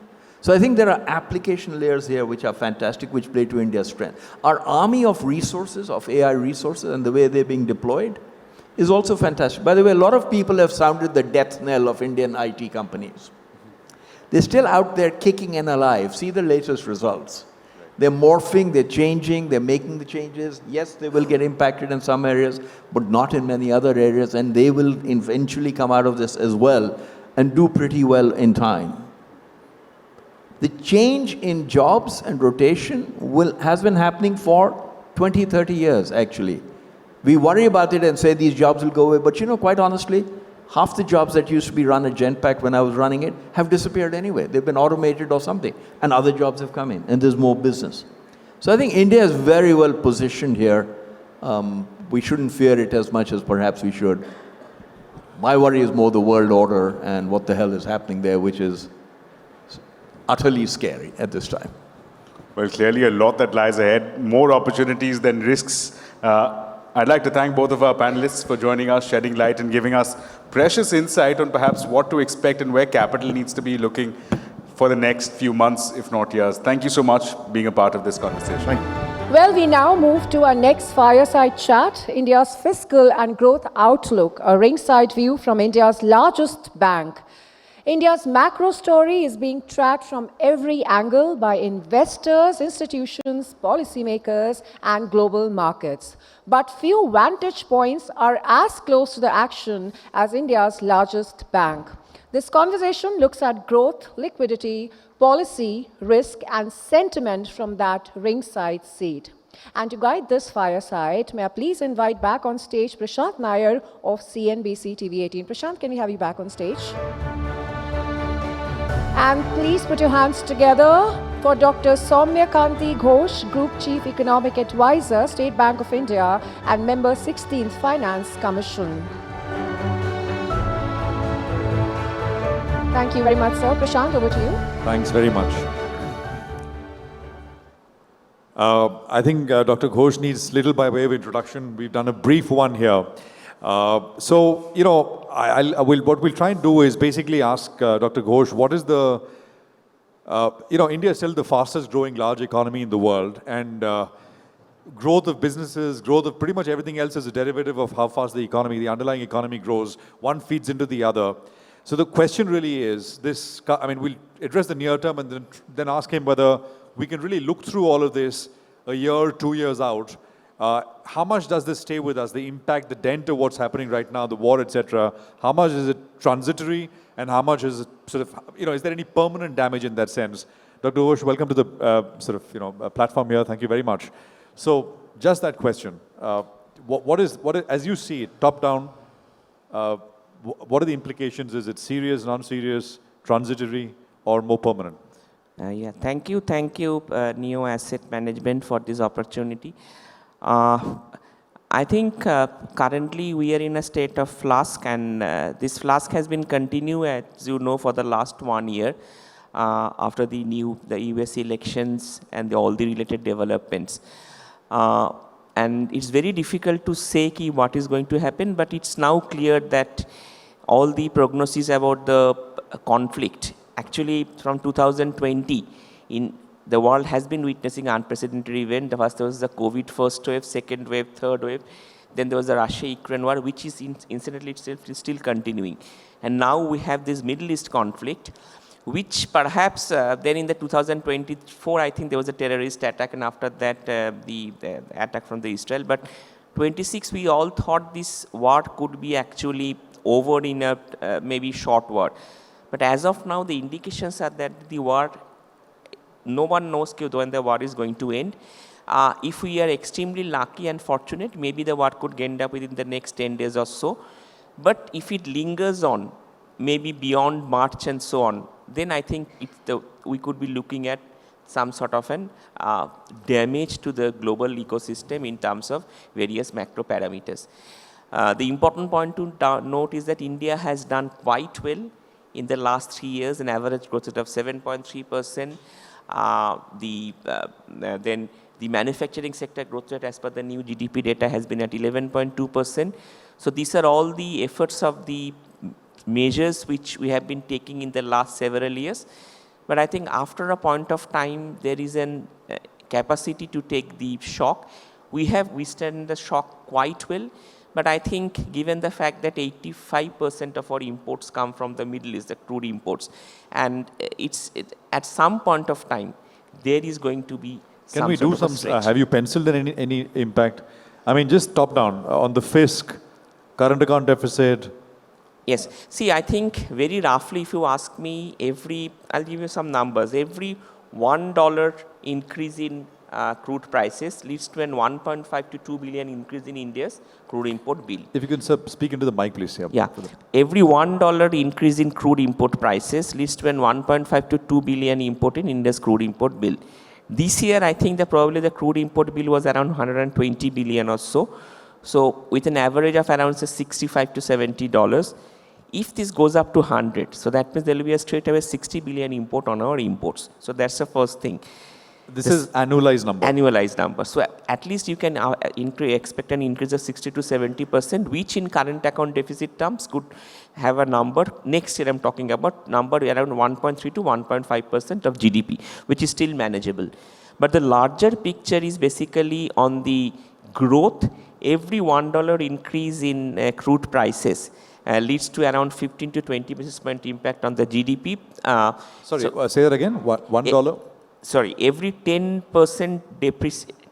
So I think there are application layers here which are fantastic, which play to India's strength. Our army of resources, of AI resources, and the way they're being deployed is also fantastic. By the way, a lot of people have sounded the death knell of Indian IT companies. They're still out there kicking and alive. See the latest results. They're morphing, they're changing, they're making the changes. Yes, they will get impacted in some areas, but not in many other areas, and they will eventually come out of this as well and do pretty well in time. The change in jobs and rotation has been happening for 20, 30 years, actually. We worry about it and say these jobs will go away, but quite honestly, half the jobs that used to be run at Genpact when I was running it have disappeared anyway. They've been automated or something, and other jobs have come in, and there's more business. So I think India is very well positioned here. We shouldn't fear it as much as perhaps we should. My worry is more the world order and what the hell is happening there, which is utterly scary at this time. Well, clearly a lot that lies ahead, more opportunities than risks. I'd like to thank both of our panelists for joining us, shedding light and giving us precious insight on perhaps what to expect and where capital needs to be looking for the next few months, if not years. Thank you so much for being a part of this conversation. Well, we now move to our next fireside chat, India's fiscal and growth outlook, a ringside view from India's largest bank. India's macro story is being tracked from every angle by investors, institutions, policymakers, and global markets. But few vantage points are as close to the action as India's largest bank. This conversation looks at growth, liquidity, policy, risk, and sentiment from that ringside seat. And to guide this fireside, may I please invite back on stage Prashant Nair of CNBC TV18. Prashant, can we have you back on stage? And please put your hands together for Dr. Soumya Kanti Ghosh, Group Chief Economic Advisor, State Bank of India, and member 16th Finance Commission. Thank you very much, sir. Prashant, over to you. Thanks very much. I think Dr. Ghosh needs little by way of introduction. We've done a brief one here. So, you know, what we'll try and do is basically ask Dr. Ghosh, what is the, you know, India is still the fastest growing large economy in the world, and growth of businesses, growth of pretty much everything else is a derivative of how fast the economy, the underlying economy grows. One feeds into the other. So the question really is this, I mean, we'll address the near term and then ask him whether we can really look through all of this a year, 2 years out. How much does this stay with us? The impact, the dent of what's happening right now, the war, etc. How much is it transitory, and how much is it sort of, you know, is there any permanent damage in that sense? Dr. Ghosh, welcome to the sort of, you know, platform here. Thank you very much. So just that question. What is, as you see it, top down, what are the implications? Is it serious, non-serious, transitory, or more permanent? Yeah, thank you, Neo Asset Management for this opportunity. I think currently we are in a state of flux, and this flux has been continued, as you know, for the last 1 year after the US elections and all the related developments. And it's very difficult to say what is going to happen, but it's now clear that all the prognoses about the conflict, actually from 2020, the world has been witnessing unprecedented event. First there was the COVID first wave, second wave, third wave. Then there was the Russia-Ukraine war, which is incidentally itself is still continuing. And now we have this Middle East conflict, which perhaps then in the 2024, I think there was a terrorist attack, and after that the attack from the Israel. But 26, we all thought this war could be actually over in a maybe short war. But as of now, the indications are that the war, no one knows when the war is going to end. If we are extremely lucky and fortunate, maybe the war could end up within the next 10 days or so. But if it lingers on, maybe beyond March and so on, then I think we could be looking at some sort of an damage to the global ecosystem in terms of various macro parameters. The important point to note is that India has done quite well in the last 3 years, an average growth rate of 7.3%. Then the manufacturing sector growth rate as per the new GDP data has been at 11.2%. So these are all the efforts of the measures which we have been taking in the last several years. But I think after a point of time, there is an capacity to take the shock. We have withstood the shock quite well. But I think given the fact that 85% of our imports come from the Middle East, the crude imports, and at some point of time, there is going to be some Can we do some, have you penciled in any impact? I mean, just top down, on the fisc, current account deficit. Yes. See, I think very roughly, if you ask me, I'll give you some numbers. Every $1 increase in crude prices leads to an 1.5 to 2 billion increase in India's crude import bill. If you can speak into the mic, please. Yeah. Every $1 increase in crude import prices leads to an 1.5 to 2 billion import in India's crude import bill. This year, I think probably the crude import bill was around 120 billion or so. So with an average of around say, $65 to $70, if this goes up to 100, so that means there will be a straight away 60 billion import on our imports. So that's the first thing. This is annualized number. Annualized number. So at least you can expect an increase of 60 to 70%, which in current account deficit terms could have a number, next year I'm talking about, number around 1.3 to 1.5% of GDP, which is still manageable. But the larger picture is basically on the growth. Every $1 increase in crude prices leads to around 15 to 20 basis point impact on the GDP. Say that again, $1? Sorry, every 10%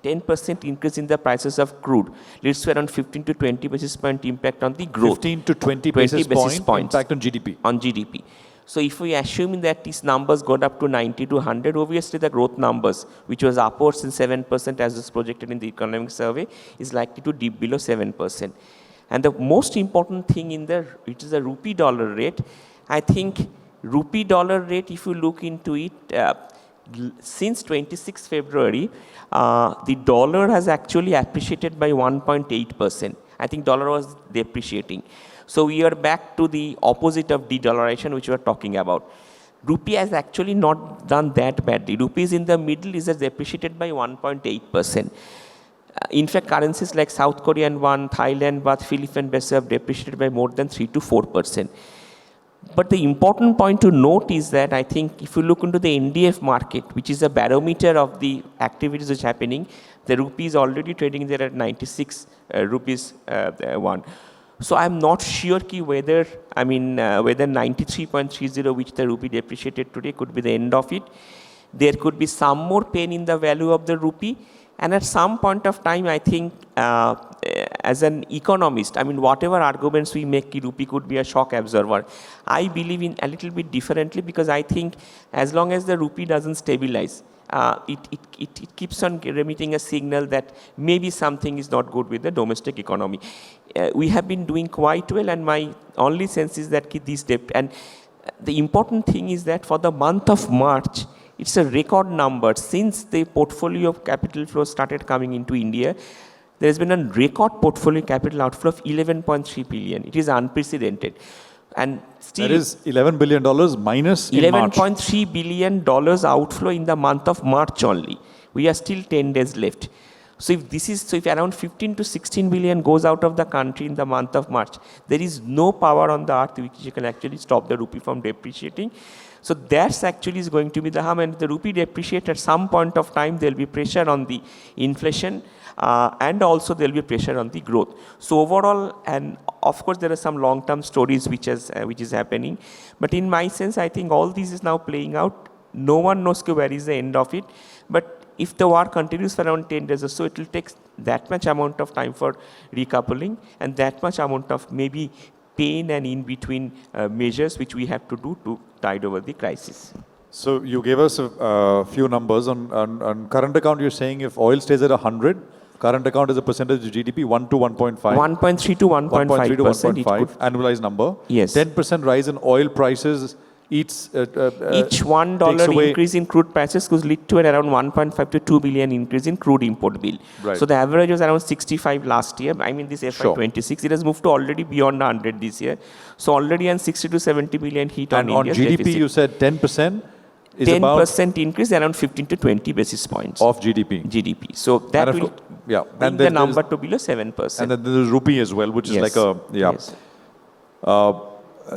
10% increase in the prices of crude leads to around 15 to 20 basis point impact on the growth. 15 to 20 basis points impact on GDP. On GDP. So if we assume that these numbers got up to 90 to 100, obviously the growth numbers, which was upwards in 7% as was projected in the economic survey, is likely to dip below 7%. And the most important thing in there, which is the rupee dollar rate, I think rupee dollar rate, if you look into it, since 26 February, the dollar has actually appreciated by 1.8%. I think dollar was depreciating. So we are back to the opposite of de-dollarization, which we are talking about. Rupee has actually not done that badly. Rupee is in the middle, is depreciated by 1.8%. In fact, currencies like South Korean won, Thailand baht, Philippine peso have depreciated by more than 3 to 4%. But the important point to note is that I think if you look into the NDF market, which is a barometer of the activities which are happening, the rupee is already trading there at 96 rupees one. So I'm not sure whether 93.30, which the rupee depreciated today, could be the end of it. There could be some more pain in the value of the rupee. And at some point of time, I think as an economist, whatever arguments we make, rupee could be a shock absorber. I believe in a little bit differently, because I think as long as the rupee doesn't stabilize, it keeps on emitting a signal that maybe something is not good with the domestic economy. We have been doing quite well, and my only sense is that this debt, and the important thing is that for the month of March, it's a record number. Since the portfolio of capital flow started coming into India, there has been a record portfolio capital outflow of 11.3 billion. It is unprecedented. And still, that is $11 billion minus $11.3 billion outflow in the month of March only. We are still 10 days left. So if around 15 to 16 billion goes out of the country in the month of March, there is no power on the earth which can actually stop the rupee from depreciating. So that's actually is going to be the harm, and the rupee depreciate at some point of time, there will be pressure on the inflation, and also there will be pressure on the growth. So overall, and of course there are some long-term stories which is happening, but in my sense, I think all this is now playing out. No one knows where is the end of it, but if the war continues for around 10 days or so, it will take that much amount of time for recoupling, and that much amount of maybe pain and in-between measures which we have to do to tide over the crisis. So you gave us a few numbers. On current account, you're saying if oil stays at 100, current account is a percentage of GDP, 1 to 1.5? 1.3 to 1.5%. 1.3 to 1.5, annualized number. Yes. 10% rise in oil prices. Each $1 increase in crude prices could lead to around 1.5 to 2 billion increase in crude import bill. Right. So the average was around 65 last year. This FY26, it has moved to already beyond 100 this year. So already on 60 to 70 billion hit on India's GDP, deficit. you said 10% is 10% increase, around 15 to 20 basis points of GDP. So that will bring the number to below 7%. And then there's rupee as well, which is like a Yes.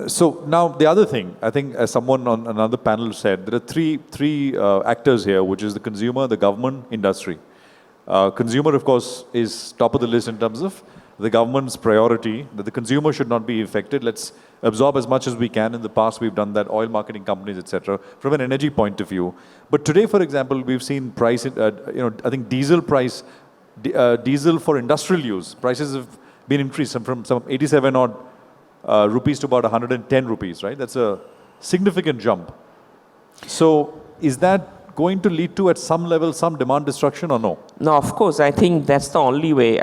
So now the other thing, I think as someone on another panel said, there are three actors here, which is the consumer, the government, industry. Consumer, of course, is top of the list in terms of the government's priority, that the consumer should not be affected. Let's absorb as much as we can. In the past, we've done that, oil marketing companies, etc., from an energy point of view. But today, for example, we've seen price, I think diesel price, diesel for industrial use, prices have been increased from some 87 odd rupees to about 110 rupees, right? That's a significant jump. So is that going to lead to, at some level, some demand destruction or no? No, of course. I think that's the only way.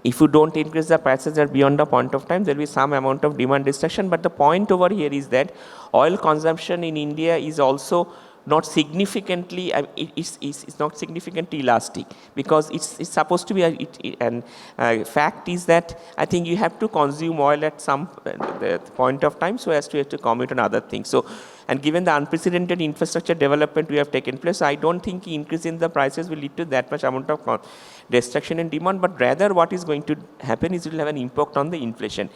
If you don't increase the prices at beyond a point of time, there will be some amount of demand destruction. But the point over here is that oil consumption in India is also not significantly, it's not significantly elastic, because it's supposed to be, and fact is that I think you have to consume oil at some the point of time so as to have to commute on other things. So, and given the unprecedented infrastructure development we have taken place, I don't think increase in the prices will lead to that much amount of destruction in demand, but rather what is going to happen is it will have an impact on the inflation.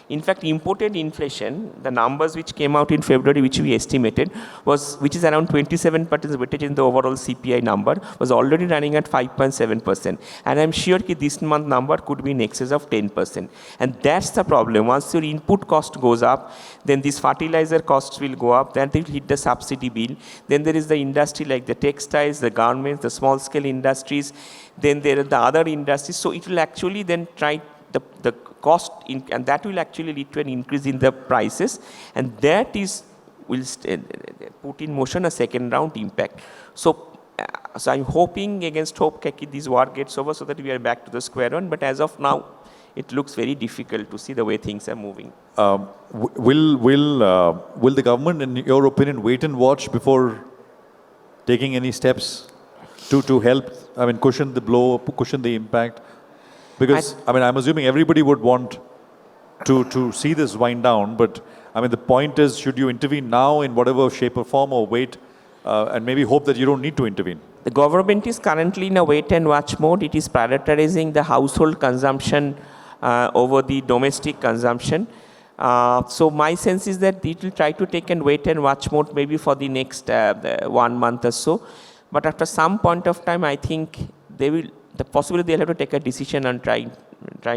In fact, imported inflation, the numbers which came out in February, which we estimated, which is around 27% weightage in the overall CPI number, was already running at 5.7%. And I'm sure that this month number could be in excess of 10%. And that's the problem. Once your input cost goes up, then these fertilizer costs will go up, then they will hit the subsidy bill. Then there is the industry like the textiles, the garments, the small scale industries. Then there are the other industries. So it will actually then try the cost, and that will actually lead to an increase in the prices, and that will put in motion a second round impact. So I'm hoping against hope this war gets over so that we are back to the square one, but as of now, it looks very difficult to see the way things are moving. Will the government, in your opinion, wait and watch before taking any steps to help, cushion the blow, cushion the impact? Because, I'm assuming everybody would want to see this wind down, but, the point is, should you intervene now in whatever shape or form, or wait and maybe hope that you don't need to intervene? The government is currently in a wait and watch mode. It is prioritizing the household consumption over the domestic consumption. So my sense is that it will try to take a wait and watch mode maybe for the next 1 month or so. But after some point of time, I think the possibility they'll have to take a decision on trying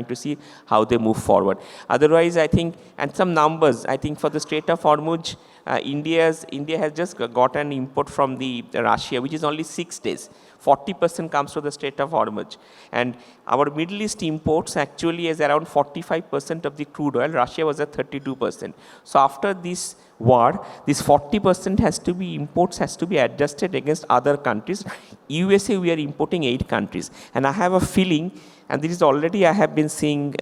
to see how they move forward. Otherwise, I think, and some numbers, I think for the Strait of Hormuz, India has just got an import from the Russia, which is only 6 days. 40% comes to the Strait of Hormuz. And our Middle East imports actually is around 45% of the crude oil. Russia was at 32%. So after this war, this 40% imports has to be adjusted against other countries. USA, we are importing 8 countries. And I have a feeling, and this is already I have been seeing,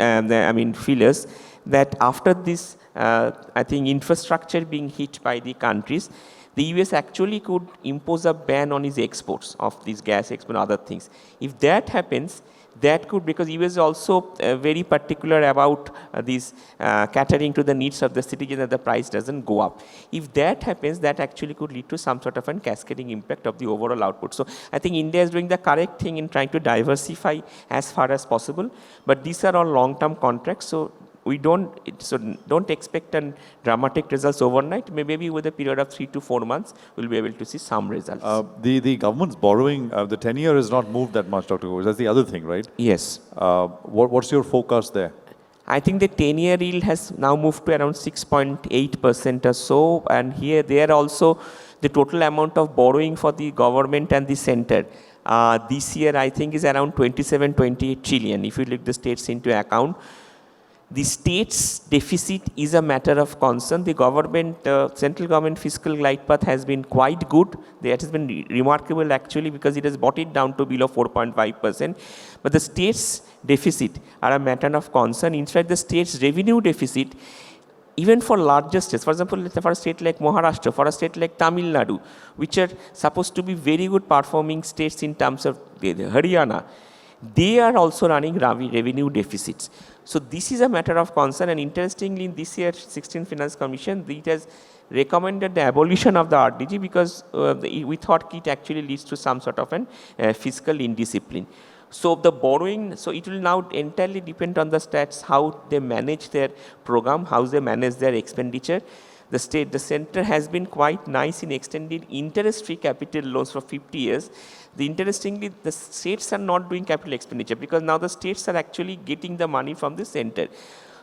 feelers, that after this, I think infrastructure being hit by the countries, the US actually could impose a ban on its exports of these gas exports and other things. If that happens, that could, because US is also very particular about these catering to the needs of the citizen, that the price doesn't go up. If that happens, that actually could lead to some sort of a cascading impact of the overall output. So I think India is doing the correct thing in trying to diversify as far as possible, but these are all long-term contracts, so don't expect a dramatic results overnight. Maybe with a period of 3 to 4 months, we'll be able to see some results. The government's borrowing, the 10-year has not moved that much, Dr. Ghosh. That's the other thing, right? Yes. What's your forecast there? I think the 10-year yield has now moved to around 6.8% or so, and there also the total amount of borrowing for the government and the center this year I think is around 27-28 trillion if you look the states into account. The state's deficit is a matter of concern. The government, central government fiscal glide path has been quite good. That has been remarkable actually because it has brought it down to below 4.5%. But the state's deficit are a matter of concern. In fact, the state's revenue deficit, even for larger states, for example, for a state like Maharashtra, for a state like Tamil Nadu, which are supposed to be very good performing states in terms of Haryana, they are also running revenue deficits. So this is a matter of concern, and interestingly, in this year's 16th Finance Commission, it has recommended the abolition of the RDG because we thought it actually leads to some sort of an fiscal indiscipline. So the borrowing, so it will now entirely depend on the stats, how they manage their program, how they manage their expenditure. The center has been quite nice in extending interest-free capital loans for 50 years. Interestingly, the states are not doing capital expenditure because now the states are actually getting the money from the center.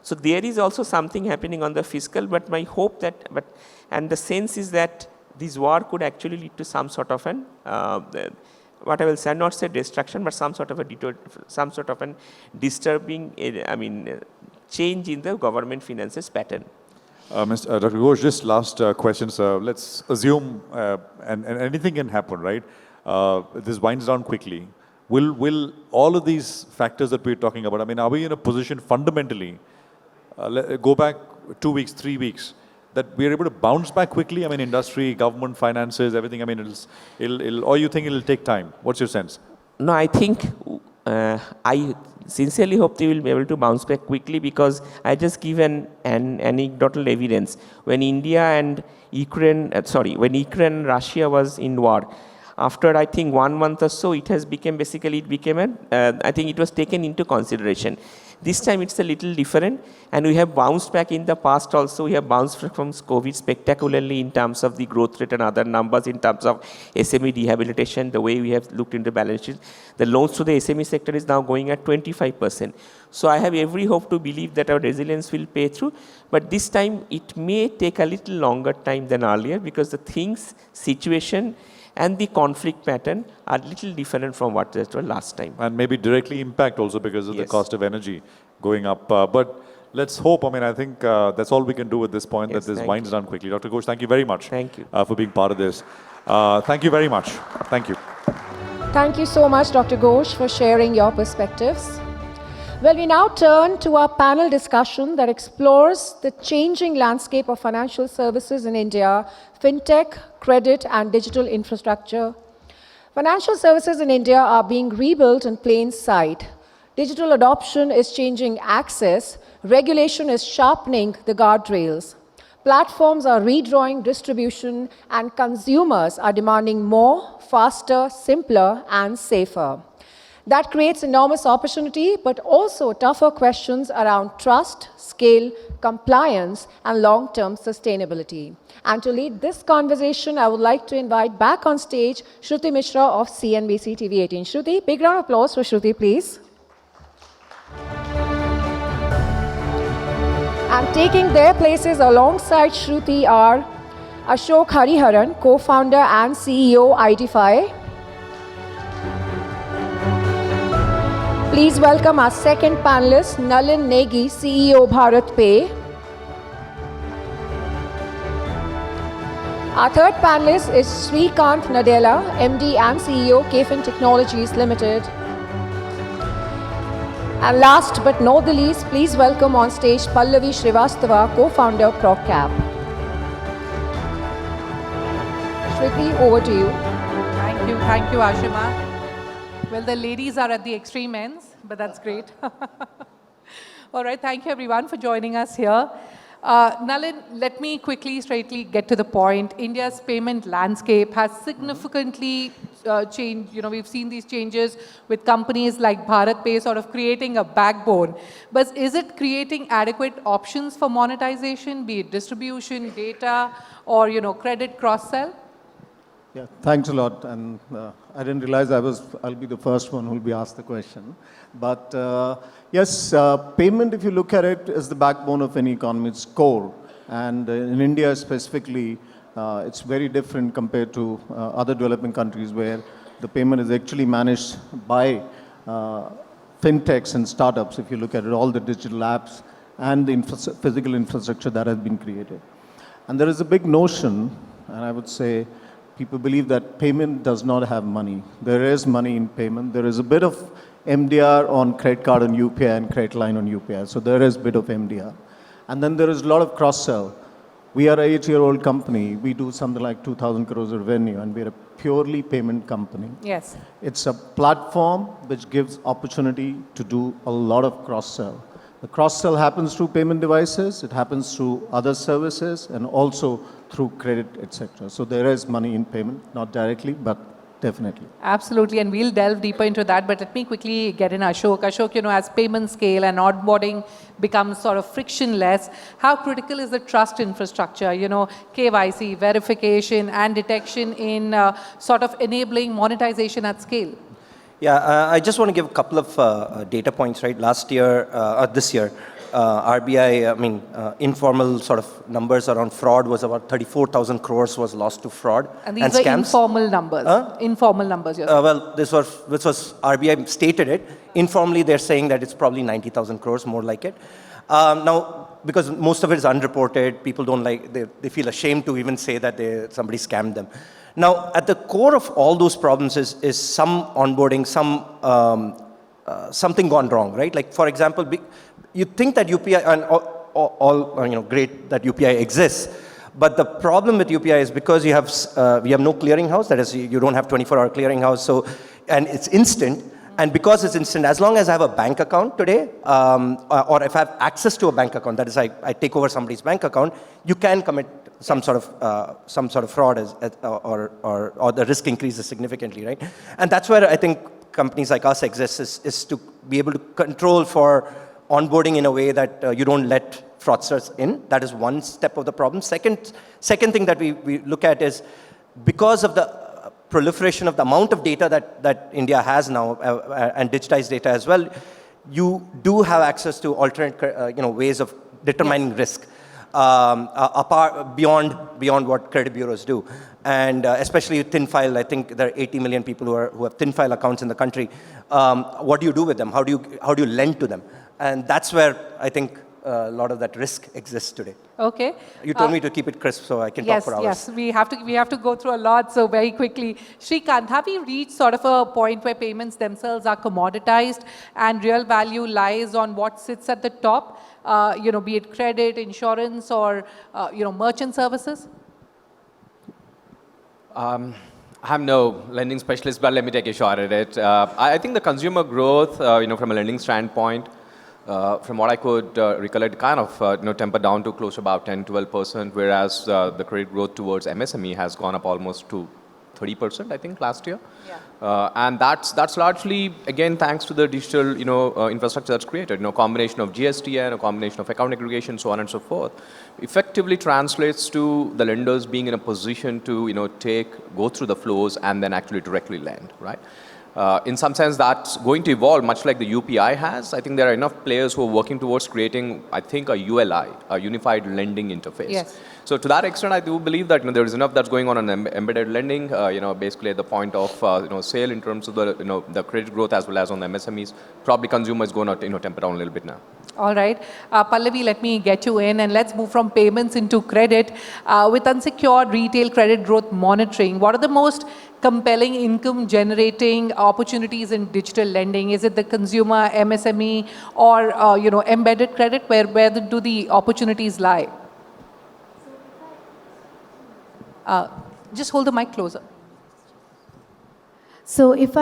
So there is also something happening on the fiscal, but my hope and the sense is that this war could actually lead to some sort of an, what I will say, not say destruction, but some sort of an disturbing, change in the government finances pattern. Dr. Ghosh, just last question, sir. Let's assume, and anything can happen, right? This winds down quickly. Will all of these factors that we're talking about, are we in a position fundamentally, go back 2 weeks, 3 weeks, that we're able to bounce back quickly? I mean, industry, government, finances, everything. I mean, or you think it'll take time? What's your sense? No, I think I sincerely hope they will be able to bounce back quickly, because I just give an anecdotal evidence. When India and Ukraine, when Ukraine and Russia was in war, after I think 1 month or so, I think it was taken into consideration. This time it's a little different, and we have bounced back in the past also. We have bounced back from COVID spectacularly in terms of the growth rate and other numbers, in terms of SME rehabilitation, the way we have looked into balance sheet. The loans to the SME sector is now going at 25%. So I have every hope to believe that our resilience will pay through, but this time it may take a little longer time than earlier, because the situation and the conflict pattern are a little different from what they were last time. And maybe directly impact also because of the cost of energy going up. But let's hope, I mean, I think that's all we can do at this point, that this winds down quickly. Dr. Ghosh, thank you very much. Thank you. For being part of this. Thank you very much. Thank you. Thank you so much, Dr. Ghosh, for sharing your perspectives. Well, we now turn to our panel discussion that explores the changing landscape of financial services in India, fintech, credit, and digital infrastructure. Financial services in India are being rebuilt in plain sight. Digital adoption is changing access. Regulation is sharpening the guardrails. Platforms are redrawing distribution, and consumers are demanding more, faster, simpler, and safer. That creates enormous opportunity, but also tougher questions around trust, scale, compliance, and long-term sustainability. And to lead this conversation, I would like to invite back on stage Shruti Mishra of CNBC TV 18. Shruti, big round of applause for Shruti, please. And taking their places alongside Shruti are Ashok Hariharan, co-founder and CEO Identify. Please welcome our second panelist, Nalin Negi, CEO Bharat Pay. Our third panelist is Srikanth Nadella, MD and CEO, KFin Technologies Limited. And last but not the least, please welcome on stage Pallavi Srivastava, co-founder ProcCap. Shruti, over to you. Thank you, Ashima. Well, the ladies are at the extreme ends, but that's great. All right, thank you everyone for joining us here. Nalin, let me straightly get to the point. India's payment landscape has significantly changed. You know, we've seen these changes with companies like Bharat Pay sort of creating a backbone. But is it creating adequate options for monetization, be it distribution, data, or, credit cross-sell? Yeah, thanks a lot. And I didn't realize I'll be the first one who will be asked the question. But yes, payment, if you look at it, is the backbone of any economy. It's core. And in India specifically, it's very different compared to other developing countries where the payment is actually managed by fintechs and startups. If you look at it, all the digital apps and the physical infrastructure that has been created. And there is a big notion, and I would say, people believe that payment does not have money. There is money in payment. There is a bit of MDR on credit card on UPI and credit line on UPI. So there is a bit of MDR. And then there is a lot of cross-sell. We are an 8-year-old company. We do something like 2,000 crores of revenue, and we're a purely payment company. Yes. It's a platform which gives opportunity to do a lot of cross-sell. The cross-sell happens through payment devices, it happens through other services, and also through credit, etc. So there is money in payment, not directly, but definitely. Absolutely, and we'll delve deeper into that, but let me quickly get in Ashok. Ashok, as payment scale and onboarding becomes sort of frictionless, how critical is the trust infrastructure, KYC, verification, and detection in sort of enabling monetization at scale? Yeah, I just want to give a couple of data points, right? Last year, or this year, RBI, informal sort of numbers around fraud was about 34,000 crores was lost to fraud and these were scams. Informal numbers. Informal numbers. Well, this was RBI stated it. Informally, they're saying that it's probably 90,000 crores, more like it. Now, because most of it is unreported, people don't they feel ashamed to even say that somebody scammed them. Now, at the core of all those problems is some onboarding, something gone wrong, right? Like, for example, you think that UPI, and great that UPI exists. But the problem with UPI is because we have no clearinghouse, that is, you don't have 24-hour clearinghouse, so, and it's instant. And because it's instant, as long as I have a bank account today, or if I have access to a bank account, that is, I take over somebody's bank account, you can commit some sort of fraud, or the risk increases significantly, right? And that's where I think companies like us exist, is to be able to control for onboarding in a way that you don't let fraudsters in. That is one step of the problem. Second thing that we look at is, because of the proliferation of the amount of data that India has now, and digitized data as well, you do have access to alternate ways of determining risk, apart beyond what credit bureaus do. And especially thin file, I think there are 80 million people who have thin file accounts in the country. What do you do with them? How do you lend to them? And that's where I think a lot of that risk exists today. Okay. You told me to keep it crisp, so I can talk for hours. Yes, we have to go through a lot, so very quickly. Shrikant, have we reached sort of a point where payments themselves are commoditized and real value lies on what sits at the top, be it credit, insurance, or merchant services? I'm no lending specialist, but let me take a shot at it. I think the consumer growth, from a lending standpoint, from what I could recollect, kind of tempered down to close to about 10-12%, whereas the credit growth towards MSME has gone up almost to 30%, I think, last year. Yeah. And that's largely, again, thanks to the digital infrastructure that's created. Combination of GSTN, a combination of account aggregation, so on and so forth, effectively translates to the lenders being in a position to go through the flows and then actually directly lend, right? In some sense, that's going to evolve, much like the UPI has. I think there are enough players who are working towards creating, I think, a ULI, a unified lending interface. Yes. So to that extent, I do believe that there is enough that's going on in embedded lending. Basically at the point of sale in terms of the credit growth as well as on the MSMEs. Probably consumer is going to temper down a little bit now. All right. Pallavi, let me get you in, and let's move from payments into credit. With unsecured retail credit growth monitoring, what are the most compelling income-generating opportunities in digital lending? Is it the consumer, MSME, or embedded credit? Where do the opportunities lie? Just hold the mic closer. So if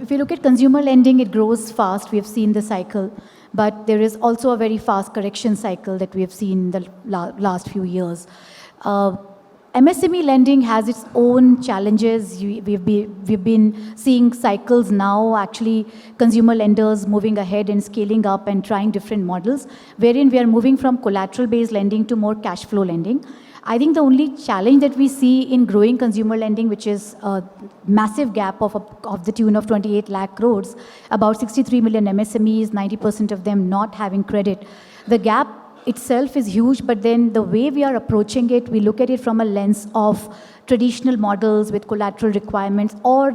you look at consumer lending, it grows fast. We have seen the cycle. But there is also a very fast correction cycle that we have seen in the last few years. MSME lending has its own challenges. We've been seeing cycles now, actually consumer lenders moving ahead and scaling up and trying different models, wherein we are moving from collateral-based lending to more cash flow lending. I think the only challenge that we see in growing consumer lending, which is a massive gap of the tune of 28 lakh crores, about 63 million MSMEs, 90% of them not having credit. The gap itself is huge, but then the way we are approaching it, we look at it from a lens of traditional models with collateral requirements, or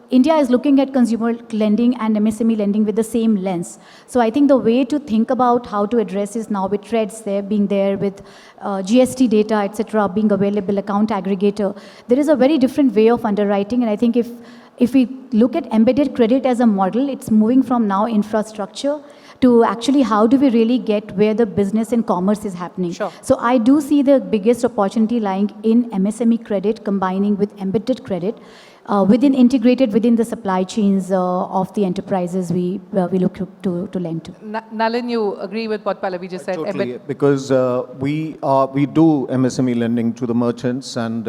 India is looking at consumer lending and MSME lending with the same lens. So I think the way to think about how to address is now with TREDS being there, with GST data, etc., being available, account aggregator. There is a very different way of underwriting, and I think if we look at embedded credit as a model, it's moving from now infrastructure to actually how do we really get where the business and commerce is happening. Sure. So I do see the biggest opportunity lying in MSME credit combining with embedded credit, integrated within the supply chains of the enterprises we look to lend to. Nalin, you agree with what Pallavi just said? Totally, because we do MSME lending to the merchants, and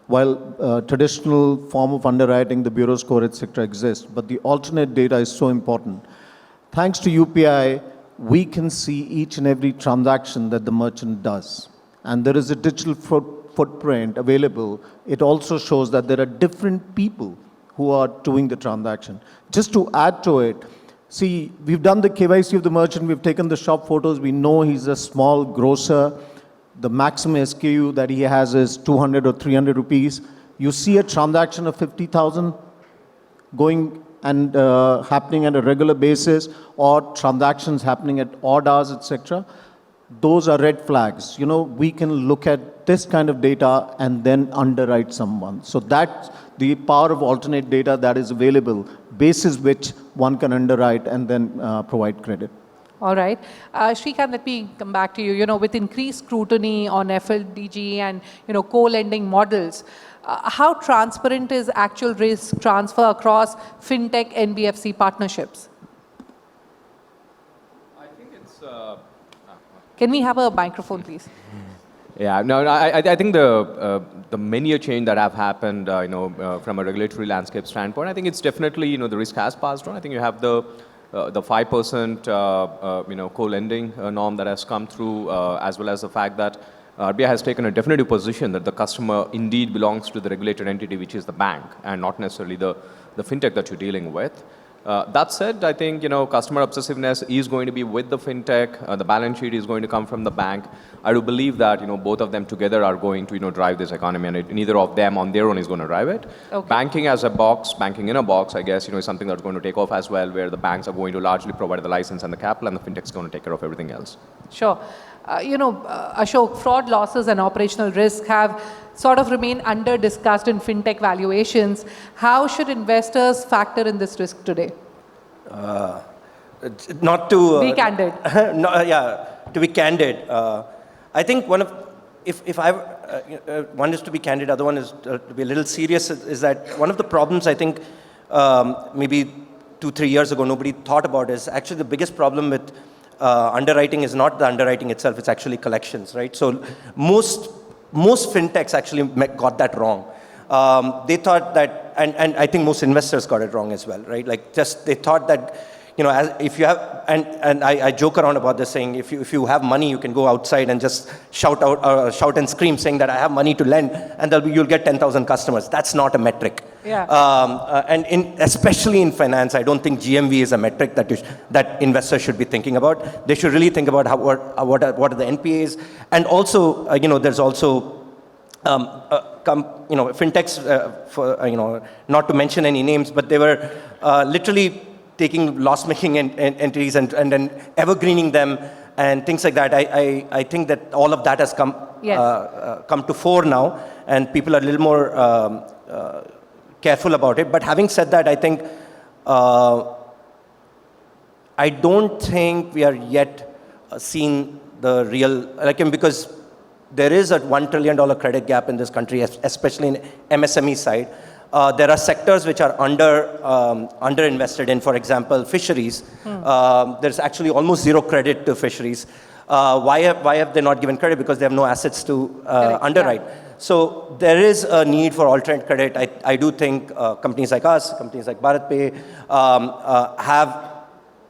while traditional form of underwriting, the bureau score, etc., exists, but the alternate data is so important. Thanks to UPI, we can see each and every transaction that the merchant does. And there is a digital footprint available. It also shows that there are different people who are doing the transaction. Just to add to it, see, we've done the KYC of the merchant, we've taken the shop photos, we know he's a small grocer. The maximum SKU that he has is 200 or 300 rupees. You see a transaction of 50,000 going and happening at a regular basis, or transactions happening at odd hours, etc. Those are red flags. We can look at this kind of data and then underwrite someone. So that's the power of alternate data that is available, basis which one can underwrite and then provide credit. All right. Shrikant, let me come back to you. You know, with increased scrutiny on FLDG and, you know, co-lending models, how transparent is actual risk transfer across fintech NBFC partnerships? I think it's... Can we have a microphone, please? Yeah, no, I think the many a change that have happened, you know, from a regulatory landscape standpoint, I think it's definitely, you know, the risk has passed on. I think you have the 5% you know, co-lending norm that has come through, as well as the fact that RBI has taken a definitive position that the customer indeed belongs to the regulated entity, which is the bank, and not necessarily the fintech that you're dealing with. That said, I think, you know, customer obsessiveness is going to be with the fintech. The balance sheet is going to come from the bank. I do believe that, you know, both of them together are going to, you know, drive this economy, and neither of them on their own is going to drive it. Okay. Banking as a box, banking in a box, I guess, you know, is something that's going to take off as well, where the banks are going to largely provide the license and the capital, and the fintech's going to take care of everything else. Sure. You know, Ashok, fraud losses and operational risk have sort of remained under-discussed in fintech valuations. How should investors factor in this risk today? Not to... be candid. No, yeah, to be candid. I think one of... If I... one is to be candid, other one is to be a little serious, is that one of the problems I think maybe 2-3 years ago nobody thought about is actually the biggest problem with underwriting is not the underwriting itself, it's actually collections, right? So most fintechs actually got that wrong. They thought that, and I think most investors got it wrong as well, right? Like just they thought that, you know, if you have, and I joke around about this saying, if you have money, you can go outside and just shout and scream saying that I have money to lend, and you'll get 10,000 customers. That's not a metric. Yeah. And especially in finance, I don't think GMV is a metric that investors should be thinking about. They should really think about what are the NPAs, and also, you know, there's also you know, fintechs, you know, not to mention any names, but they were literally taking loss-making entities and then evergreening them and things like that. I think that all of that has come come to fore now, and people are a little more careful about it. But having said that, I think I don't think we are yet seeing the real, like, because there is a $1 trillion credit gap in this country, especially in MSME side. There are sectors which are underinvested in, for example, fisheries. There's actually almost zero credit to fisheries. Why have they not given credit? Because they have no assets to underwrite. Yeah. So there is a need for alternate credit. I do think companies like us, companies like BharatPe, have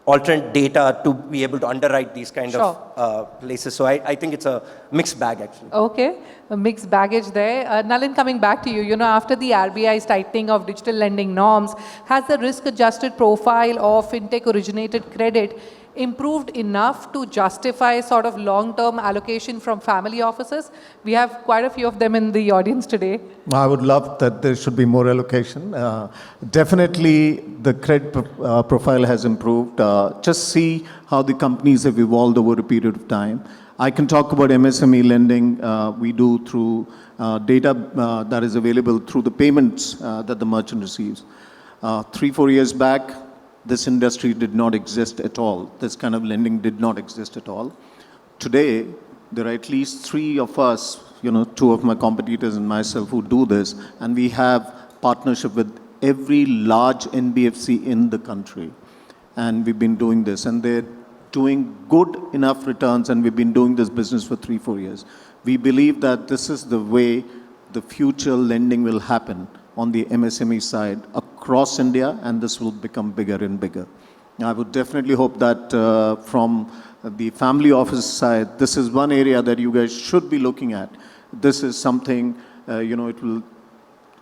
alternate data to be able to underwrite these kind of places. So I think it's a mixed bag, actually. Okay, a mixed baggage there. Nalin, coming back to you, you know, after the RBI's tightening of digital lending norms, has the risk-adjusted profile of fintech-originated credit improved enough to justify sort of long-term allocation from family offices? We have quite a few of them in the audience today. I would love that there should be more allocation. Definitely, the credit profile has improved. Just see how the companies have evolved over a period of time. I can talk about MSME lending. We do through data that is available through the payments that the merchant receives. 3-4 years back, this industry did not exist at all. This kind of lending did not exist at all. Today, there are at least 3 of us, you know, 2 of my competitors and myself who do this, and we have partnership with every large NBFC in the country. And we've been doing this, and they're doing good enough returns, and we've been doing this business for 3-4 years. We believe that this is the way the future lending will happen on the MSME side across India, and this will become bigger and bigger. I would definitely hope that from the family office side, this is one area that you guys should be looking at. This is something, you know,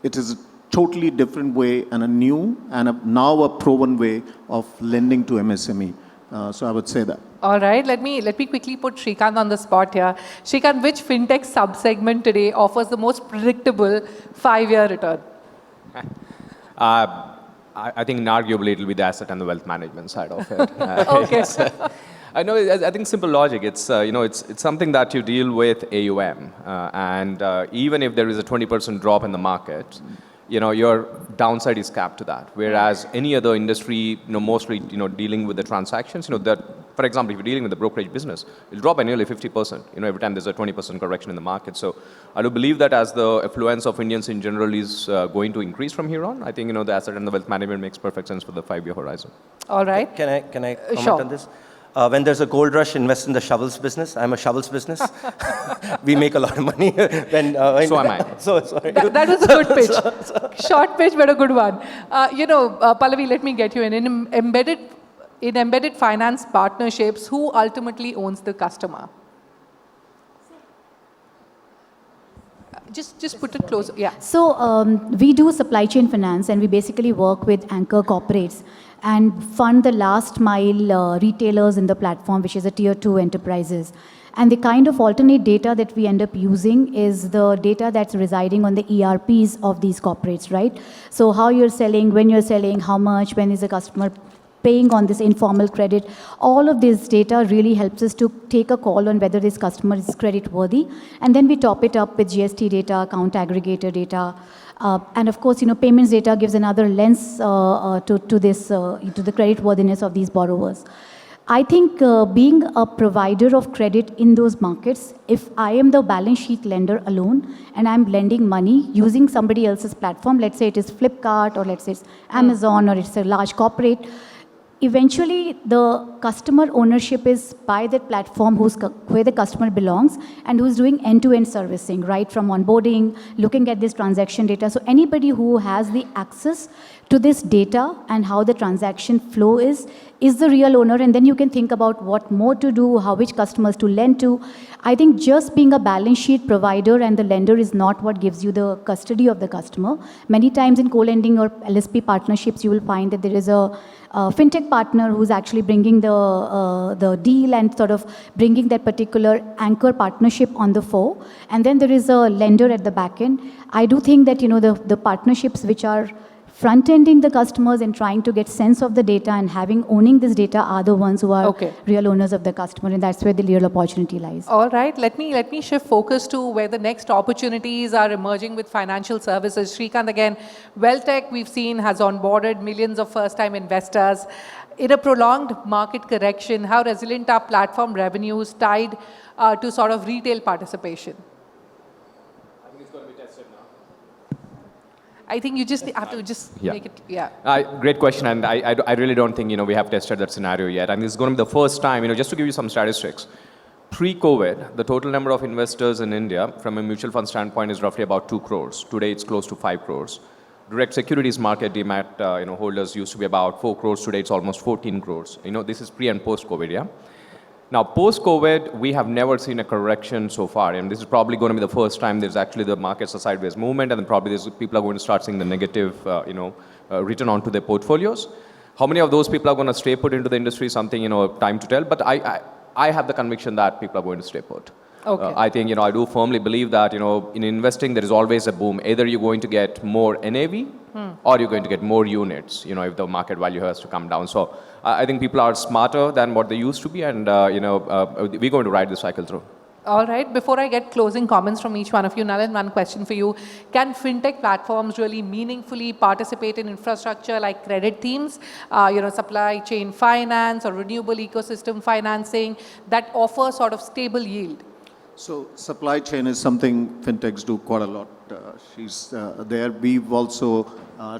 it is a totally different way and a new and now a proven way of lending to MSME. So I would say that. All right, let me quickly put Shrikant on the spot here. Shrikant, which fintech sub-segment today offers the most predictable 5-year return? I think arguably it will be the asset and the wealth management side of it. Okay. I know. I think simple logic. It's you know, it's something that you deal with AUM, and even if there is a 20% drop in the market, you know, your downside is capped to that. Whereas any other industry, you know, mostly, you know, dealing with the transactions, you know, that For example, if you're dealing with the brokerage business, it'll drop by nearly 50%, every time there's a 20% correction in the market. So I do believe that as the affluence of Indians in general is going to increase from here on, I think, the asset and the wealth management makes perfect sense for the 5-year horizon. All right. Can I comment Sure. on this? When there's a gold rush, invest in the shovels business. I'm a shovels business. We make a lot of money. So am I. Sorry. That was a good pitch. Short pitch, but a good one. Pallavi, let me get you in. In embedded finance partnerships, who ultimately owns the customer? Just put it closer. Yeah. So we do supply chain finance, and we basically work with anchor corporates and fund the last mile retailers in the platform, which is a tier 2 enterprises. And the kind of alternate data that we end up using is the data that's residing on the ERPs of these corporates, right? So how you're selling, when you're selling, how much, when is the customer paying on this informal credit. All of this data really helps us to take a call on whether this customer is credit worthy. And then we top it up with GST data, account aggregator data. And of course, payments data gives another lens to the credit worthiness of these borrowers. I think being a provider of credit in those markets, if I am the balance sheet lender alone and I'm lending money using somebody else's platform, let's say it is Flipkart or let's say it's Amazon or it's a large corporate, eventually the customer ownership is by that platform where the customer belongs and who's doing end-to-end servicing, right from onboarding, looking at this transaction data. So anybody who has the access to this data and how the transaction flow is the real owner, and then you can think about what more to do, which customers to lend to. I think just being a balance sheet provider and the lender is not what gives you the custody of the customer. Many times in co-lending or LSP partnerships, you will find that there is a fintech partner who's actually bringing the deal and sort of bringing that particular anchor partnership on the fore. And then there is a lender at the back end. I do think that, the partnerships which are front-ending the customers and trying to get sense of the data and owning this data are the ones who are real owners of the customer, and that's where the real opportunity lies. All right, let me shift focus to where the next opportunities are emerging with financial services. Srikanth, again, WealthTech we've seen has onboarded millions of first-time investors. In a prolonged market correction, how resilient are platform revenues tied to sort of retail participation? I think you just have to make it, Great question, and I really don't think, we have tested that scenario yet. And this is going to be the first time, just to give you some statistics. Pre-COVID, the total number of investors in India from a mutual fund standpoint is roughly about 2 crores. Today, it's close to 5 crores. Direct securities market demat, holders used to be about 4 crores. Today, it's almost 14 crores. This is pre and post-COVID, yeah? Now, post-COVID, we have never seen a correction so far, and this is probably going to be the first time there's actually the market's a sideways movement, and then probably people are going to start seeing the negative, return onto their portfolios. How many of those people are going to stay put into the industry? Something, time to tell. But I have the conviction that people are going to stay put. Okay. I think, I do firmly believe that, in investing, there is always a boom. Either you're going to get more NAV or you're going to get more units, if the market value has to come down. So I think people are smarter than what they used to be, and, we're going to ride the cycle through. All right. Before I get closing comments from each one of you, Nalin, one question for you. Can fintech platforms really meaningfully participate in infrastructure like credit themes, supply chain finance or renewable ecosystem financing that offer sort of stable yield? So supply chain is something fintechs do quite a lot. She's there. We've also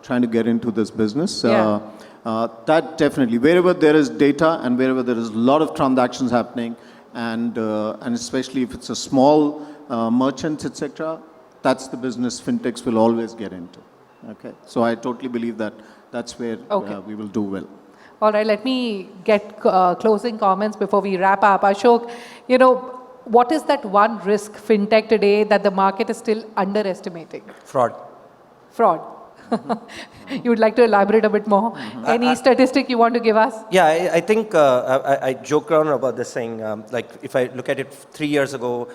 trying to get into this business. That definitely, wherever there is data and wherever there is a lot of transactions happening, and especially if it's a small merchants, etc., that's the business fintechs will always get into. Okay, so I totally believe that that's where we will do well. All right, let me get closing comments before we wrap up. Ashok, what is that one risk fintech today that the market is still underestimating? Fraud. Fraud. You would like to elaborate a bit more? Any statistic you want to give us? Yeah, I think I joke around about this saying, like if I look at it 3 years ago,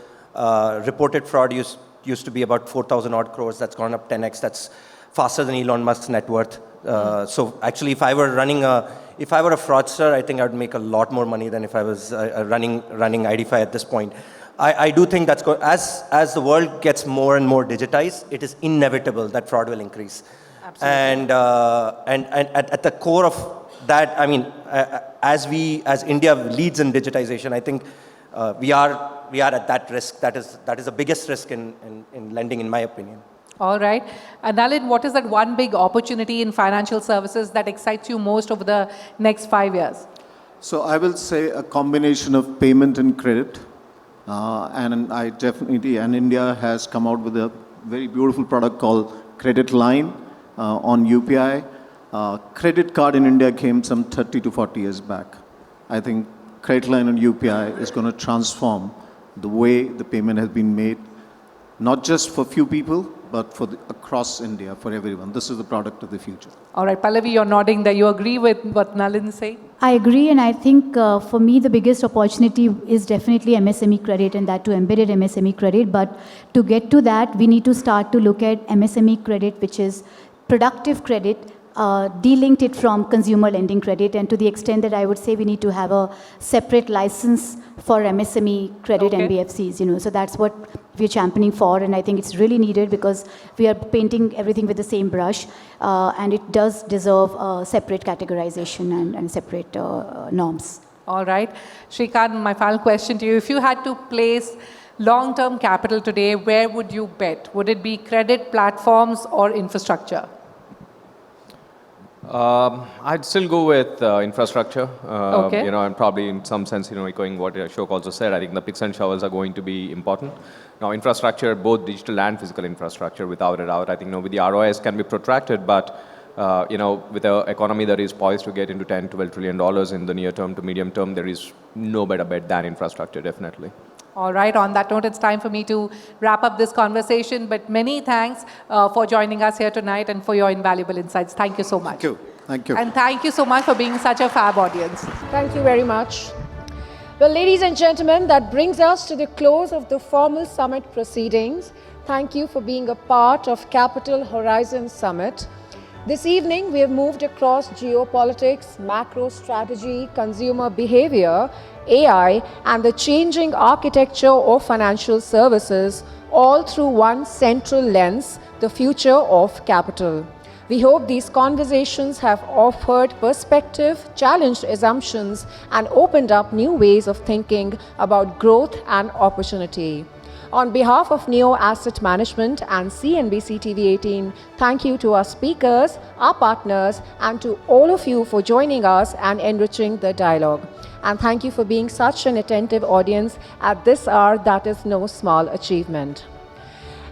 reported fraud used to be about 4,000 odd crores. That's gone up 10x. That's faster than Elon Musk's net worth. So actually, if I were a fraudster, I think I would make a lot more money than if I was running IDFI at this point. I do think that's as the world gets more and more digitized, it is inevitable that fraud will increase. Absolutely. And at the core of that, I mean, as India leads in digitization, I think we are at that risk. That is the biggest risk in lending, in my opinion. All right. And Nalin, what is that one big opportunity in financial services that excites you most over the next 5 years? So I will say a combination of payment and credit. And India has come out with a very beautiful product called Credit Line on UPI. Credit card in India came some 30 to 40 years back. I think Credit Line on UPI is going to transform the way the payment has been made, not just for few people, but for across India, for everyone. This is the product of the future. All right, Pallavi, you're nodding that you agree with what Nalin is saying? I agree, and I think for me the biggest opportunity is definitely MSME credit, and that to embedded MSME credit. But to get to that, we need to start to look at MSME credit, which is productive credit, delinked it from consumer lending credit, and to the extent that I would say we need to have a separate license for MSME credit NBFCs, so that's what we're championing for, and I think it's really needed because we are painting everything with the same brush, and it does deserve separate categorization and separate norms. All right. Shrikant, my final question to you. If you had to place long-term capital today, where would you bet? Would it be credit, platforms, or infrastructure? I'd still go with infrastructure. Okay. And probably in some sense, echoing what Ashok also said, I think the picks and shovels are going to be important. Now, infrastructure, both digital and physical infrastructure, without a doubt, I think with the ROIs can be protracted, but with an economy that is poised to get into $10, $12 trillion in the near term to medium term, there is no better bet than infrastructure, definitely. All right, on that note, it's time for me to wrap up this conversation, but many thanks for joining us here tonight and for your invaluable insights. Thank you so much. Thank you. Thank you. And thank you so much for being such a fab audience. Thank you very much. Well, ladies and gentlemen, that brings us to the close of the formal summit proceedings. Thank you for being a part of Capital Horizon Summit. This evening, we have moved across geopolitics, macro strategy, consumer behavior, AI, and the changing architecture of financial services, all through one central lens, the future of capital. We hope these conversations have offered perspective, challenged assumptions, and opened up new ways of thinking about growth and opportunity. On behalf of Neo Asset Management and CNBC TV18, thank you to our speakers, our partners, and to all of you for joining us and enriching the dialogue. And thank you for being such an attentive audience at this hour. That is no small achievement.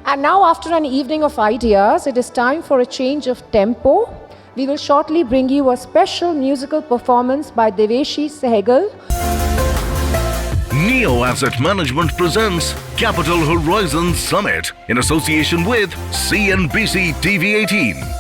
And now, after an evening of ideas, it is time for a change of tempo. We will shortly bring you a special musical performance by Deveshi Sehgal. Neo Asset Management presents Capital Horizon Summit in association with CNBC TV18.